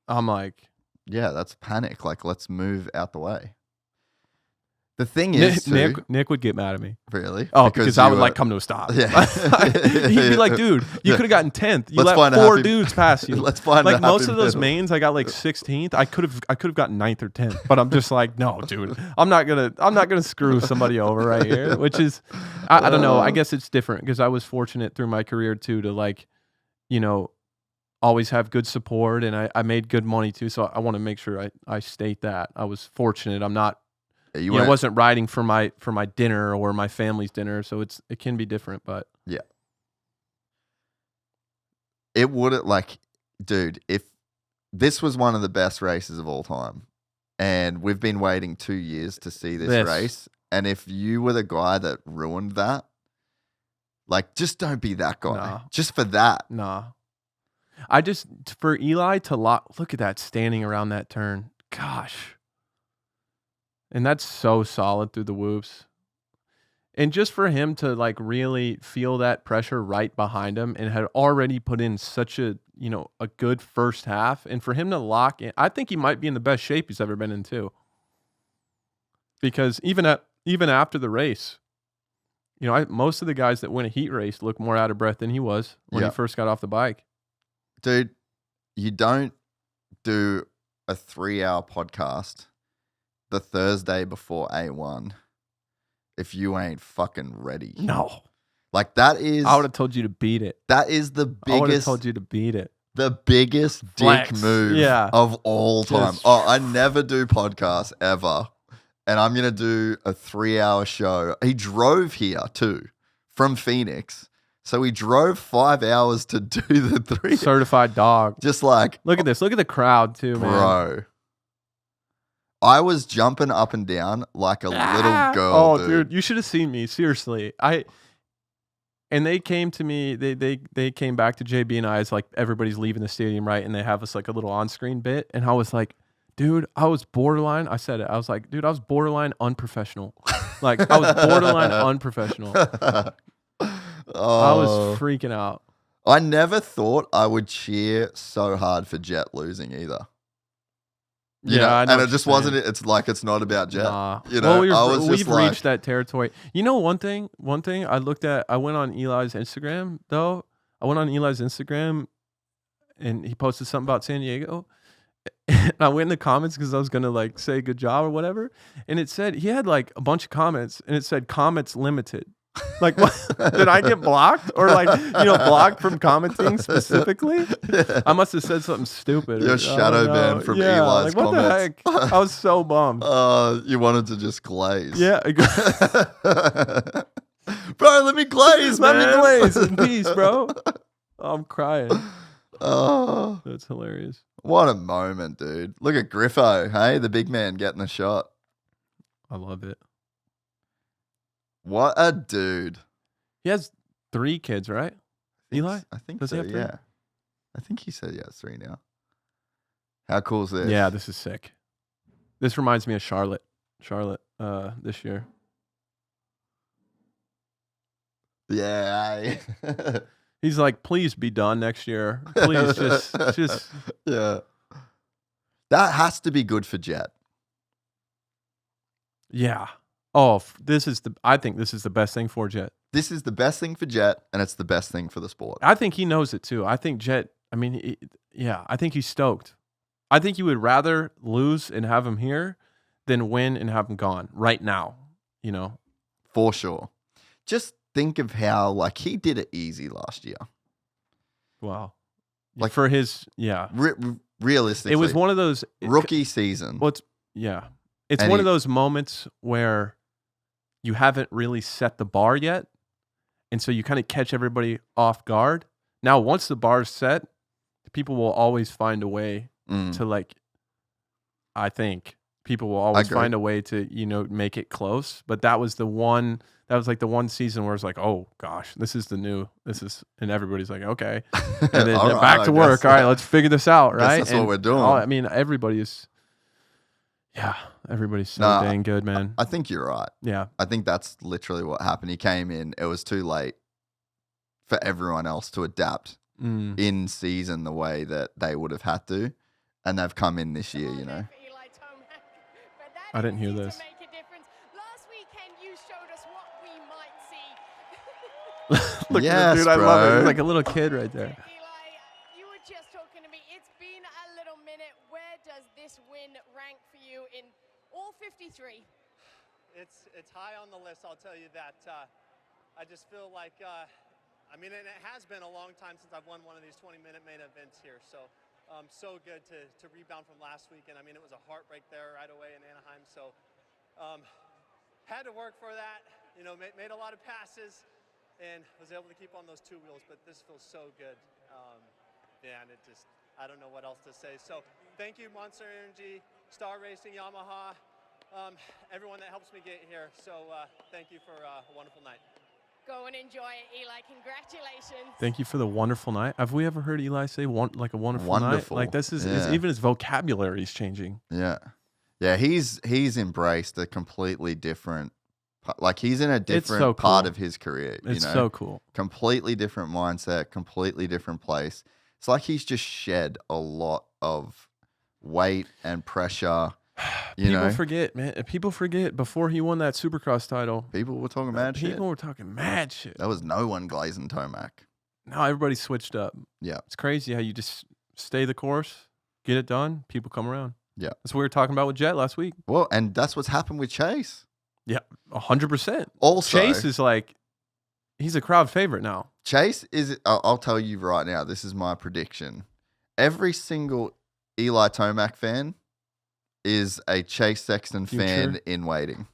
I'm like, Yeah, that's panic. Like, let's move out the way. The thing is, Nick would get mad at me. Really? Oh, because I would like come to a stop. Yeah. He'd be like, dude, you could have gotten 10th. You Let's let find a 4 happy- dudes pass you. Let's find a like most happy of those middle. mains, I got like 16th. I could have gotten 9th or 10th, but I'm just like, no, dude, I'm not gonna screw somebody over right here. Which is, I don't know. I guess it's different because I was fortunate through my career too to like, you know, always have good support, and I made good money too. So I want to make sure I state that I was fortunate. I'm not. You know, wasn't riding for my dinner or my family's dinner, so it can be different, but Yeah. It wouldn't, like, dude, if this was one of the best races of all time, and we've been waiting 2 years to see this race, and if you were the guy that ruined that, like, just don't be that guy. Nah. Just for that. nah. For Eli to look at that standing around that turn. Gosh. And that's so solid through the whoops. And just for him to like really feel that pressure right behind him and had already put in such a good first half, and for him to lock in, I think he might be in the best shape he's ever been in too. Because even after the race, you know, most of the guys that win a heat race look more out of breath than he was when he first got off the bike. Dude, you don't do a 3-hour podcast the Thursday before A1 if you ain't fucking ready. No. Like, that is... I would have told you to beat it. That is the biggest... I would have told you to beat it. The biggest Flex. dick move of all time. I never do podcasts ever. And I'm going to do a 3-hour show. He drove here too from Phoenix. So he drove 5 hours to do the 3. Certified dog. Just like... Look at this. Look at the crowd too, man. Bro. I was jumping up and down like a little girl. Oh, dude, you should have seen me. Seriously. And they came to me, they came back to JB and I as like everybody's leaving the stadium, right? And they have us like a little on-screen bit. And I was like, dude, I was borderline. I said it. I was like, dude, I was borderline unprofessional. Like, I was borderline unprofessional. I was freaking out. I never thought I would cheer so hard for Jett losing either. You know? I know And it just wasn't. It's like, it's not about Jett. Nah. You know, well, we've reached that territory. You know, one thing I went on Eli's Instagram though. I went on Eli's Instagram, and he posted something about San Diego. And I went in the comments because I was gonna like say good job or whatever, and it said he had like a bunch of comments, and it said comments limited. Like, what? Did I get blocked or like, blocked from commenting specifically? Yeah. I must have said something stupid. You're shadow banned from Eli's like, what comments. the heck? I was so bummed. You wanted to just glaze. Yeah. Bro, let me glaze, man. Let me glaze in peace, bro. I'm crying. Oh, That's hilarious. what a moment, dude. Look at Griffo, hey? The big man getting the shot. I love it. What a dude. He has 3 kids, right? Eli? I think Does he so, have 3? yeah. I think he said, 3 now. How cool is this? Yeah, this is sick. This reminds me of Charlotte. This year. Yeah. He's like, please be done next year. Please just Yeah. That has to be good for Jett. Yeah. Oh, I think this is the best thing for Jett. This is the best thing for Jett, and it's the best thing for the sport. I think he knows it too. I think Jett, I think he's stoked. I think you would rather lose and have him here than win and have him gone right now, you know? For sure. Just think of how, like, he did it easy last year. Wow. Like, for his, yeah. Realistically. It was one of those. Rookie season. Well, it's one of those moments where you haven't really set the bar yet. And so you kind of catch everybody off guard. Now, once the bar's set, people will always find a way to, like, I think people will always find a way to, make it close. But that was the one season where it's like, oh gosh, and everybody's like, okay. And then All right, back to work. All right, let's figure this out, right? That's what we're doing. Everybody's so dang good, man. I think you're right. Yeah. I think that's literally what happened. He came in, it was too late for everyone else to adapt in season the way that they would have had to. And they've come in this year, I didn't hear this. Last weekend, you showed us what we might see. Look at this dude, I love it. He's like a little kid right there. Eli, you were just talking to me. It's been a little minute. Where does this win rank for you in all 53? It's high on the list, I'll tell you that. I just feel like, and it has been a long time since I've won one of these 20-minute main events here. So good to rebound from last weekend. It was a heartbreak there right away in Anaheim. So had to work for that. Made a lot of passes and was able to keep on those two wheels. But this feels so good. And I don't know what else to say. So thank you, Monster Energy, Star Racing, Yamaha, everyone that helps me get here. So thank you for a wonderful night. Go and enjoy it, Eli. Congratulations. Thank you for the wonderful night. Have we ever heard Eli say a wonderful night? Like this is even his vocabulary is changing. Yeah. Yeah, he's embraced a completely different, like he's in a different part of his career. It's so cool. Completely different mindset, completely different place. It's like he's just shed a lot of weight and pressure. People forget, man. People forget before he won that Supercross title. People were talking mad shit. People were talking mad shit. There was no one glazing Tomac. Now everybody switched up. Yeah. It's crazy how you just stay the course, get it done, people come around. Yeah. That's what we were talking about with Jett last week. Well, and that's what's happened with Chase. Yeah, 100%. Also, Chase is like, he's a crowd favorite now. Chase is, I'll tell you right now, this is my prediction. Every single Eli Tomac fan is a Chase Sexton fan in waiting.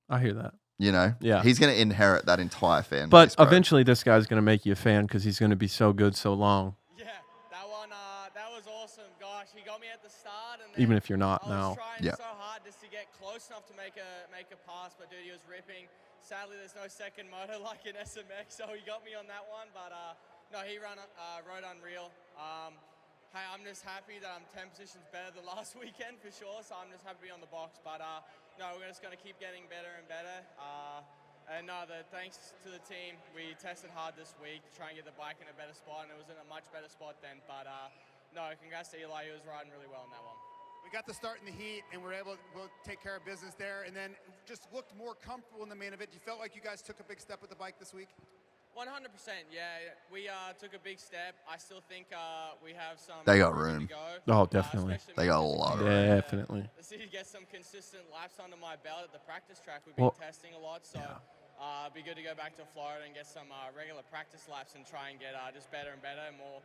I hear that. Yeah. He's going to inherit that entire fan base. But eventually this guy's going to make you a fan because he's going to be so good so long. Yeah, that one, that was awesome. Gosh, he got me at the start. And even if you're not I now. was trying so hard just to get close enough to make a pass, but dude, he was ripping. Sadly, there's no second motor like in SMX, so he got me on that one. But no, he rode unreal. Hey, I'm just happy that I'm 10 positions better than last weekend for sure, so I'm just happy to be on the box. But no, we're just going to keep getting better and better. And no, thanks to the team. We tested hard this week to try and get the bike in a better spot, and it was in a much better spot then. But no, congrats to Eli. He was riding really well in that one. We got the start in the heat, and we'll take care of business there, and then just looked more comfortable in the main event. You felt like you guys took a big step with the bike this week? 100%, yeah. We took a big step. I still think we have some. They got room. Oh, definitely. They got a lot of room. Definitely. To get some consistent laps under my belt at the practice track. We've been testing a lot, so it'd be good to go back to Florida and get some regular practice laps and try and get just better and better and more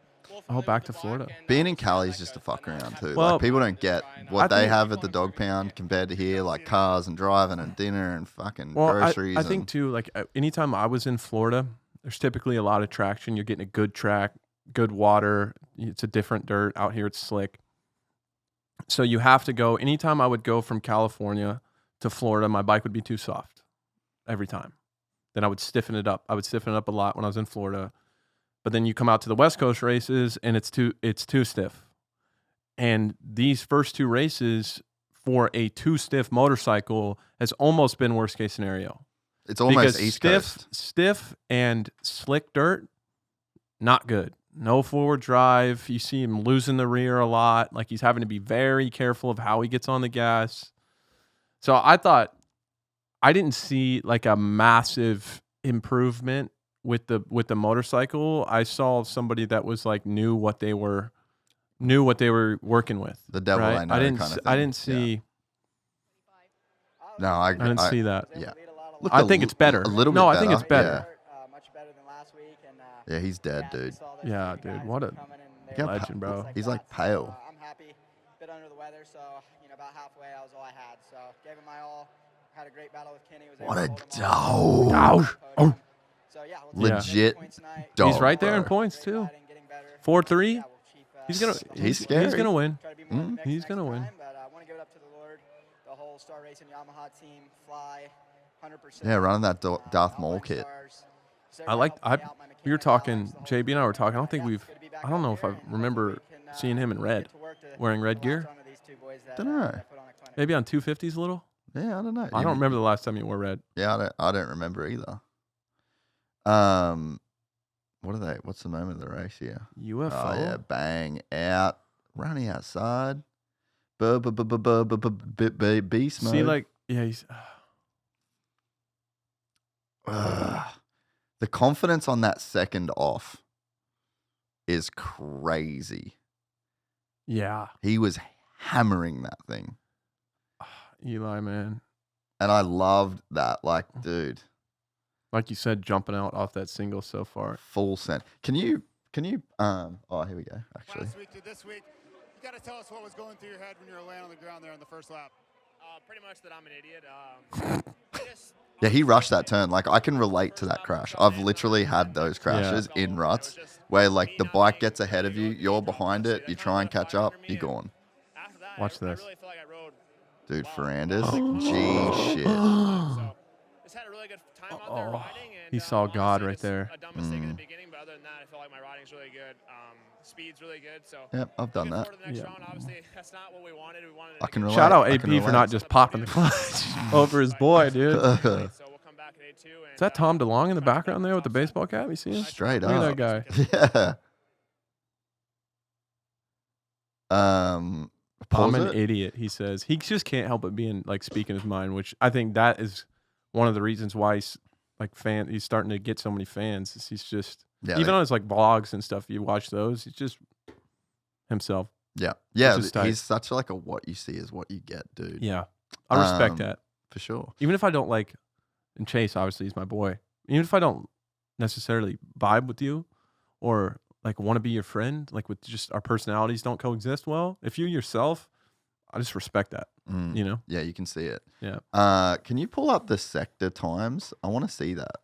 back to Florida. Being in Cali is just a fuck around too. Well, like people don't get what they have at the dog pound compared to here, like cars and driving and dinner and fucking groceries. I think too, like anytime I was in Florida, there's typically a lot of traction. You're getting a good track, good water. It's a different dirt. Out here, it's slick. So you have to go. Anytime I would go from California to Florida, my bike would be too soft every time. Then I would stiffen it up. I would stiffen it up a lot when I was in Florida. But then you come out to the West Coast races, and it's too stiff. And these first two races for a too stiff motorcycle has almost been worst case scenario. It's almost East Coast. Stiff and slick dirt, not good. no forward drive. You see him losing the rear a lot. Like, he's having to be very careful of how he gets on the gas. So I thought I didn't see like a massive improvement with the motorcycle. I saw somebody that was like knew what they were working with. The devil right? I know I didn't kind of thing. I didn't see. Yeah. No, I didn't see that. Yeah. I think it's better. A little bit no, better. I think it's better. Much better than last week. And, Yeah, he's dead, dude. Yeah, dude. What a legend, bro. He's like pale. I'm happy. A bit under the weather, so about halfway, I was all I had. So gave it my all. Had a great battle with Kenny. What a dog. So yeah, Legit dog. He's right there in points too. 4-3. He's scary. He's gonna win. He's gonna win. But I want to give it up to the Lord, the whole Star Racing Yamaha team, Fly, 100%. Yeah, running that Darth Maul kit. We were talking, JB and I were talking. I don't know if I remember seeing him in red, wearing red gear. Don't know. Maybe on 250s a little. Yeah, I don't know. I don't remember the last time you wore red. Yeah, I don't remember either. What are they? What's the name of the race here? UFO. Oh yeah, bang out, running outside. Beast mode. See, like, yeah, he's. The confidence on that second off is crazy. Yeah. He was hammering that thing. Eli, man. And I loved that. Like, dude. Like you said, jumping out off that single so far. Full send. Can you, oh, here we go, actually. Last week to this week, you got to tell us what was going through your head when you were laying on the ground there on the first lap. Pretty much that I'm an idiot. Yeah, he rushed that turn. Like, I can relate to that crash. I've literally had those crashes in ruts where, like, the bike gets ahead of you, you're behind it, you try and catch up, you're gone. Watch this. Dude, Ferrandis, G shit. Just had a really good time out there riding. And, he saw God right there. A dumb mistake in the beginning, but other than that, I feel like my riding's really good. Speed's really good. So yep, I've done that. The next round, obviously, that's not what we wanted. We wanted I can relate. Shout out AP for not just popping the clutch over his boy, dude. So we'll come back at A2. Is that Tom DeLong in the background there with the baseball cap? You see him? Straight Look up. at that guy. Yeah. I'm an idiot, he says. He just can't help but being like speaking his mind, which I think that is one of the reasons why he's like he's starting to get so many fans. He's just even on his like blogs and stuff, you watch those, he's just himself. Yeah. Yeah. He's such like a what you see is what you get, dude. Yeah. I respect that. For sure. Even if I don't like, and Chase obviously is my boy, even if I don't necessarily vibe with you or like want to be your friend, like with just our personalities don't coexist well. If you're yourself, I just respect that, you know? Yeah, you can see it. Yeah. Can you pull up the sector times? I want to see that.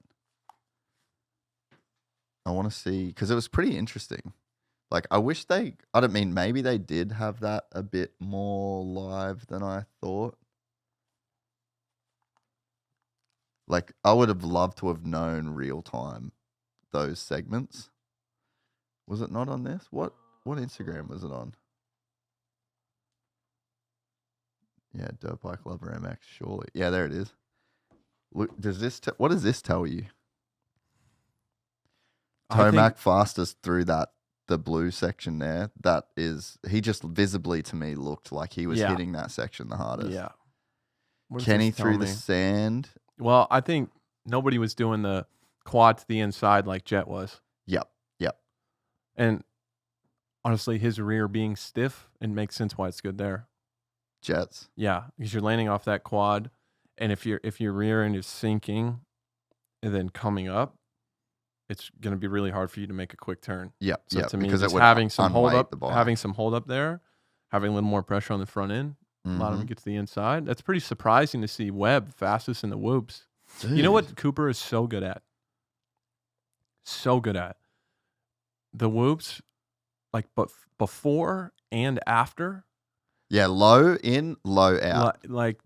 I want to see, because it was pretty interesting. Like, I wish maybe they did have that a bit more live than I thought. Like, I would have loved to have known real time those segments. Was it not on this? What Instagram was it on? Yeah, Dirt Bike Lover MX, surely. Yeah, there it is. Look, what does this tell you? Tomac fastest through the blue section there. He just visibly to me looked like he was hitting that section the hardest. Yeah. Kenny through the sand. Well, I think nobody was doing the quad to the inside like Jett was. Yep. And honestly, his rear being stiff, it makes sense why it's good there. Jett's. Yeah, because you're landing off that quad, and if your rear end is sinking and then coming up, it's going to be really hard for you to make a quick turn. Yeah, so to me, because just having some hold up there, having a little more pressure on the front end, allowing him to get to the inside. That's pretty surprising to see Webb fastest in the whoops. Dude. You know what Cooper is so good at? The whoops, like but before and after. Yeah, low in, low out. Like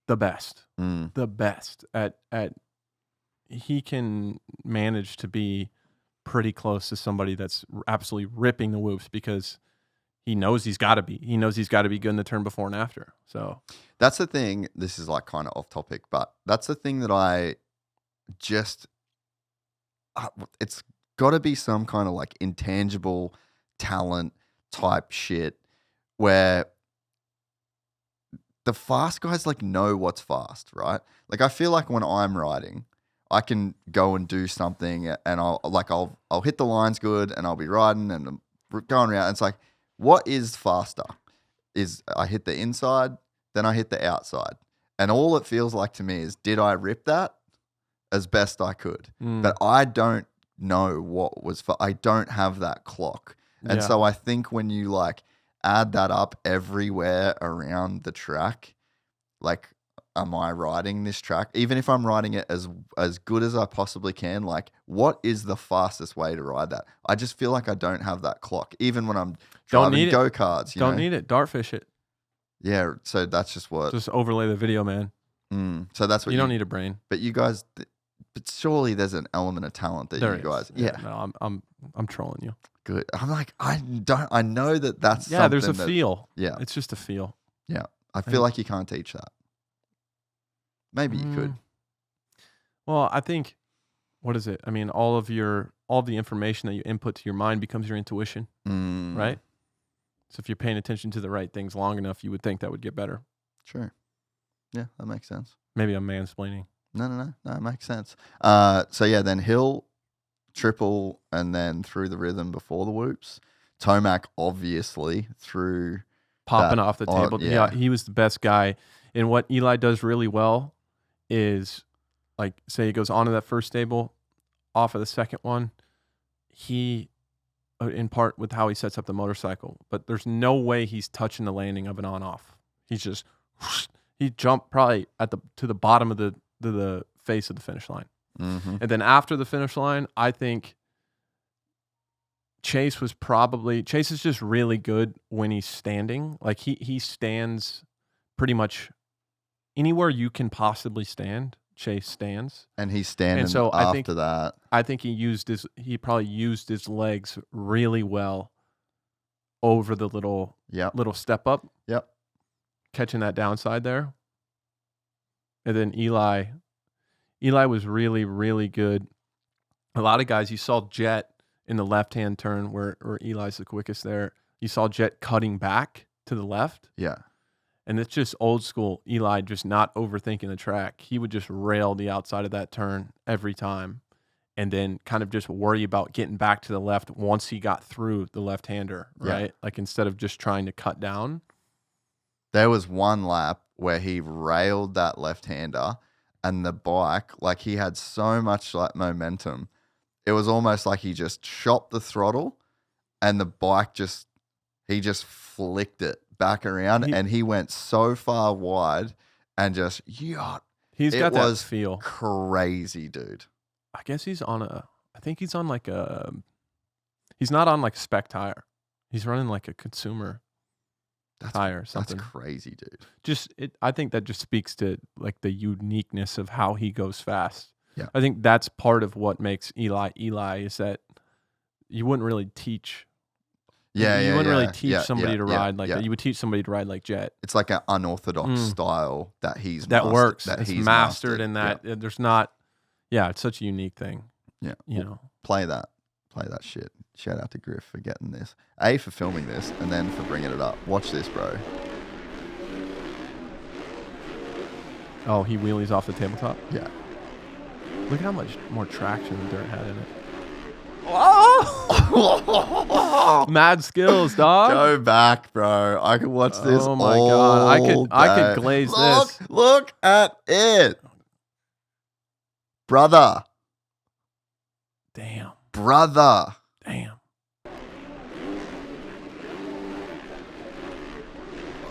the best. Mm. The best at he can manage to be pretty close to somebody that's absolutely ripping the whoops because he knows he's got to be. He knows he's got to be good in the turn before and after. So that's the thing. This is like kind of off topic, but that's the thing that I just it's got to be some kind of like intangible talent type shit where the fast guys like know what's fast, right? Like I feel like when I'm riding, I can go and do something and I'll hit the lines good and I'll be riding and I'm going around. And it's like, what is faster? Is I hit the inside, then I hit the outside. And all it feels like to me is, did I rip that as best I could? But I don't know what was I don't have that clock. And so I think when you like add that up everywhere around the track, like, am I riding this track? Even if I'm riding it as good as I possibly can, like, what is the fastest way to ride that? I just feel like I don't have that clock. Even when I'm driving go-karts. Don't need it. Dartfish it. Yeah, so that's just what... Just overlay the video, man. So that's what you don't need a brain. But you guys... But surely there's an element of talent that there you guys... is. Yeah. No, I'm trolling you. Good. I'm like, I know that's something. Yeah, there's a feel. Yeah. It's just a feel. Yeah. I feel like you can't teach that. Maybe you could. Well, I think, what is it? I mean, all the information that you input to your mind becomes your intuition, right? So if you're paying attention to the right things long enough, you would think that would get better. Sure. Yeah, that makes sense. Maybe I'm mansplaining. No, it makes sense. So yeah, then hill, triple, and then through the rhythm before the whoops. Tomac obviously through popping off the table. Yeah, he was the best guy. And what Eli does really well is, like, say he goes onto that first stable, off of the second one, he, in part with how he sets up the motorcycle, but there's no way he's touching the landing of an on-off. He's just, he jumped probably to the bottom of the face of the finish line. And then after the finish line, I think Chase is just really good when he's standing. Like he stands pretty much anywhere you can possibly stand. Chase stands, and he's standing. And so I think he probably used his legs really well over the little step up. Yep, catching that downside there. And then Eli was really, really good. A lot of guys, you saw Jett in the left-hand turn where Eli's the quickest there. You saw Jett cutting back to the left. Yeah. And it's just old school Eli, just not overthinking the track. He would just rail the outside of that turn every time and then kind of just worry about getting back to the left once he got through the left-hander, right? Yeah. Like instead of just trying to cut down. There was one lap where he railed that left-hander and the bike, like he had so much like momentum. It was almost like he just shot the throttle and the bike he just flicked it back around and he went so far wide and just yacht. He's got that feel. Crazy, dude. I guess he's on he's not on like a spec tire. He's running like a consumer tire or something. That's crazy, dude. I think that just speaks to like the uniqueness of how he goes fast. Yeah. I think that's part of what makes Eli is that you wouldn't really teach. You wouldn't really teach somebody to ride like that. You would teach somebody to ride like Jett. It's like an unorthodox style that works. That he's mastered in that. Yeah. There's not. Yeah, it's such a unique thing. Yeah, you know, play that shit. Shout out to Griff for getting this. For filming this, and then for bringing it up. Watch this, bro. Oh, he wheelies off the tabletop. Yeah. Look at how much more traction the dirt had in it. Oh! Mad skills, dog. Go back, bro. I could watch this. Oh my god, I could glaze this. Look at it, brother. Damn, brother. Damn.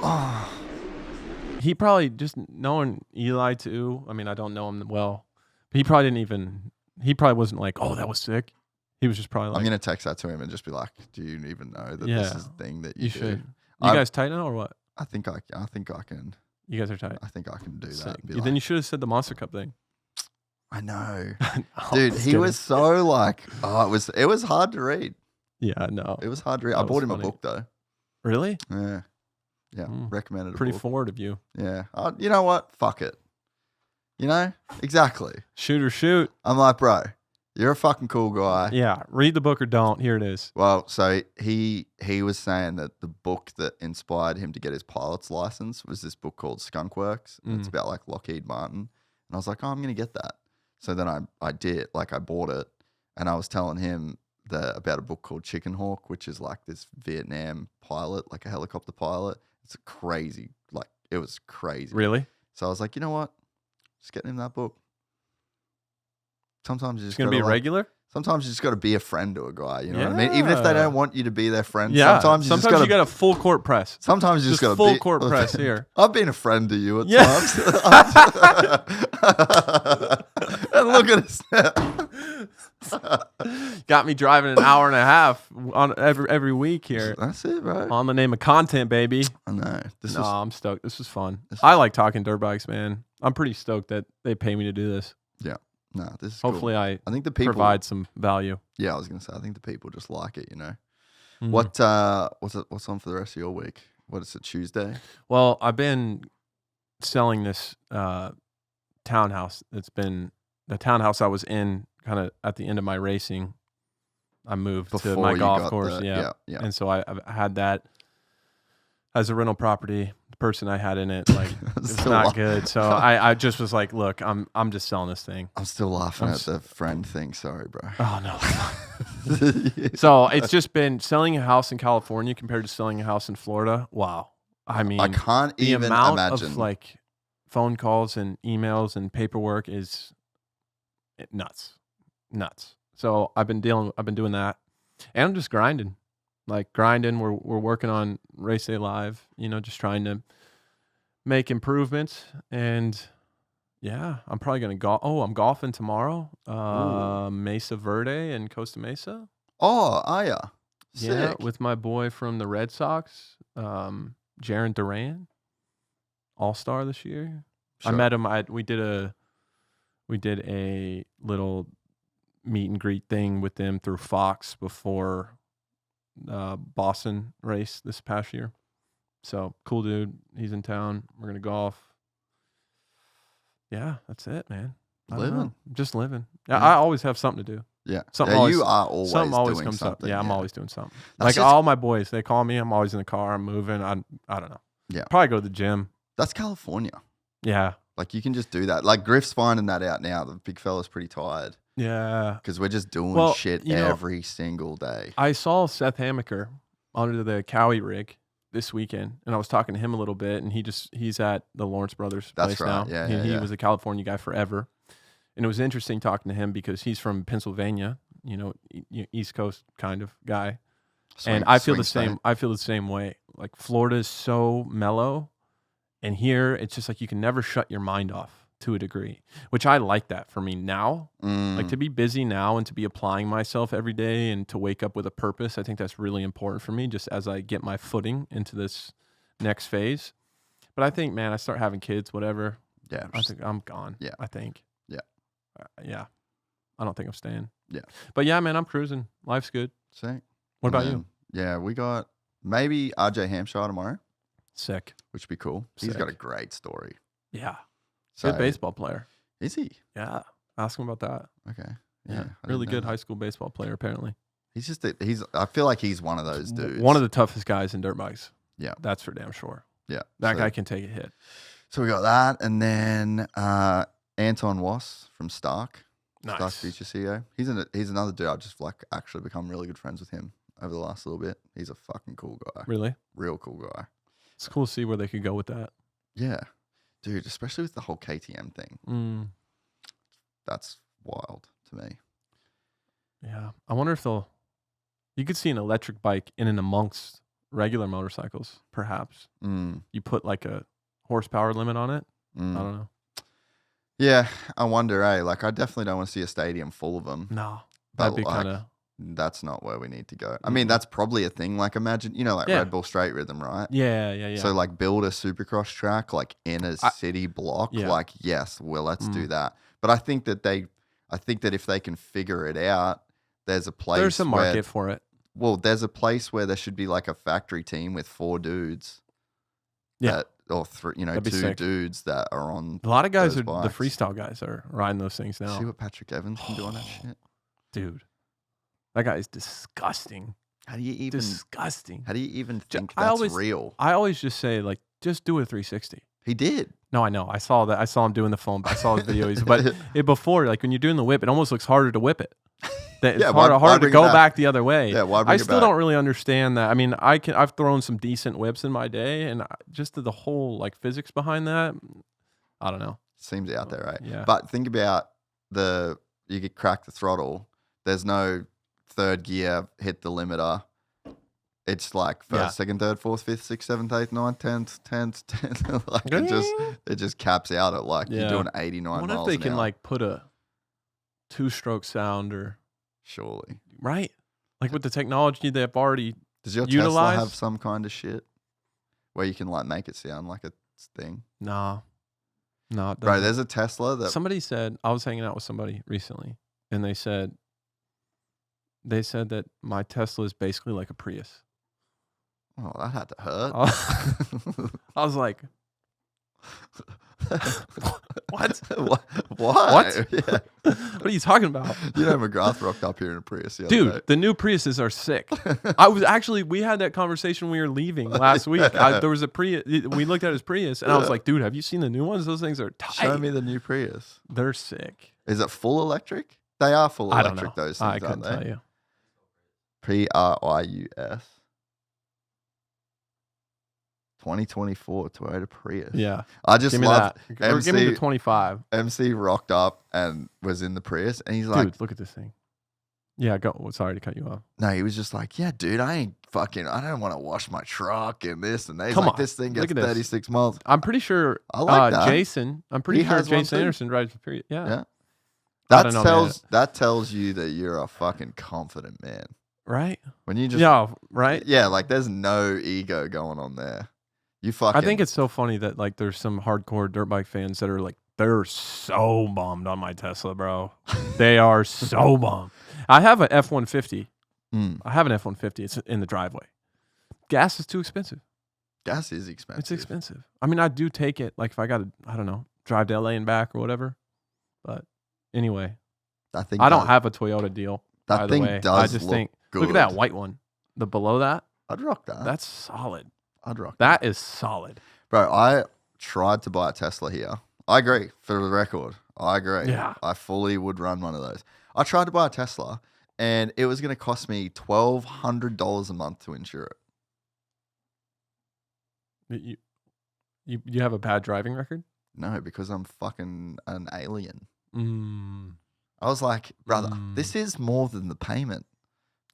Oh. He probably just knowing Eli too. I mean, I don't know him well, but he probably wasn't like, oh, that was sick. He was just probably like... I'm going to text that to him and just be like, do you even know that this is the thing that you do? Should. You guys tight now or what? I think I can. You guys are tight? I think I can do that. Then you should have said the Monster Cup thing. I know. Dude, he was so like... Oh, it was hard to read. Yeah, no. It was hard to read. I bought him a book though. Really? Yeah. Yeah, recommended a book. Pretty forward of you. Yeah. You know what? Fuck it. You know? Exactly. Shoot or shoot. I'm like, bro... You're a fucking cool guy. Yeah, read the book or don't. Here it is. Well, so he was saying that the book that inspired him to get his pilot's license was this book called Skunk Works. And it's about like Lockheed Martin. And I was like, oh, I'm going to get that. So then I did, like I bought it. And I was telling him about a book called Chicken Hawk, which is like this Vietnam pilot, like a helicopter pilot. It's crazy. Like it was crazy. Really? So I was like, you know what? Just getting him that book. Sometimes you just It's going to be a regular? Sometimes you just got to be a friend to a guy. You know what I mean? Even if they don't want you to be their friend. Yeah. Sometimes you got a full court press. Sometimes you just got to full court press here. I've been a friend to you at times. And look at us now. Got me driving an hour and a half on every week here. That's it, bro. On the name of content, baby. I know. I'm stoked. This was fun. I like talking dirt bikes, man. I'm pretty stoked that they pay me to do this. Yeah. No, this is Hopefully cool. I think the people provide some value. Yeah, I was gonna say I think the people just like it, you know. Mm. What's on for the rest of your week? What is it, Tuesday? Well, I've been selling this townhouse. It's been the townhouse I was in kind of at the end of my racing. I moved to my golf course. Yeah. And so I've had that as a rental property. The person I had in it, like, it's not good. So I just was like, look, I'm just selling this thing. I'm still laughing at the friend thing. Sorry, bro. Oh, no. So it's just been selling a house in California compared to selling a house in Florida. Wow. I mean, I can't even amount imagine. Of like phone calls and emails and paperwork is nuts. So I've been doing that, and I'm just grinding. We're working on Raceday Live, just trying to make improvements. And yeah, I'm probably going to golf. Oh, I'm golfing tomorrow. Mesa Verde and Costa Mesa. Oh, are ya? Sick. Yeah, with my boy from the Red Sox, Jaron Duran, All-Star this year. Sure. I met him. We did a little meet and greet thing with them through Fox before Boston race this past year. So cool dude. He's in town. We're gonna golf. Yeah, that's it, man. Just living. Yeah, I always have something to do. Yeah, you are always doing comes something. up. Yeah, I'm always doing something. That's like all my boys, they call me. I'm always in the car. I'm moving. I don't know. Yeah, probably go to the gym. That's California. Yeah, like you can just do that. Like Griff's finding that out now. The big fella's pretty tired. Yeah, because we're just doing shit every single day. I saw Seth Hamaker under the Cowie rig this weekend, and I was talking to him a little bit, and he's at the Lawrence Brothers place now. Yeah, he was a California guy forever, and it was interesting talking to him because he's from Pennsylvania, East Coast kind of guy, and I feel the same. I feel the same way. Like Florida is so mellow, and here it's just like you can never shut your mind off to a degree, which I like that for me now. Like to be busy now and to be applying myself every day and to wake up with a purpose. I think that's really important for me just as I get my footing into this next phase. But I think, man, I start having kids, whatever. Yeah. I think I'm gone. Yeah. I think. Yeah. Yeah. I don't think I'm staying. Yeah. But yeah, man, I'm cruising. Life's good. Sick. What about you? Yeah, we got maybe RJ Hampshire tomorrow. Sick. Which would be cool. Sick. He's got a great story. Yeah. So, good baseball player. Is he? Yeah. Ask him about that. Okay. Yeah. Really good high school baseball player, apparently. I feel like he's one of those dudes. One of the toughest guys in dirt bikes. Yeah. That's for damn sure. Yeah. That guy can take a hit. So we got that. And then Anton Wass from Stark. Nice. Stark Future CEO. He's another dude. I've just actually become really good friends with him over the last little bit. He's a fucking cool guy. Really? Real cool guy. It's cool to see where they could go with that. Yeah. Dude, especially with the whole KTM thing. That's wild to me. Yeah. I wonder if you could see an electric bike in and amongst regular motorcycles, perhaps. You put like a horsepower limit on it. I don't know. Yeah, I wonder, Like, I definitely don't want to see a stadium full of them. No. That'd be kind of... That's not where we need to go. I mean, that's probably a thing. Like, imagine, Red Bull Straight Rhythm, right? Yeah. So, like, build a supercross track, like, in a city block. Yeah. Like, yes, well, let's do that. But I think that if they can figure it out, there's a place. There's a market for it. Well, there's a place where there should be like a factory team with 4 dudes. Yeah. Or 3, 2 sick. dudes that are on. A lot of guys the freestyle guys are riding those things now. See what Patrick Evans can do on that shit. Dude, that guy is disgusting. How do you even Disgusting. How do you even think that's real? I always just say, like, just do a 360. He did. No, I know. I saw that. I saw him doing the foam. I saw his videos. But before, like, when you're doing the whip, it almost looks harder to whip it. It's hard to go back the other way. Yeah, why bring I it still back? don't really understand that. I mean, I've thrown some decent whips in my day, and just the whole, like, physics behind that, I don't know. Seems out there, right? Yeah. But think about you could crack the throttle. There's no third gear, hit the limiter. It's like first, second, third, fourth, fifth, sixth, seventh, eighth, ninth, 10th. Like it just caps out at like you're doing 89 miles an hour. What if they can like put a 2-stroke sound or surely right? Like with the technology they've already does your utilized? Tesla have some kind of shit where you can like make it sound like a thing? No, bro. There's a Tesla that somebody said. I was hanging out with somebody recently, and they said that my Tesla is basically like a Prius. Oh, that had to hurt. I was like, what? Why? What? Yeah. What are you talking about? You know, McGrath rocked up here in a Prius the other day. The new Priuses are sick. We had that conversation when we were leaving last week. There was a Prius. We looked at his Prius, and I was like, dude, have you seen the new ones? Those things are tight. Show me the new Prius. They're sick. Is it full electric? They are full I electric, don't know. those things, I couldn't aren't they? tell you. Prius. 2024 Toyota Prius. Yeah. I just give me love that. Or give me the 25. MC rocked up and was in the Prius, and he's like, dude, look at this thing. Yeah, go. Sorry to cut you off. No, he was just like, yeah, dude, I don't want to wash my truck and this and that. He's Come like, on. this thing gets Look at this. 36 miles. I'm pretty sure I like that. Jason, I'm pretty He sure has one Jason too? Anderson drives a Prius. Yeah. That tells you that you're a fucking confident man. Right? When you just right? Yeah, like there's no ego going on there. You fucking I think it's so funny that like there's some hardcore dirt bike fans that are like they're so bummed on my Tesla, bro. They are so bummed. I have an F-150. I have an F-150. It's in the driveway. Gas is too expensive. Gas is expensive. It's expensive. I mean, I do take it like if I got to, I don't know, drive to LA and back or whatever. But anyway, I don't have a Toyota deal. That by the thing way. does I just think good. Look at that white one. The below that. I'd rock that. That's solid. I'd rock that. That is solid. Bro, I tried to buy a Tesla here. I agree. For the record, I agree. Yeah. I fully would run one of those. I tried to buy a Tesla, and it was going to cost me $1,200 a month to insure it. You have a bad driving record? No, because I'm fucking an alien. I was like, brother, this is more than the payment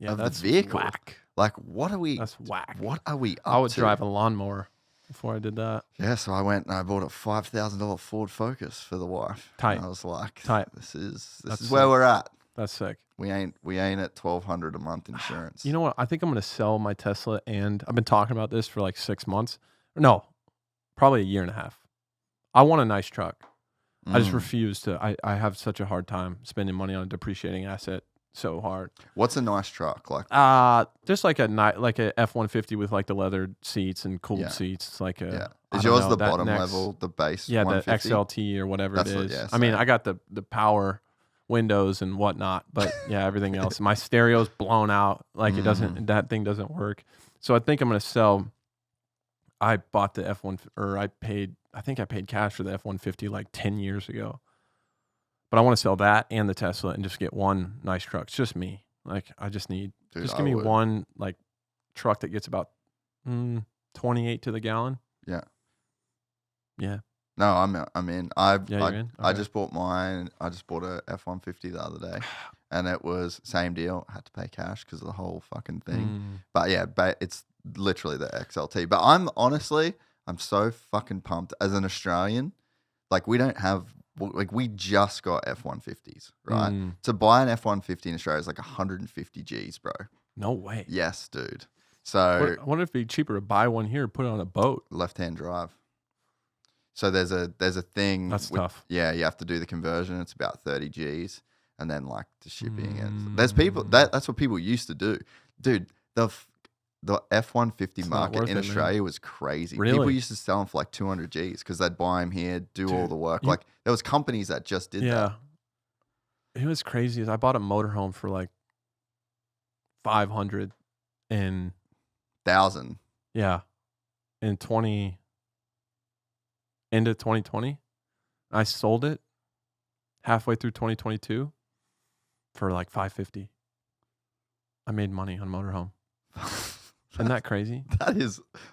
of that's the vehicle. Whack. Like, what are we? That's whack. What are we up to? I would drive a lawnmower before I did that. Yeah, so I went and I bought a $5,000 Ford Focus for the wife. Tight. And I was like, tight. This is That's where sick. we're at. That's sick. We ain't at $1,200 a month insurance. You know what? I think I'm going to sell my Tesla, and I've been talking about this for like 6 months. No, probably a year and a half. I want a nice truck. I just refuse to. I have such a hard time spending money on a depreciating asset so hard. What's a nice truck like? Just like a F-150 with like the leather seats and cooled seats. It's like a. Is yours the bottom level, the base? Yeah, 150? the XLT or whatever it is. Yeah, I mean, I got the power windows and whatnot, but yeah, everything else. My stereo's blown out. Like it doesn't. That thing doesn't work. So I think I'm gonna sell. I bought the F1, or I think I paid cash for the F-150 like 10 years ago. But I want to sell that and the Tesla and just get one nice truck. It's just me. Like I just need, give me one like truck that gets about 28 to the gallon. Yeah. Yeah. No, I'm in. You're in? I just bought mine. I just bought a F-150 the other day, and it was same deal. I had to pay cash because of the whole fucking thing. But yeah, it's literally the XLT. But I'm so fucking pumped as an Australian. Like we don't have, like we just got F-150s, right? To buy an F-150 in Australia is like 150 G's, bro. No way. Yes, dude. So I wonder if it'd be cheaper to buy one here, put it on a boat. Left-hand drive. So there's a thing. That's tough. Yeah, you have to do the conversion. It's about 30 G's, and then like the shipping. And there's people that's what people used to do, dude. The F-150 market in Australia was crazy. Really? People used to sell them for like 200 G's because they'd buy them here, do all the work. Like there was companies that just did that. It was crazy. I bought a motorhome for like 500 and 1,000. yeah, in end of 2020. I sold it halfway through 2022 for like 550. I made money on motorhome. Isn't that crazy?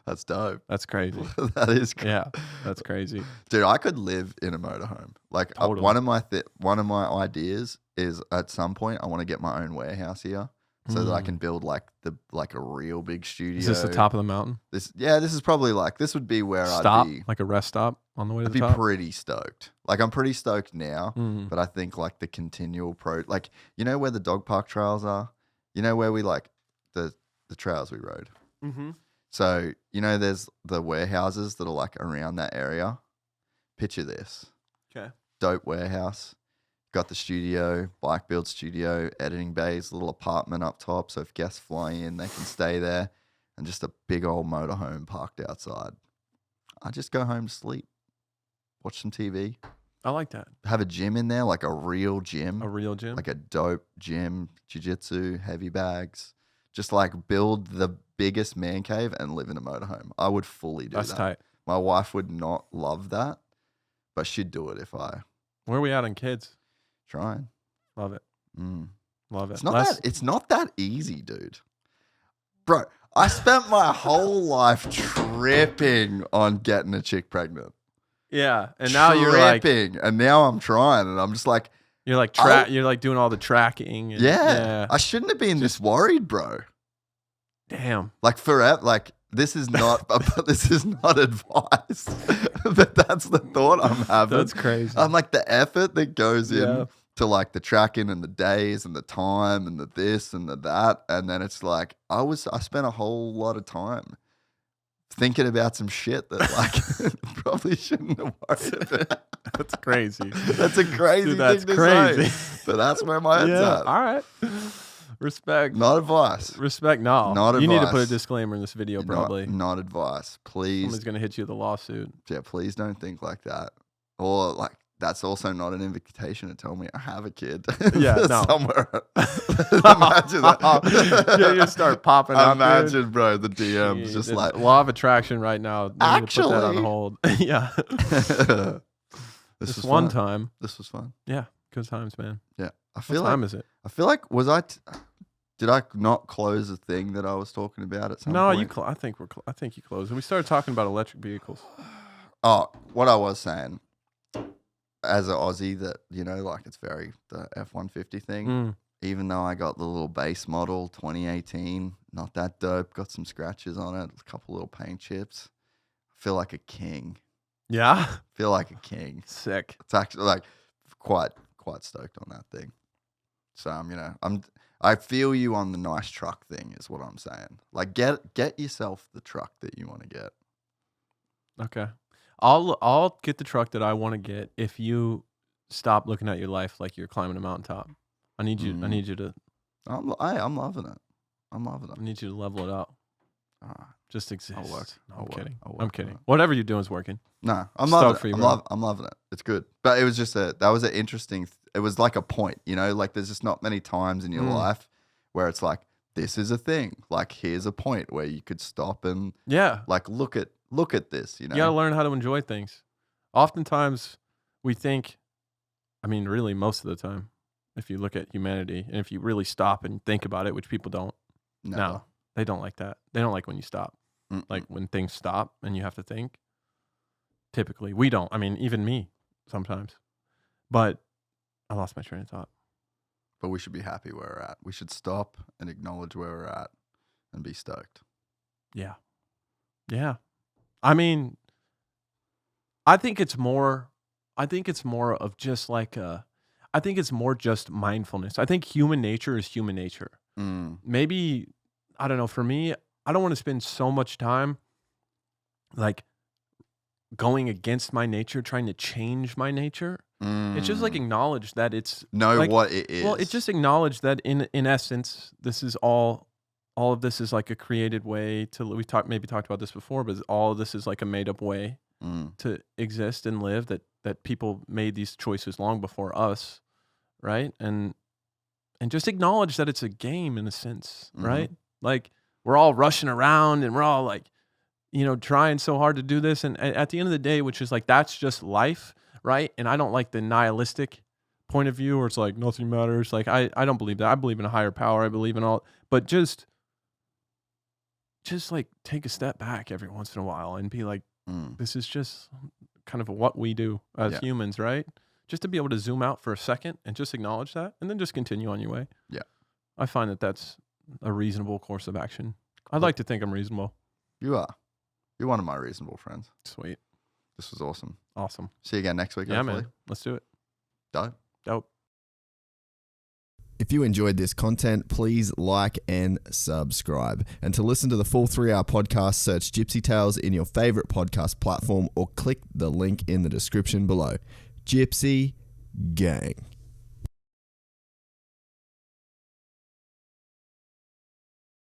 That's dope. That's crazy. That is crazy. Yeah, that's crazy. Dude, I could live in a motorhome. Like Totally. one of my ideas is at some point I want to get my own warehouse here so that I can build like a real big studio. Is this the top of the mountain? This is probably like this would be where Stop, I'd be like a rest stop on the way to I'd the be top. pretty stoked. Like I'm pretty stoked now, but I think like the continual like you know where the dog park trails are? You know where we like the trails we rode? Mm-hmm. So, you know, there's the warehouses that are like around that area. Picture this. Okay. Dope warehouse. Got the studio, bike build studio, editing bays, little apartment up top. So if guests fly in, they can stay there. And just a big old motorhome parked outside. I just go home to sleep, watch some TV. I like that. Have a gym in there, like a real gym. A real gym? Like a dope gym, jiu-jitsu, heavy bags. Just like build the biggest man cave and live in a motorhome. I would fully do that. That's tight. My wife would not love that, but she'd do it if I Where are we at on kids? trying. Love it. Love it. It's not that easy, dude. Bro, I spent my whole life tripping on getting a chick pregnant. Yeah, and now you're like, and now I'm trying, and I'm just like, you're like you're like doing all the tracking. And, yeah, I shouldn't have been this worried, bro. Damn. Like forever, like this is not advice, but that's the thought I'm having. That's crazy. I'm like the effort that goes in to like the tracking and the days and the time and the this and the that, and then it's like I spent a whole lot of time thinking about some shit that like probably shouldn't have worried about. That's crazy. That's a crazy thing to say, but that's where my head's at. All right. Respect. Not advice. Respect. No. Not advice. You need to put a disclaimer in this video, probably. Not advice. Please. Someone's going to hit you with a lawsuit. Yeah, please don't think like that. Or like, that's also not an invitation to tell me I have a kid. Yeah, no. Somewhere. Imagine that. Yeah, you start popping up. Imagine, dude. bro, the DMs just like. Law of attraction right now. They need to put that on Actually. hold. Yeah. This was one fun. time. This was fun. Yeah. Good times, man. Yeah. What time is it? I feel like, did I not close the thing that I was talking about at some No, point? I think you closed. We started talking about electric vehicles. Oh, what I was saying, as an Aussie, that, you know, like it's very the F-150 thing. Even though I got the little base model 2018, not that dope, got some scratches on it, a couple little paint chips. I feel like a king. Yeah? Feel like a king. Sick. It's actually like quite stoked on that thing. So I feel you on the nice truck thing is what I'm saying. Like get yourself the truck that you want to get. Okay. I'll get the truck that I want to get if you stop looking at your life like you're climbing a mountaintop. I need you to. I'm loving it. I'm loving it. I need you to level it out. Just exist. I'll work. No, I'll I'm work. kidding. I'll work I'm on kidding. it. Whatever you're doing is working. No, I'm Stoked loving for it. you, bro. I'm loving it. It's good. But it was just that was an interesting. It was like a point, you know. Like there's just not many times in your life where it's like this is a thing. Like here's a point where you could stop and like look at this. You know, You gotta learn how to enjoy things. Oftentimes, we think. I mean, really, most of the time, if you look at humanity and if you really stop and think about it, which people don't. Never. No, they don't like that. They don't like when you stop. Mm-mm. Like when things stop and you have to think. Typically, we don't. I mean, even me sometimes. But I lost my train of thought. But we should be happy where we're at. We should stop and acknowledge where we're at and be stoked. Yeah. Yeah. I mean, I think it's more of just like I think it's more just mindfulness. I think human nature is human nature. Maybe, I don't know, for me, I don't want to spend so much time like going against my nature, trying to change my nature. It's just like acknowledge that it's what it is. Well, it's just acknowledge that in essence, this is all of this is like a created way to. We maybe talked about this before, but all of this is like a made up way to exist and live. That people made these choices long before us. right? And just acknowledge that it's a game in a sense, Mhm. right? Like we're all rushing around and we're all like, you know, trying so hard to do this. And at the end of the day, which is like, that's just life, right? And I don't like the nihilistic point of view where it's like nothing matters. Like I don't believe that. I believe in a higher power. I believe in all, but just like take a step back every once in a while and be like, this is just kind of what we do as humans, right? Just to be able to zoom out for a second and just acknowledge that and then just continue on your way. Yeah. I find that that's a reasonable course of action. I'd like to think I'm reasonable. You are. You're one of my reasonable friends. Sweet. This was awesome. Awesome. See you again next week. Yeah, hopefully. man. Let's do it. Dope. If you enjoyed this content, please like and subscribe. And to listen to the full 3-hour podcast, search Gypsy Tales in your favorite podcast platform or click the link in the description below. Gypsy Gang.